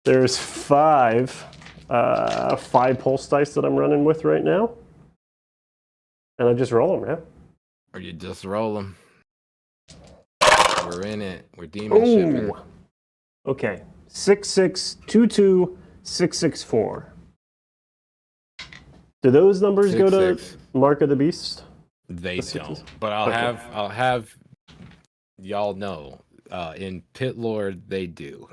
There's 5 pulse dice that I'm running with right now, and I just roll them, man. Or you just roll them. We're in it. We're demon shipping. Okay, 6622664. Do those numbers go to Mark of the Beast? They don't, but I'll have y'all know. In Pit Lord, they do.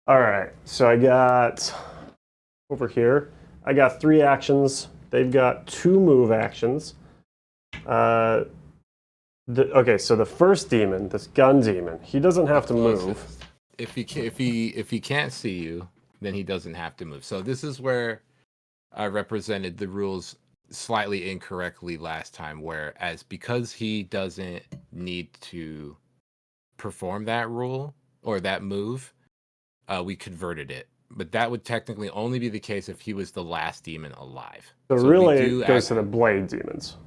All right, so I got over here. I got 3 actions. They've got 2 move actions. Okay, so the first demon, this gun demon, he doesn't have to move. If he can't see you, then he doesn't have to move. So this is where I represented the rules slightly incorrectly last time, whereas because he doesn't need to perform that rule or that move, we converted it. But that would technically only be the case if he was the last demon alive. So really, it goes to the blade demons.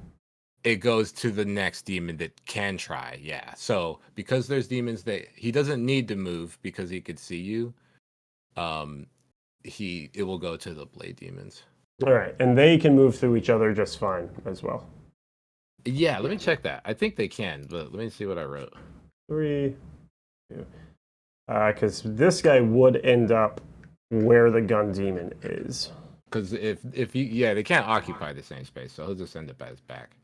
It goes to the next demon that can try, yeah. So because there's demons that he doesn't need to move because he could see you, it will go to the blade demons. All right, and they can move through each other just fine as well. Yeah, let me check that. I think they can, but let me see what I wrote. 3, 2. Because this guy would end up where the gun demon is. Because if they can't occupy the same space, so he'll just end up at his back.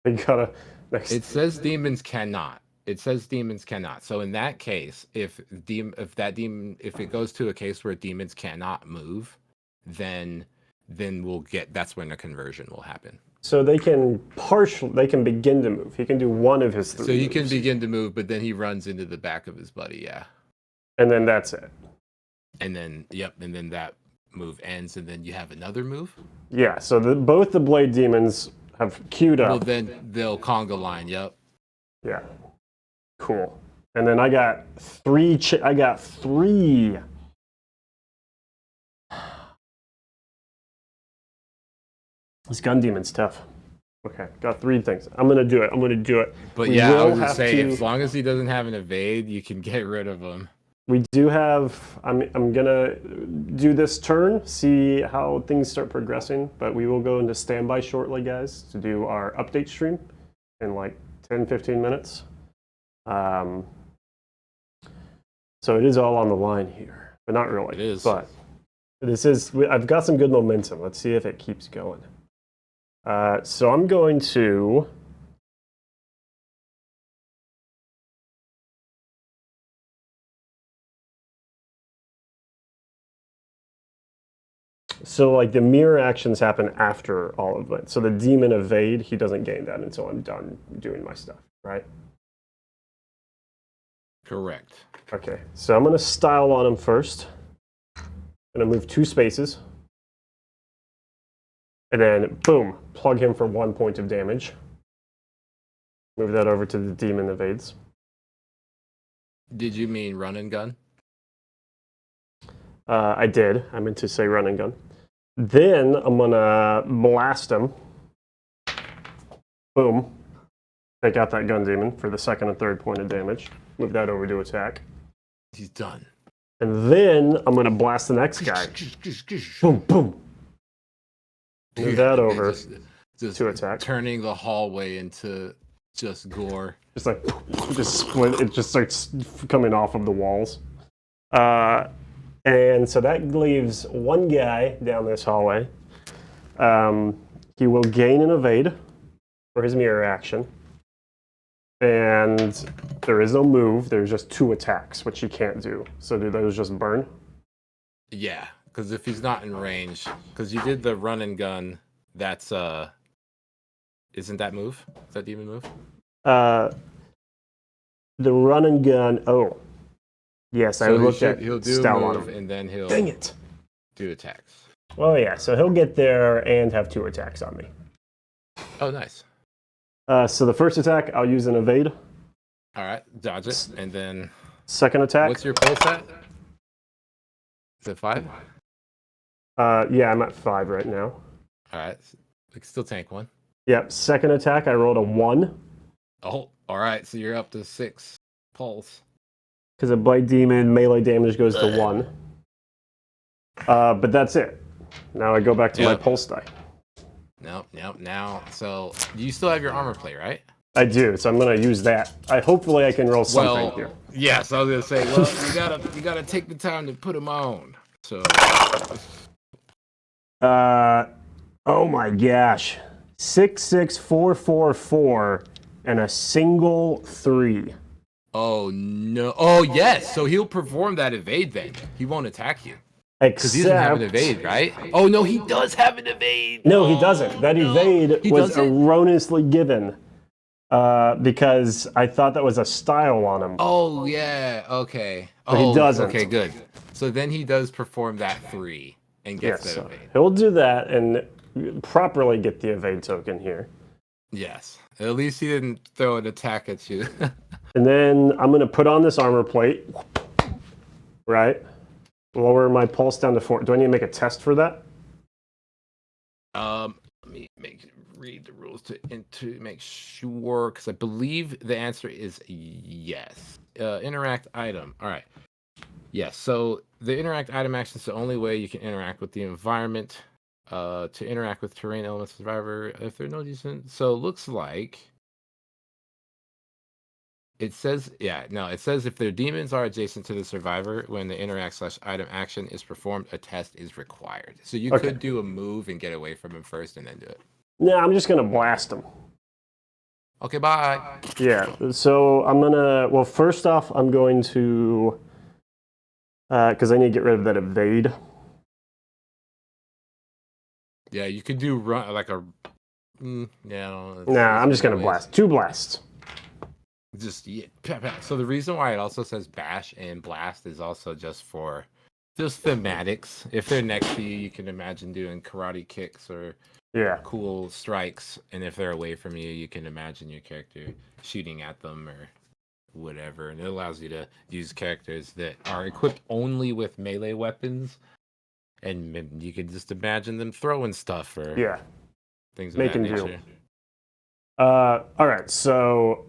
You gotta. It says demons cannot. It says demons cannot. So in that case, if it goes to a case where demons cannot move, then that's when a conversion will happen. So they can begin to move. He can do one of his 3 So he moves. can begin to move, but then he runs into the back of his buddy, yeah. And then that's it. And then that move ends, and then you have another move. Yeah, so both the Blade Demons have queued up. Well, then they'll conga line, yep. Yeah. Cool. And then I got 3 I got 3. This Gun Demon's tough. Okay, got 3 things. I'm gonna do it. But We yeah, I will was gonna have say, to- as long as he doesn't have an evade, you can get rid of him. We do have. I'm gonna do this turn, see how things start progressing. But we will go into standby shortly, guys, to do our update stream in like 10-15 minutes. So it is all on the line here, but not really. It is. But this is. I've got some good momentum. Let's see if it keeps going. So I'm going to. So like the mirror actions happen after all of it. So the demon evade, he doesn't gain that until I'm done doing my stuff, right? Correct. Okay, so I'm gonna style on him first. I'm gonna move 2 spaces. And then boom, plug him for 1 point of damage. Move that over to the demon evades. Did you mean run and gun? I did. I meant to say run and gun. Then I'm gonna blast him. Boom. Take out that gun demon for the 2nd and 3rd point of damage. Move that over to attack. He's done. And then I'm gonna blast the next guy. Boom, boom. Move that over just to attack. Turning the hallway into just gore. Just like, just split. It just starts coming off of the walls. And so that leaves 1 guy down this hallway. He will gain an evade for his mirror action. And there is no move. There's just 2 attacks, which he can't do. So do those just burn? Yeah, because if he's not in range, because you did the run and gun, that's isn't that move? Is that demon move? The run and gun. Oh, yes, I looked at he'll do a style on move him. and then he'll Dang it! do attacks. Oh yeah, so he'll get there and have 2 attacks on me. Oh, nice. So the first attack, I'll use an evade. All right, dodge it, and then Second attack. what's your pulse at? Is it 5? Yeah, I'm at 5 right now. All right, we can still tank 1. Yep. Second attack, I rolled a 1 Oh, all right, so you're up to 6 pulse. because a Blade Demon melee damage goes to 1. But that's it. Now I go back to my Yep. pulse die. Nope. Now, so you still have your armor plate, right? I do, so I'm gonna use that. Hopefully I can roll something here. yes, I was gonna say. Well, you gotta take the time to put them on. So, Oh my gosh. 6, 6, 4, 4, 4, and a single 3. oh no, oh yes. So he'll perform that evade then. He won't attack you because he doesn't have an evade, right? Oh no, he does have an evade. No, he doesn't. That evade He was doesn't? erroneously given because I thought that was a style on him. Oh yeah, okay. But he doesn't. Okay, good. So then he does perform that 3 and gets Yes, that so evade. he'll do that and properly get the evade token here. Yes. At least he didn't throw an attack at you. And then I'm going to put on this armor plate, right? Lower my pulse down to 4. Do I need to make a test for that? Let me read the rules to make sure, because I believe the answer is yes. Interact item. All right. Yes. So the interact item action is the only way you can interact with the environment. To interact with terrain elements, survivor, if they're no decent. So it looks like it says, it says if their demons are adjacent to the survivor when the interact/item action is performed, a test is required. So you Okay. could do a move and get away from him first and then do it. No, I'm just going to blast him. Okay, bye. Yeah, so I'm gonna, well, first off, I'm going to, because I need to get rid of that evade. Yeah, you could do run like a. Yeah, I don't know, Nah, I'm just gonna anyways. blast. 2 blasts. Just yeah. So the reason why it also says bash and blast is also just for just thematics. If they're next to you, you can imagine doing karate kicks or Yeah. cool strikes, and if they're away from you, you can imagine your character shooting at them or whatever. And it allows you to use characters that are equipped only with melee weapons, and you can just imagine them throwing stuff or Yeah. things of Making that do. nature. Alright, so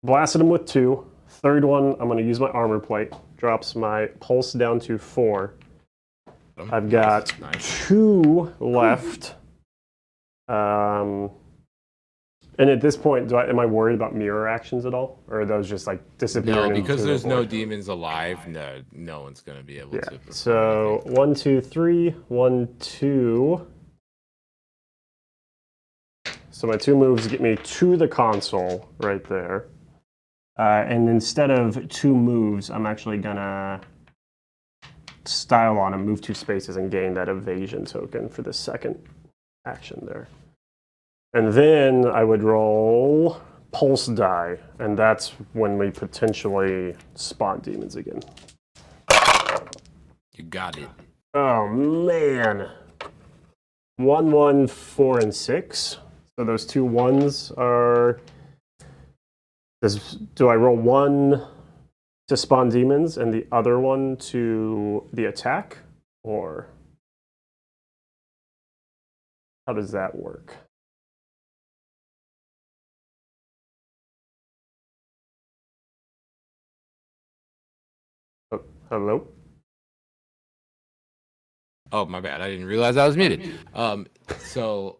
blasted him with 2. Third one, I'm gonna use my armor plate. Drops my pulse down to 4. I've got Nice. 2 left. And at this point, am I worried about mirror actions at all, or are those just like disappearing? No, because into there's the no void? demons alive. No one's gonna be able Yeah. to. perform So anything. 1, 2, 3, 1, 2. So my 2 moves get me to the console right there. And instead of 2 moves, I'm actually gonna style on him, move 2 spaces, and gain that evasion token for the second action there. And then I would roll pulse die, and that's when we potentially spawn demons again. You got it. Oh man. 1, 1, 4, and 6. So those 2 ones are. Do I roll 1 to spawn demons and the other one to the attack? Or how does that work? Oh, hello? Oh, my bad. I didn't realize I was muted. So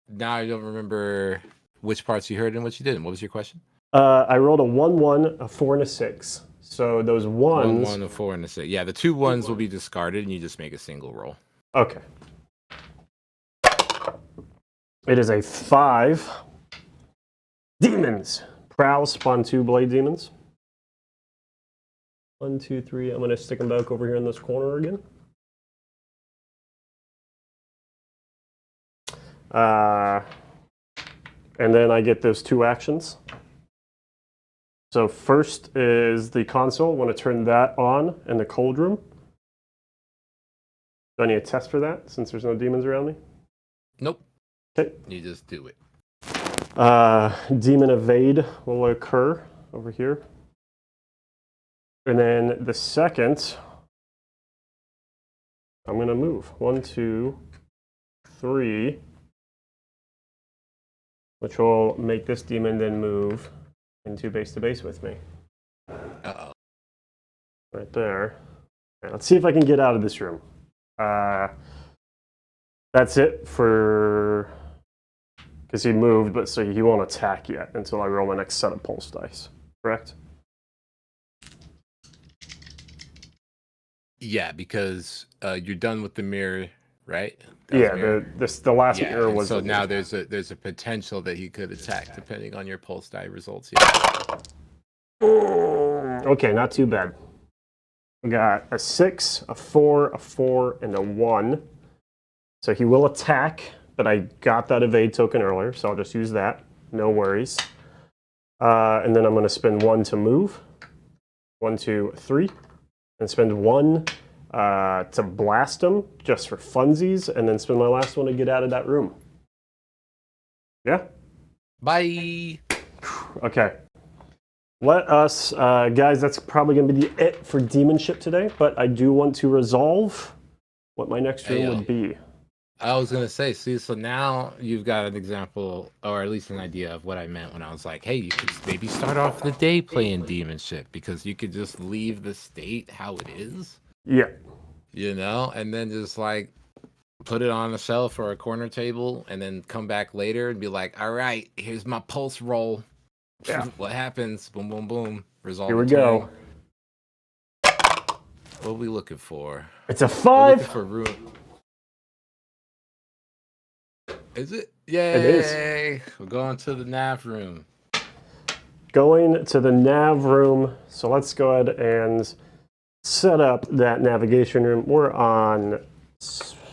now I don't remember which parts you heard and what you didn't. What was your question? I rolled a 1, 1, a 4, and a 6. So those One, ones. 1, a 4, and a 6. Yeah, the 2 ones will be discarded, and you just make a single roll. Okay. It is a 5. Demons. Prowl, spawn 2 blade demons. 1, 2, 3. I'm going to stick them back over here in this corner again. And then I get those 2 actions. So first is the console. I want to turn that on in the cold room. Do I need a test for that since there's no demons around me? Nope. Okay. You just do it. Demon evade will occur over here. And then the second, I'm going to move. 1, 2, 3. Which will make this demon then move into base to base with me. Uh-oh. Right there. Right, let's see if I can get out of this room. That's it for. Because he moved, but so he won't attack yet until I roll my next set of pulse dice. Correct? Yeah, because you're done with the mirror, right? Yeah, the last Yeah, mirror and was. so now there's a potential that he could attack depending on your pulse die results. Yeah. Okay, not too bad. We got a 6, a 4, a 4, and a 1. So he will attack, but I got that evade token earlier, so I'll just use that. No worries. And then I'm going to spend 1 to move. 1, 2, 3. And spend 1 to blast him, just for funsies, and then spend my last one to get out of that room. Yeah? Bye. Okay. Let us, guys, that's probably going to be the it for Demonship today, but I do want to resolve what my next room would be. I was gonna say, see, so now you've got an example, or at least an idea of what I meant when I was like, hey, you could maybe start off the day playing Demonship, because you could just leave the state how it is. Yeah. You know, and then just like put it on a shelf or a corner table, and then come back later and be like, all right, here's my pulse roll. Yeah. What happens? Boom, boom, boom. Resolve. Here we go. What are we looking for? It's a We're 5. looking for room. Is it? Yay! It is. We're going to the nav room. going to the nav room. So let's go ahead and set up that navigation room. We're on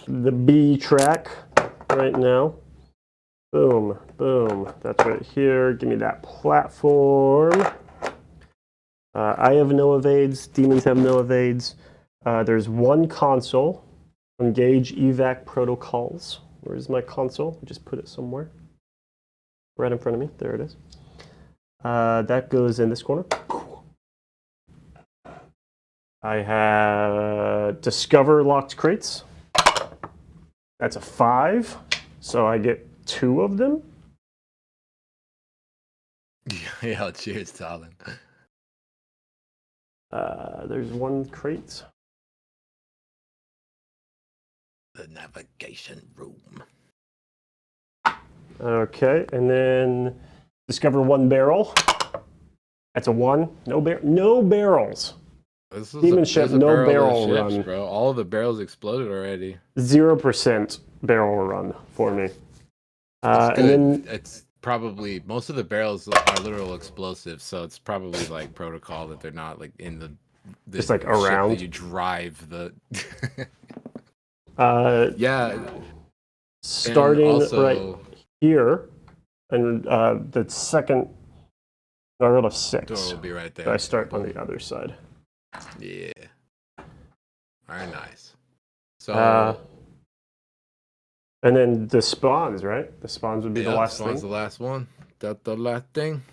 the B track right now. Boom, boom. That's right here. Give me that platform. I have no evades. Demons have no evades. There's one console. Engage evac protocols. Where's my console? Just put it somewhere. Right in front of me. There it is. That goes in this corner. I have discover locked crates. That's a 5. So I get 2 of them. Yeah, cheers, Talon. There's 1 crate. The navigation room. Okay, and then discover 1 barrel. That's a 1. No barrels. This is Demon ship, there's a no barrel barrel of ships, run. bro. All of the barrels exploded already. 0% barrel run for me. It's And good. then It's probably most of the barrels are literal explosives, so it's probably like protocol that they're not like in the Just, like, ship around? that you drive the. uh, Yeah, starting also, right here, and the second, I rolled a door 6. will be right there. So I start on the other side. Yeah. Very nice. So. And then the spawns, right? The spawns would be the last spawn's thing. the last one. That the last thing.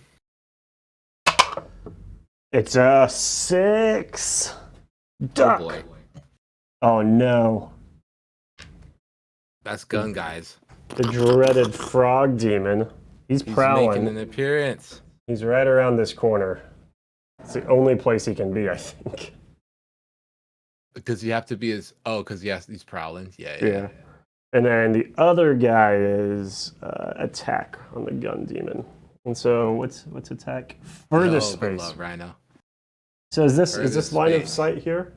It's a 6. Duck. Oh boy. Oh no. That's gun guys. The dreaded frog demon. He's prowling. Making an appearance. He's right around this corner. It's the only place he can be, I think. Because you have to be as because he's prowling. Yeah. And then the other guy is attack on the gun demon. And so what's attack? Furthest space. Love Rhino. So is this Furthest line of space. sight here?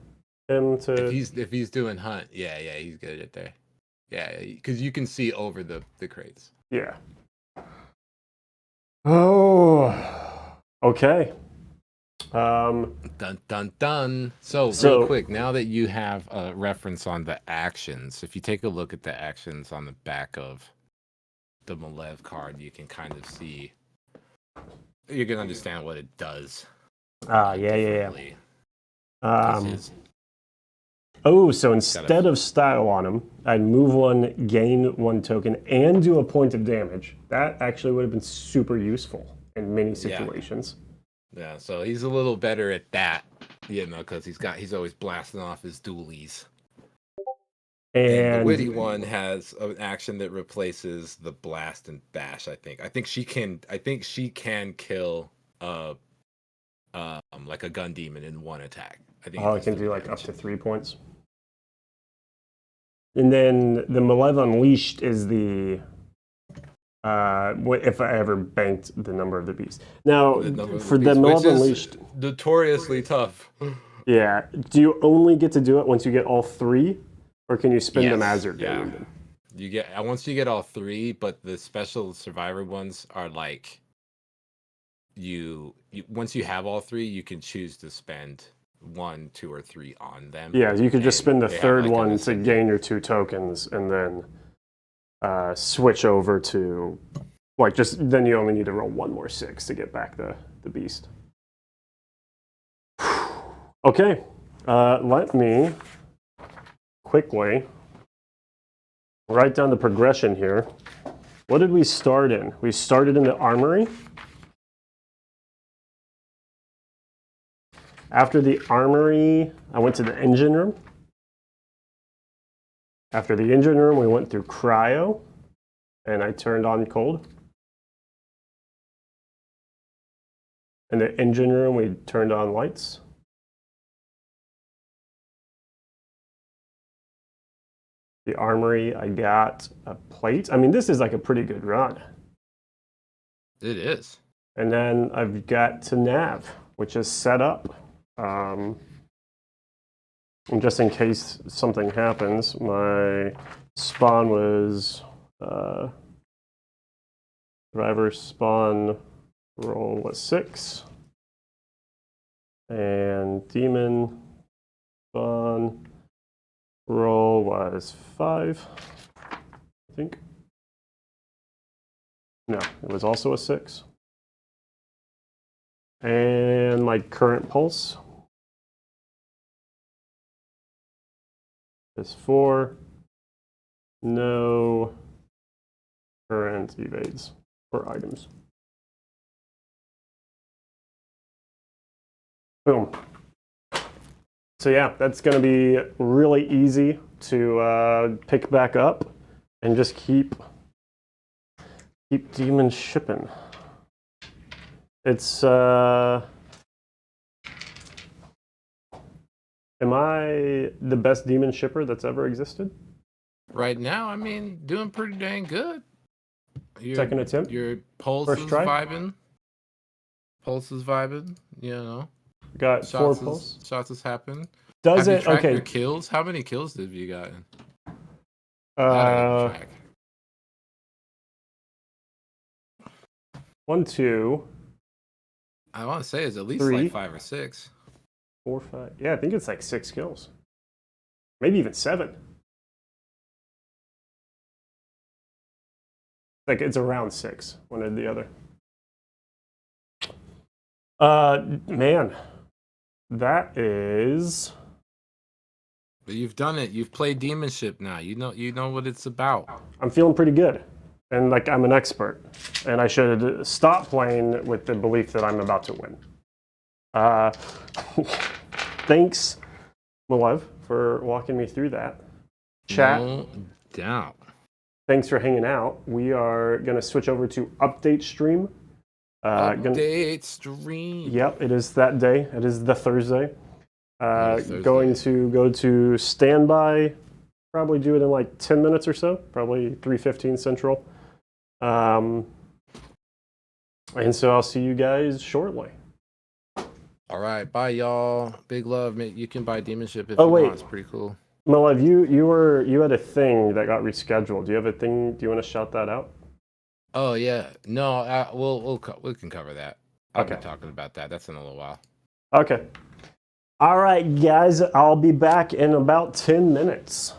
Him to If he's doing hunt, yeah, he's good at there. Yeah, because you can see over the crates. yeah. Oh. Okay. Dun dun dun. So real quick, now that you have a reference on the actions, if you take a look at the actions on the back of the Malev card, you can kind of see. You can understand what it does. Yeah. differently. So instead of style on him, I'd move 1, gain 1 token, and do a point of damage. That actually would have been super useful in many situations. Yeah, so he's a little better at that, because he's always blasting off his dualies. And the witty one has an action that replaces the blast and bash. I think she can kill like a gun demon in 1 attack. I think it can do like up to 3 points. And then the Malev Unleashed is the if I ever banked the number of the beast. Now for the Malev Unleashed, notoriously tough. Yeah. Do you only get to do it once you get all 3, or can you spend them as you're getting them? You get once you get all 3, but the special survivor ones are like you once you have all 3, you can choose to spend 1, 2, or 3 on them. Yeah, you could just spend the third one to gain your 2 tokens, and then switch over to then you only need to roll 1 more 6 to get back the beast. Okay, let me quickly write down the progression here. What did we start in? We started in the armory. After the armory, I went to the engine room. After the engine room, we went through cryo, and I turned on cold. In the engine room, we turned on lights. The armory, I got a plate. I mean, this is like a pretty good run. It is. And then I've got to nav, which is set up. And just in case something happens, my spawn was driver spawn roll was 6. And demon spawn roll was 5, I think. No, it was also a 6. And my current pulse is 4. No current evades or items. Boom. So yeah, that's going to be really easy to pick back up and just keep demon shipping. It's am I the best demon shipper that's ever existed? Right now, I mean, doing pretty dang good. Second attempt? Your pulse First is try? vibing. Pulse is vibing, you know. Got 4 pulse. Shots has happened. Does Have it? you tracked Okay. your kills? How many kills have you gotten? That I didn't track. 1, 2. I want to say it's at least 3, like 5 or 6. 4, 5. Yeah, I think it's like 6 kills. Maybe even 7. Like it's around 6, one or the other. Man, that is. But you've done it. You've played Demonship now. You know what it's about. I'm feeling pretty good, and like I'm an expert, and I should stop playing with the belief that I'm about to win. Thanks, Malev, for walking me through that. Chat. No doubt. Thanks for hanging out. We are going to switch over to update stream. Update stream. Yep, it is that day. It is the Thursday. Thursday. Going to go to standby. Probably do it in like 10 minutes or so. Probably 3:15 Central. And so I'll see you guys shortly. All right, bye y'all. Big love. You can buy Demonship if Oh, you wait. want. It's pretty cool. Malev, you had a thing that got rescheduled. Do you have a thing? Do you want to shout that out? Oh yeah. No, we can cover that. I'll be Okay. talking about that. That's in a little while. Okay. All right, guys. I'll be back in about 10 minutes.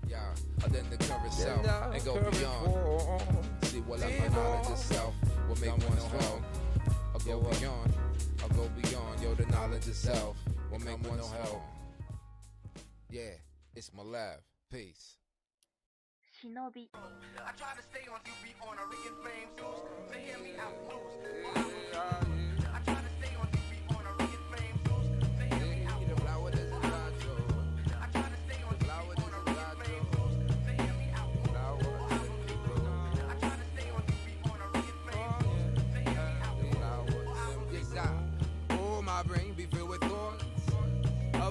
Yeah, then the current self and go beyond. See what I find knowledge itself will make one strong. I'll go beyond. I'll go beyond. Yo, the knowledge itself will make one strong. Yeah, it's my lab. Peace. Shinobi. I try to stay on UV on a Rican flame juice. To hear me out moves.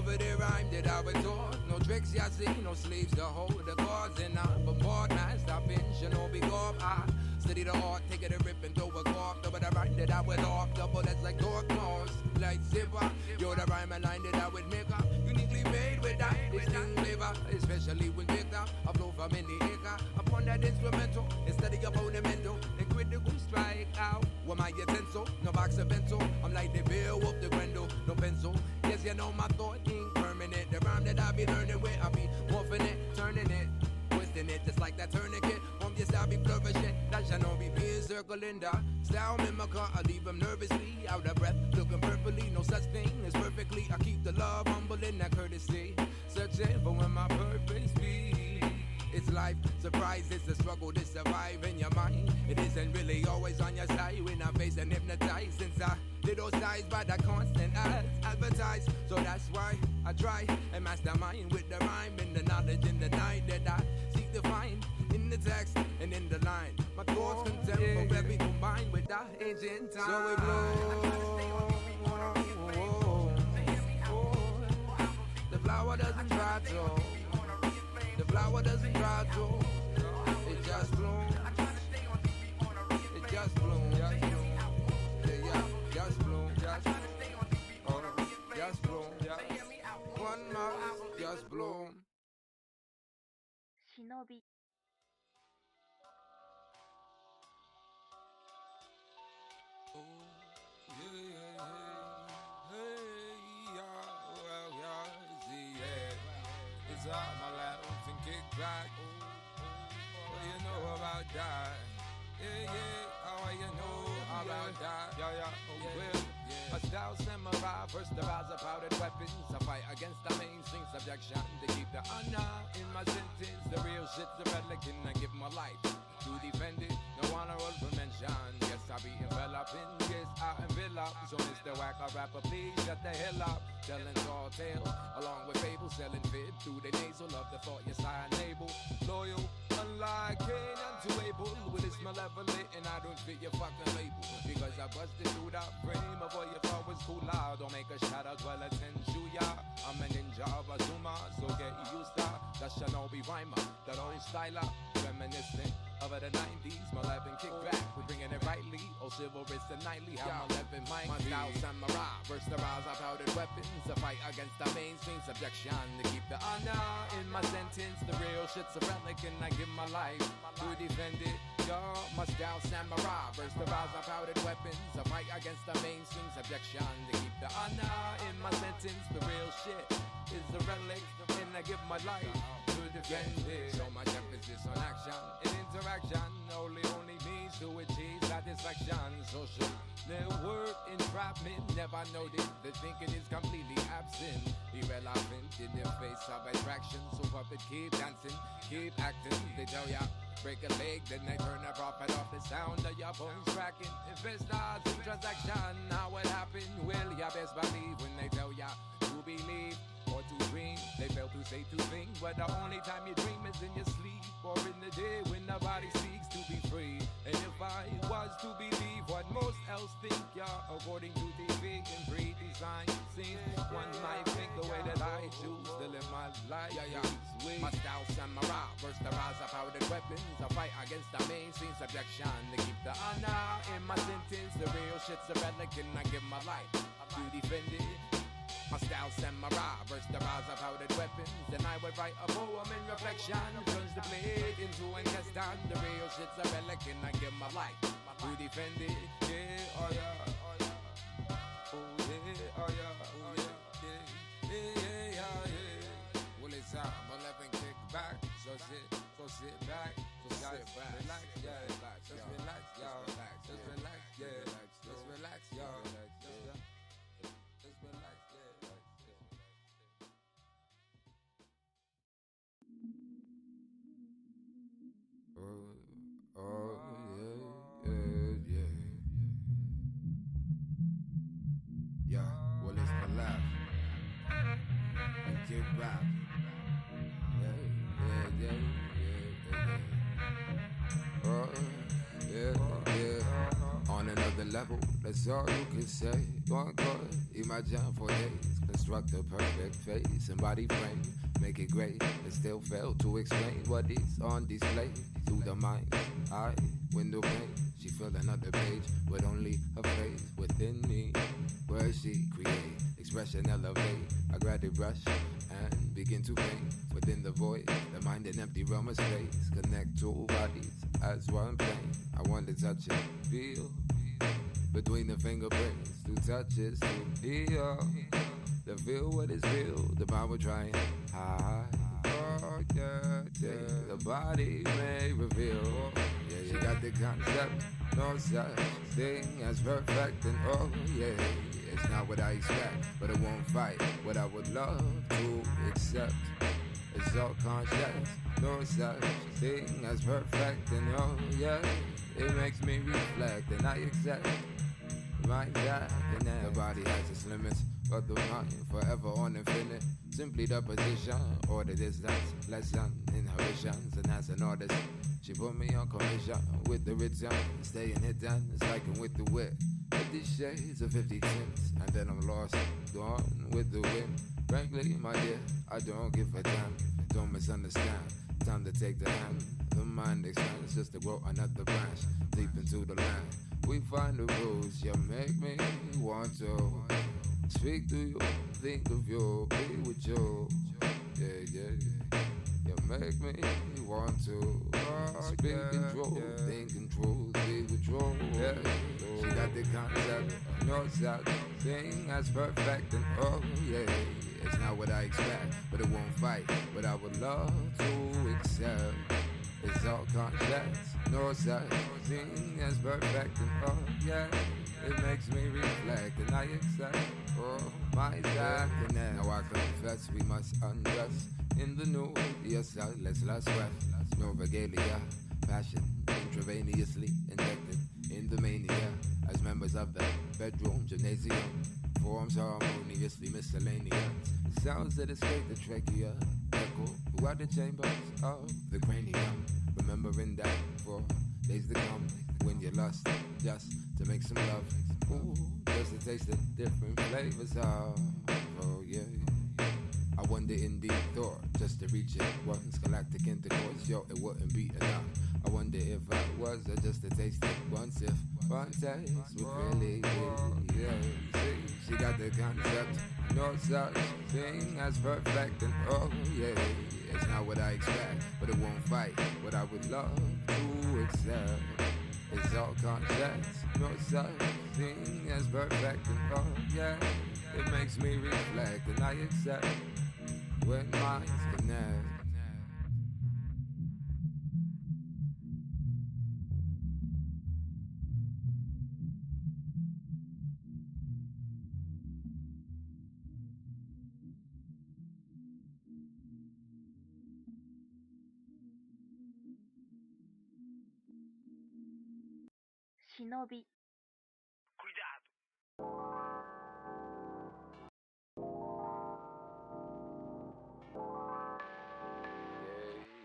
over the rhyme that I was taught. No tricks, I see, no sleeves to hold the cards in. But board man, stop in, Shinobi Gorb. I study the art, take it a rip and throw a cork. Over the rhyme that I would off, double that's like Dork Mars. Like Zipper, you're the rhyme and line that I would make up. Uniquely made with that distinct flavor, especially when picked up. I flow from in the acre upon that instrumental. Instead of your fundamental, the critical strike out. With my utensil, no box of pencil. I'm like the bill of the Grendel, no pencil. Yes, you know my thought ain't permanent. The rhyme that I be learning with, I be morphing it, turning it, twisting it, just like that tourniquet. From your style be flourishing, that shall not be being circling the style mimicker. I leave him nervously, out of breath, looking purpley. No such thing as perfectly. I keep the love humble in that courtesy, searching for when my purpose be. It's life, surprise, it's a struggle to survive in your mind. It isn't really always on your side when I face and hypnotize. Since I did those sides by the constant ads advertised. So that's why I try and mastermind with the rhyme and the knowledge in the night that I seek to find in the text and in the line. My thoughts contemporary combined with the ancient time. So we blow. The flower doesn't dry to. The flower doesn't dry to. It just blooms. It just blooms. Just bloom. Yeah, just bloom. Just bloom. One mouse, just bloom. Shinobi. It's all my life and kick back. What you know about that? Yeah, how you know about that? Yeah. A style samurai, first the rise of powdered weapons. I fight against the mainstream subjection to keep the honor in my sentence. The real shit's the relic and I give my life to defend it. No honorable mention. Yes, I be enveloping. Yes, I envelop. So Mr. Wacker rapper, please shut the hell up. Telling tall tales along with fables, selling fib through the nasal of the thought. Yes, I enable loyal, unlike Cain unto Abel. With his malevolent and I don't fit your fucking label. Because I busted through that frame of what you thought was too loud. Don't make a shout out while I tend to ya. I'm a ninja of a Zuma, so get used to that Shinobi rhymer, that old styler, reminiscent of the 90s. Malevolent kickback, we're bringing it rightly. Oh, chivalrous and nightly, how malevolent might be. My style samurai, first the rise of powdered weapons. To fight against the mainstream subjection. To keep the honor in my sentence. The real shit's a relic and I give my life to defend it. Yo, my style samurai, first the rise of powdered weapons. To fight against the mainstream subjection. To keep the honor in my sentence. The real shit is a relic and I give my life to defend it. So much emphasis on action and interaction only means to achieve satisfaction. Social network entrapment, never noticed. The thinking is completely absent, irrelevant in the face of attraction. So puppet keep dancing, keep acting. They tell ya break a leg, then they turn a profit off the sound of your bones cracking. Investors in transaction, how it happened? Well, ya best believe when they tell ya to believe or to dream. They fail to say to think, but the only time you dream is in your sleep or in the day when nobody seeks to be free. And if I was to believe what most else think, yeah, according to TV and pre-design scenes, one might think the way that I choose to live my life. Yeah. My style samurai, first the rise of powdered weapons. I fight against the mainstream subjection to keep the honor in my sentence. The real shit's a relic and I give my life to defend it. My style samurai, burst the rise of powdered weapons. Then I would write a poem in reflection. Turns the blade into an intestine. The real shit's a relic and I give my life to defend it. Yeah, oh yeah. Oh yeah, oh yeah, oh yeah. Yeah. Well, it's time, but let me kick back. So sit back. Just relax, yeah. Just relax, y'all. Just relax, yeah. Just relax, y'all. Just relax. Yeah, well, it's my life. And kick back. Yeah. On another level, that's all you can say. One good, imagine for days. Construct a perfect face and body frame. Make it great, and still fail to explain what is on display. Through the mind's eye, window pane. She filled another page with only her face within me. Where she create, expression elevate. I grab the brush and begin to paint. Within the void, the mind an empty realm of space. Connect two bodies as one plane. I want to touch and feel. Between the fingerprints, two touches to heal. To feel what is real, the power trying high. Oh, yeah, yeah. The body may reveal. Yeah, she got the concept, no such thing as perfect. And oh, yeah, it's not what I expect, but it won't fight what I would love to accept. It's all conscious, no such thing as perfect. And oh, yeah, it makes me reflect, and I accept. Right back, and then the body has its limits, but the mind forever on infinite. Simply the position or the distance, lesson inhibitions, and as an artist, she put me on commission with the return, staying hidden, it's like I'm with the wit. 50 shades of 50 tints, and then I'm lost, gone with the wind. Frankly, my dear, I don't give a damn, don't misunderstand. Time to take the hand, the mind expands just to grow another branch, deep into the land. We find the rules, you make me want to speak to you, think of you, be with you. Yeah, yeah, yeah. You make me want to speak in truth, think in truth, be with you. Yeah. She got the concept, no such thing as perfect. And oh, yeah, it's not what I expect, but it won't fight what I would love to accept. It's all conscious, no such thing as perfect. And oh, yeah, it makes me reflect, and I accept, oh, my God. And now I confess we must undress in the nude, yes, let's last breath. No regalia, passion intravenously injected in the mania. As members of the bedroom gymnasium, forms harmoniously miscellaneous. Sounds that escape the trachea, echo throughout the chambers of the cranium. Remembering that for days to come, when you lust just to make some love. Ooh, just to taste the different flavors of, oh yeah. I wonder in deep thought, just to reach it once, galactic intercourse, yo, it wouldn't be enough. I wonder if I was just to taste it once, if one taste would really be, yeah. See, she got the concept, no such thing as perfect. And oh yeah, it's not what I expect, but it won't fight what I would love to accept. It's all conscious, no such thing as perfect. And oh yeah, it makes me reflect, and I accept when minds connect. Shinobi.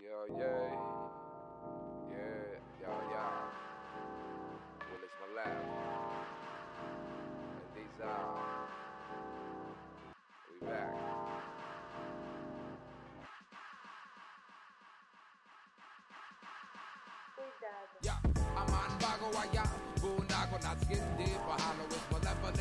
Yeah, yeah, yeah, yeah. Well, it's my laugh. And these are, we back. Yeah, I'm on Bagawaya, Boondoggle, not skin deep, but hollow is malevolent.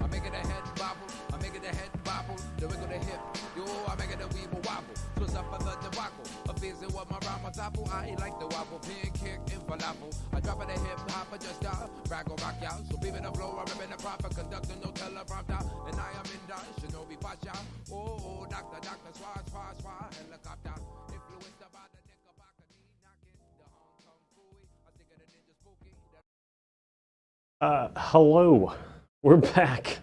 I make it a head bobble, I make it a head bobble, the wiggle the hip, yo, I make it a weeble wobble. Twist up for the debacle, a visit with my rhyme on top, I like the wobble, pin kick and falafel. I drop it a hip hop, I just brag or rock out. So beam in the flow, I'm ripping the proper, conducting no teleprompter, and I am in the Shinobi watch out. Oh, doctor, swat, helicopter, influenced by the Knickerbocker, knocking the Hong Kong Fooey. I think of the ninja spooky. Hello. We're back.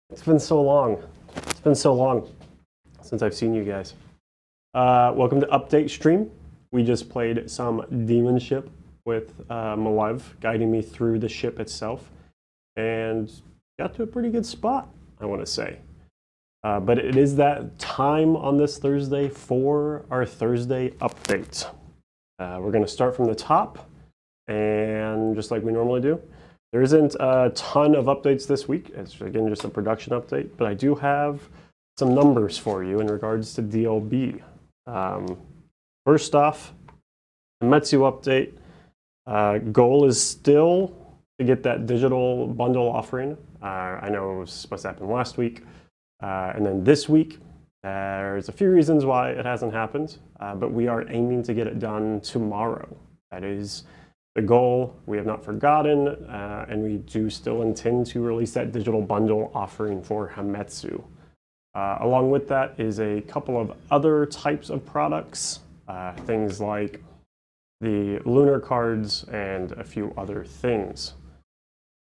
It's been so long. It's been so long since I've seen you guys. Welcome to Update Stream. We just played some Demon Ship with Malev guiding me through the ship itself and got to a pretty good spot, I want to say. But it is that time on this Thursday for our Thursday update. We're going to start from the top, and just like we normally do, There isn't a ton of updates this week. It's again just a production update, but I do have some numbers for you in regards to DLB. First off, the Metsu update. Goal is still to get that digital bundle offering. I know it was supposed to happen last week. And then this week, there's a few reasons why it hasn't happened, but we are aiming to get it done tomorrow. That is the goal. We have not forgotten, and we do still intend to release that digital bundle offering for Hametsu. Along with that is a couple of other types of products, things like the lunar cards and a few other things.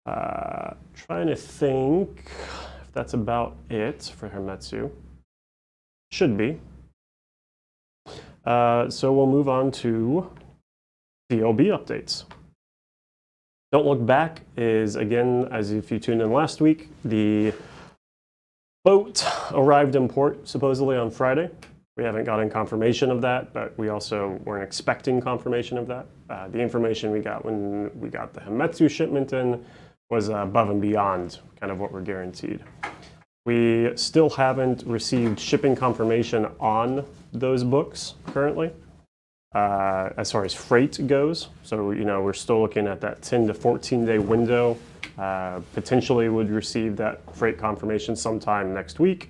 Trying to think if that's about it for Hametsu. Should be. So we'll move on to DLB updates. Don't Look Back is, again, as if you tuned in last week, the boat arrived in port supposedly on Friday. We haven't gotten confirmation of that, but we also weren't expecting confirmation of that. The information we got when we got the Hametsu shipment in was above and beyond kind of what we're guaranteed. We still haven't received shipping confirmation on those books currently, as far as freight goes. So, we're still looking at that 10 to 14 day window. Potentially would receive that freight confirmation sometime next week.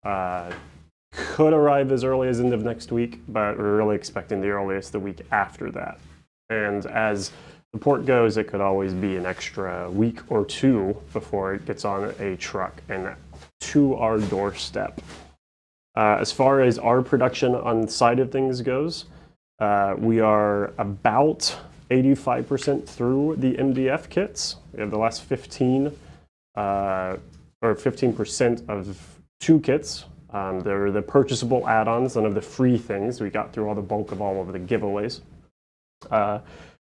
Could arrive as early as end of next week, but we're really expecting the earliest the week after that. And as the port goes, it could always be an extra week or two before it gets on a truck and to our doorstep. As far as our production on the side of things goes, we are about 85% through the MDF kits. We have the last 15 or 15% of 2 kits. They're the purchasable add-ons, none of the free things. We got through all the bulk of all of the giveaways.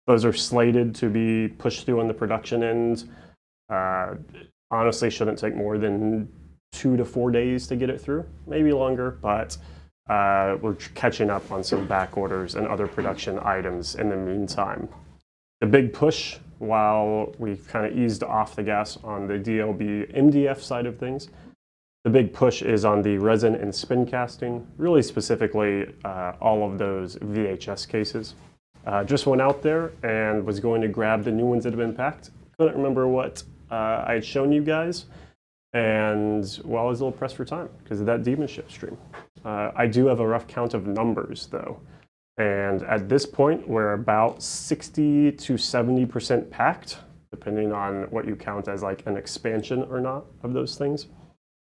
Those are slated to be pushed through on the production end. Honestly, shouldn't take more than 2 to 4 days to get it through, maybe longer, but we're catching up on some back orders and other production items in the meantime. The big push, while we've kind of eased off the gas on the DLB MDF side of things, the big push is on the resin and spin casting, really specifically all of those VHS cases. Just went out there and was going to grab the new ones that have been packed. Couldn't remember what I had shown you guys, and well, I was a little pressed for time because of that Demon Ship stream. I do have a rough count of numbers though, and at this point we're about 60 to 70% packed, depending on what you count as like an expansion or not of those things.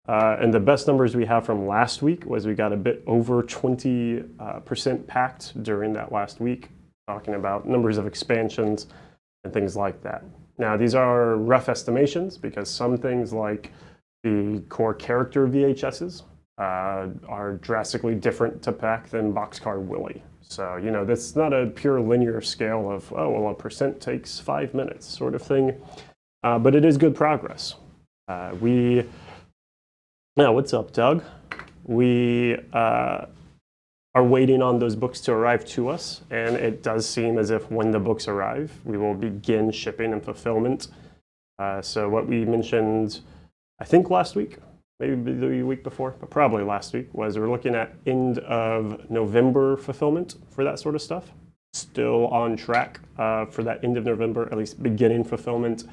And the best numbers we have from last week was we got a bit over 20% packed during that last week, talking about numbers of expansions and things like that. Now, these are rough estimations because some things like the core character VHSs are drastically different to pack than Boxcar Willie. So, that's not a pure linear scale of, oh, well, a percent takes 5 minutes sort of thing. But it is good progress. Now, what's up, Doug? We are waiting on those books to arrive to us, and it does seem as if when the books arrive, we will begin shipping and fulfillment. So what we mentioned, I think last week, maybe the week before, but probably last week, was we're looking at end of November fulfillment for that sort of stuff. Still on track for that end of November, at least beginning fulfillment,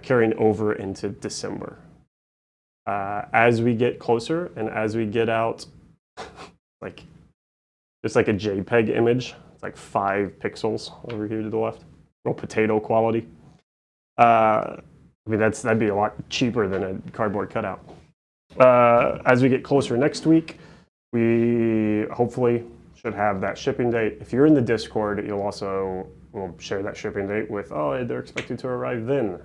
carrying over into December. As we get closer and as we get out, just like a JPEG image, it's like 5 pixels over here to the left, real potato quality. That'd be a lot cheaper than a cardboard cutout. As we get closer next week, we hopefully should have that shipping date. If you're in the Discord, we'll share that shipping date with, oh, they're expected to arrive then.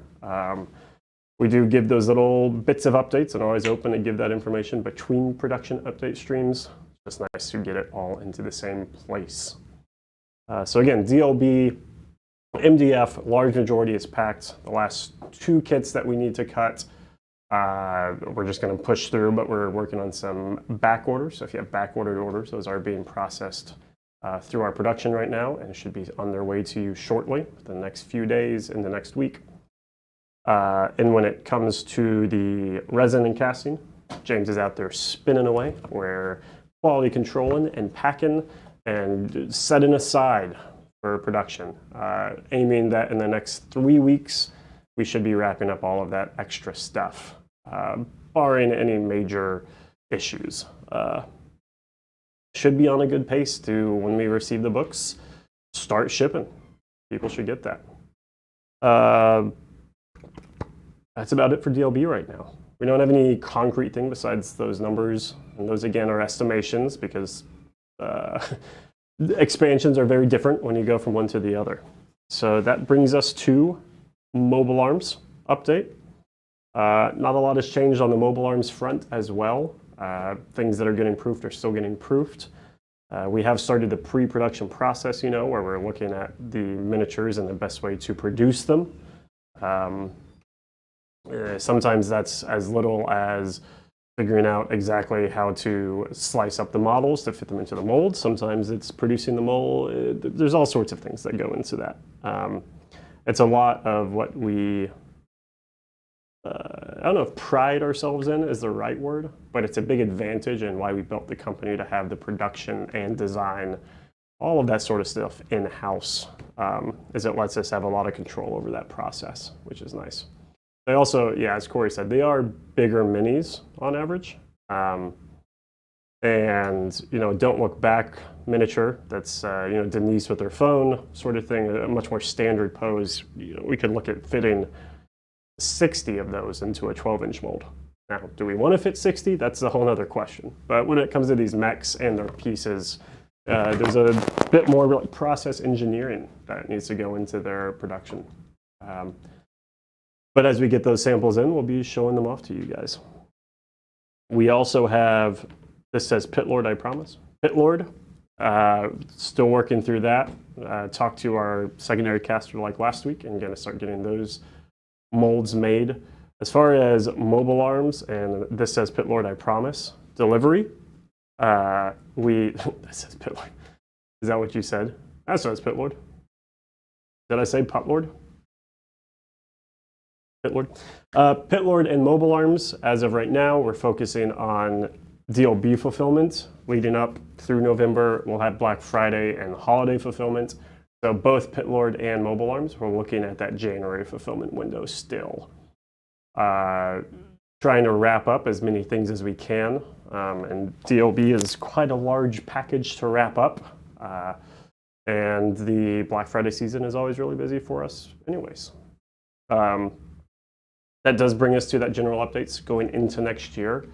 We do give those little bits of updates and always open to give that information between production update streams. It's just nice to get it all into the same place. So again, DLB, MDF, large majority is packed. The last 2 kits that we need to cut, we're just going to push through, but we're working on some back orders. So if you have back ordered orders, those are being processed through our production right now and should be on their way to you shortly, the next few days in the next week. And when it comes to the resin and casting, James is out there spinning away. We're quality controlling and packing and setting aside for production. Aiming that in the next 3 weeks, we should be wrapping up all of that extra stuff, barring any major issues. Should be on a good pace to, when we receive the books, start shipping. People should get that. That's about it for DLB right now. We don't have any concrete thing besides those numbers, and those again are estimations because expansions are very different when you go from one to the other. So that brings us to Mobile Arms update. Not a lot has changed on the Mobile Arms front as well. Things that are getting proofed are still getting proofed. We have started the pre-production process, where we're looking at the miniatures and the best way to produce them. Sometimes that's as little as figuring out exactly how to slice up the models to fit them into the mold. Sometimes it's producing the mold. There's all sorts of things that go into that. It's a lot of what we, I don't know if pride ourselves in is the right word, but it's a big advantage and why we built the company to have the production and design, all of that sort of stuff in-house, is it lets us have a lot of control over that process, which is nice. They also, yeah, as Corey said, they are bigger minis on average. And, don't look back miniature. That's, Denise with her phone sort of thing, a much more standard pose. We could look at fitting 60 of those into a 12-inch mold. Now, do we want to fit 60? That's a whole other question. But when it comes to these mechs and their pieces, there's a bit more process engineering that needs to go into their production. But as we get those samples in, we'll be showing them off to you guys. We also have, this says Pitlord, I promise. Pitlord, still working through that. Talked to our secondary caster like last week and going to start getting those molds made. As far as Mobile Arms, and this says Pitlord, I promise, delivery, this says Pitlord. Is that what you said? That says Pitlord. Did I say Putlord? Pitlord. Pitlord and Mobile Arms, as of right now, we're focusing on DLB fulfillment. Leading up through November, we'll have Black Friday and holiday fulfillment. So both Pitlord and Mobile Arms, we're looking at that January fulfillment window still. Trying to wrap up as many things as we can. And DLB is quite a large package to wrap up. And the Black Friday season is always really busy for us anyways. That does bring us to that general updates going into next year.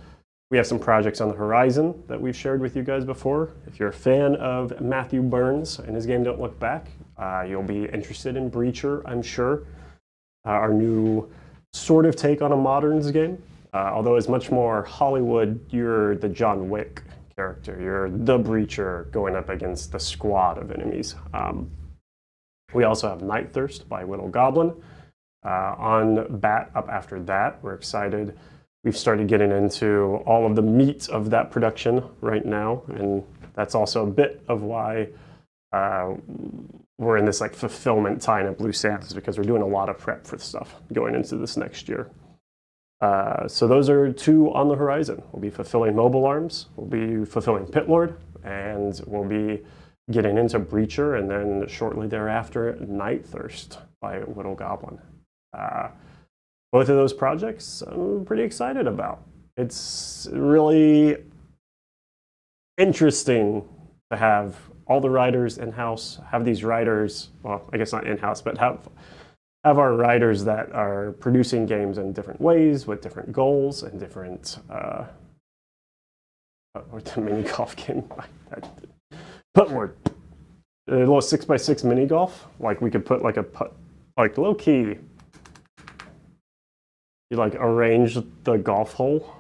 We have some projects on the horizon that we've shared with you guys before. If you're a fan of Matthew Burns and his game Don't Look Back, you'll be interested in Breacher, I'm sure. Our new sort of take on a Moderns game. Although it's much more Hollywood, you're the John Wick character. You're the Breacher going up against the squad of enemies. We also have Night Thirst by Whittle Goblin. On Bat up after that, we're excited. We've started getting into all of the meat of that production right now, and that's also a bit of why we're in this fulfillment time at Blue Sands, because we're doing a lot of prep for stuff going into this next year. So those are two on the horizon. We'll be fulfilling Mobile Arms, we'll be fulfilling Pitlord, and we'll be getting into Breacher, and then shortly thereafter, Night Thirst by Whittle Goblin. Both of those projects I'm pretty excited about. It's really interesting to have all the writers in-house, have these writers, well, I guess not in-house, but have our writers that are producing games in different ways with different goals and different, or the mini golf game. Putlord. A little 6x6 mini golf. We could put a putt, low key. You arrange the golf hole,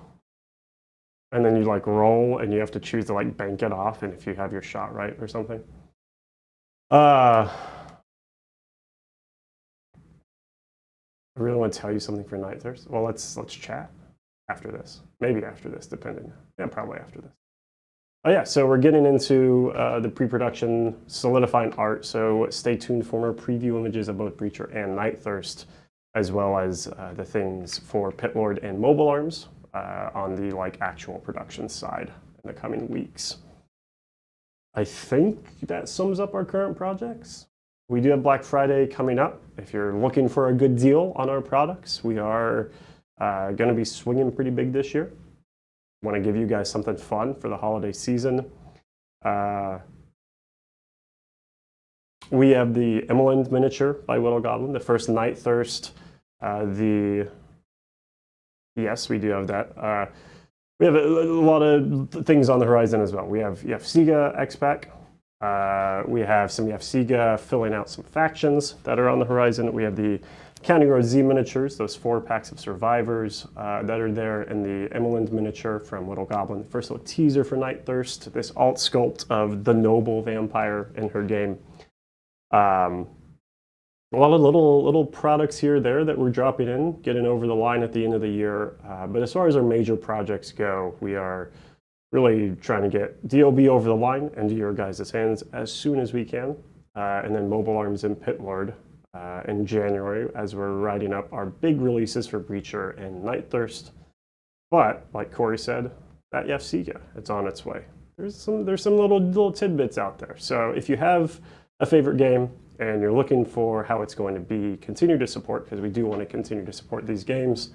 and then you roll, and you have to choose to bank it off, and if you have your shot right or something. I really want to tell you something for Night Thirst. Well, let's chat after this. Maybe after this, depending. Yeah, probably after this. Oh yeah, so we're getting into the pre-production solidifying art, so stay tuned for more preview images of both Breacher and Night Thirst as well as the things for Pitlord and Mobile Arms on the actual production side in the coming weeks. I think that sums up our current projects. We do have Black Friday coming up. If you're looking for a good deal on our products, we are going to be swinging pretty big this year. Want to give you guys something fun for the holiday season. We have the Emerald miniature by Whittle Goblin, the first Night Thirst. Yes, we do have that. We have a lot of things on the horizon as well. We have Yevsiga X-Pack. We have some Yevsiga filling out some factions that are on the horizon. We have the County Road Z miniatures, those 4 packs of survivors that are there, and the Emerald miniature from Whittle Goblin. First little teaser for Night Thirst, this alt sculpt of the noble vampire in her game. A lot of little products here or there that we're dropping in, getting over the line at the end of the year. But as far as our major projects go, we are really trying to get DOB over the line into your guys' hands as soon as we can. And then Mobile Arms and Pitlord in January as we're writing up our big releases for Breacher and Night Thirst. But like Corey said, that Yevsiga, it's on its way. There's some little tidbits out there. So if you have a favorite game and you're looking for how it's going to be, continue to support, because we do want to continue to support these games.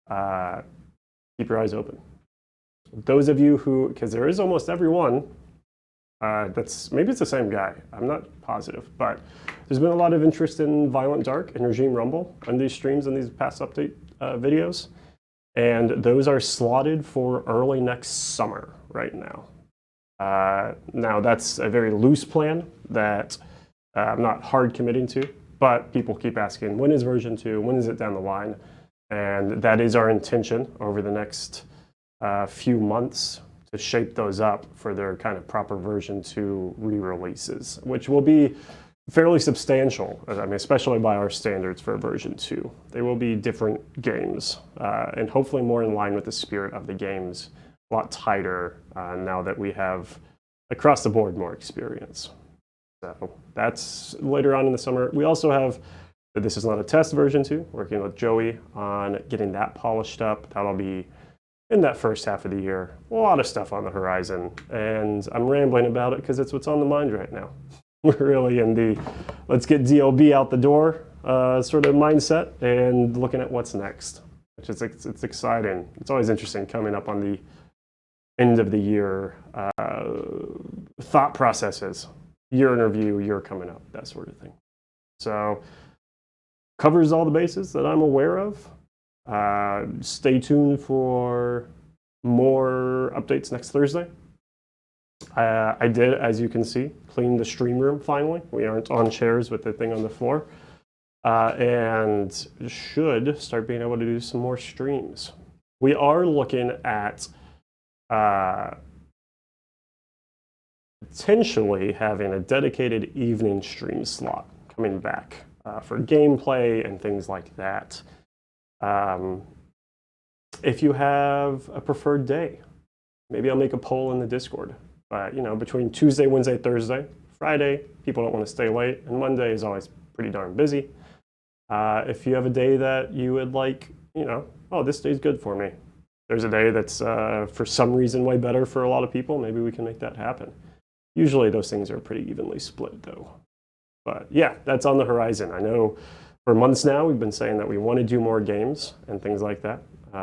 Keep your eyes open. Those of you who, because there is almost everyone, maybe it's the same guy, I'm not positive, but there's been a lot of interest in Violent Dark and Regime Rumble on these streams and these past update videos. And those are slotted for early next summer right now. Now that's a very loose plan that I'm not hard committing to, but people keep asking, when is version 2? When is it down the line? And that is our intention over the next few months to shape those up for their kind of proper version 2 re-releases, which will be fairly substantial, I mean, especially by our standards for version 2. They will be different games and hopefully more in line with the spirit of the games, a lot tighter now that we have across the board more experience. So that's later on in the summer. We also have, this is not a test version 2, working with Joey on getting that polished up. That'll be in that first half of the year. A lot of stuff on the horizon. And I'm rambling about it because it's what's on the mind right now. We're really in the let's get DLB out the door sort of mindset and looking at what's next, which is it's exciting. It's always interesting coming up on the end of the year thought processes. Year in review, year coming up, that sort of thing. So covers all the bases that I'm aware of. Stay tuned for more updates next Thursday. I did, as you can see, clean the stream room finally. We aren't on chairs with the thing on the floor. And should start being able to do some more streams. We are looking at potentially having a dedicated evening stream slot coming back for gameplay and things like that. If you have a preferred day, maybe I'll make a poll in the Discord. But you know, between Tuesday, Wednesday, Thursday, Friday, people don't want to stay late, and Monday is always pretty darn busy. If you have a day that you would like, you know, oh, this day's good for me. There's a day that's for some reason way better for a lot of people. Maybe we can make that happen. Usually those things are pretty evenly split though. But yeah, that's on the horizon. I know for months now we've been saying that we want to do more games and things like that.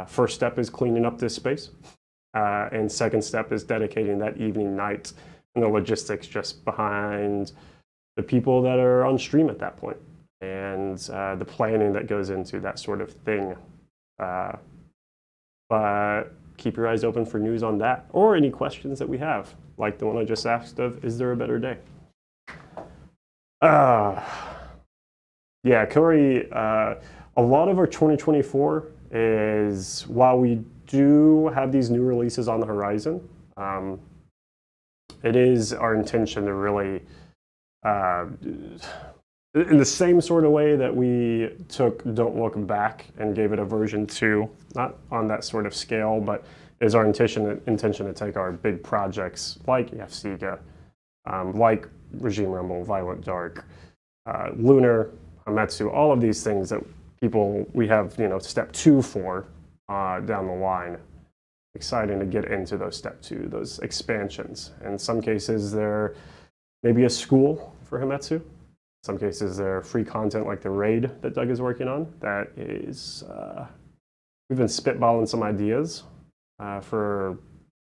First step is cleaning up this space. And second step is dedicating that evening night and the logistics just behind the people that are on stream at that point and the planning that goes into that sort of thing. But keep your eyes open for news on that or any questions that we have, like the one I just asked of, is there a better day? Yeah, Corey, a lot of our 2024 is, while we do have these new releases on the horizon, it is our intention to really, in the same sort of way that we took Don't Look Back and gave it a version 2, not on that sort of scale, but is our intention to take our big projects like Yevsiga, like Regime Rumble, Violent Dark, Lunar, Hametsu, all of these things that people we have, step 2 for down the line. Exciting to get into those step 2, those expansions. In some cases, they're maybe a school for Hamamatsu. In some cases, they're free content like the raid that Doug is working on. That is, we've been spitballing some ideas for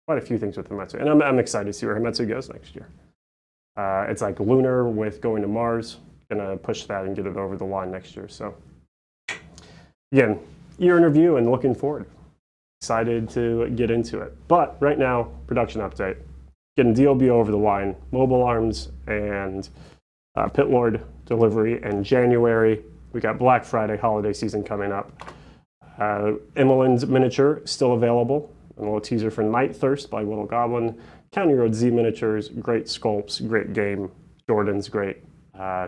quite a few things with Hamamatsu. And I'm excited to see where Hamamatsu goes next year. It's like Lunar with going to Mars. Gonna push that and get it over the line next year. So again, year in review and looking forward. Excited to get into it. But right now, production update. Getting DLB over the line, Mobile Arms and Pit Lord delivery in January. We got Black Friday holiday season coming up. Immoland's miniature still available. A little teaser for Night Thirst by Little Goblin. County Road Z miniatures, great sculpts, great game. Jordan's great.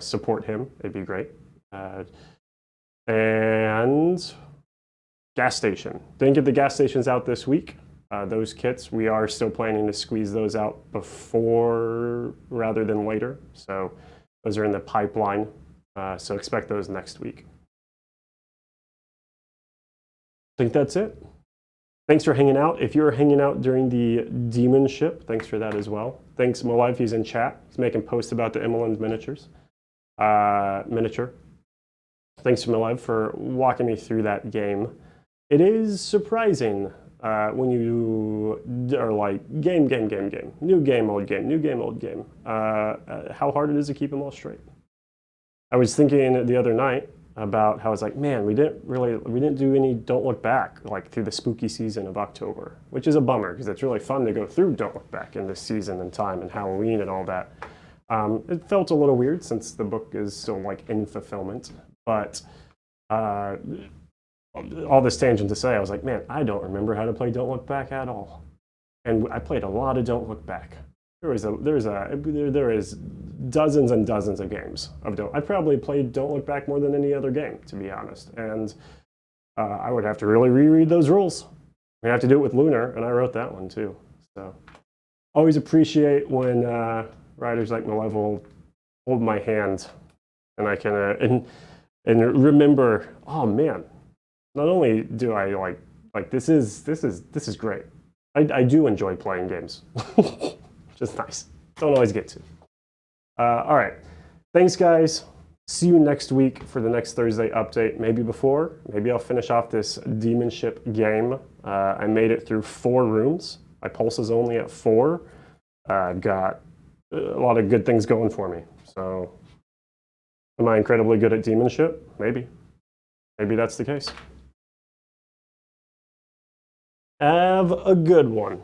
Support him, it'd be great. And gas station. Didn't get the gas stations out this week. Those kits, we are still planning to squeeze those out before rather than later. So those are in the pipeline. So expect those next week. I think that's it. Thanks for hanging out. If you're hanging out during the Demon Ship, thanks for that as well. Thanks, Molive, he's in chat. He's making posts about the Immoland miniature. Thanks to Molive for walking me through that game. It is surprising when you are like, game, new game, old game, new game, old game, how hard it is to keep them all straight. I was thinking the other night about how I was like, man, we didn't do any Don't Look Back like through the spooky season of October, which is a bummer because it's really fun to go through Don't Look Back in this season and time and Halloween and all that. It felt a little weird since the book is still like in fulfillment, but all this tangent to say, I was like, man, I don't remember how to play Don't Look Back at all. And I played a lot of Don't Look Back. There is dozens and dozens of games of Don't. I probably played Don't Look Back more than any other game, to be honest. And I would have to really reread those rules. We have to do it with Lunar, and I wrote that one too. So always appreciate when writers like Malev will hold my hand, and I can and remember, oh man, not only do I like this is great. I do enjoy playing games. Just nice. Don't always get to. All right. Thanks, guys. See you next week for the next Thursday update. Maybe before. Maybe I'll finish off this Demon Ship game. I made it through 4 rooms. My pulse is only at 4. I've got a lot of good things going for me. So, am I incredibly good at Demon Ship? Maybe. Maybe that's the case. Have a good one.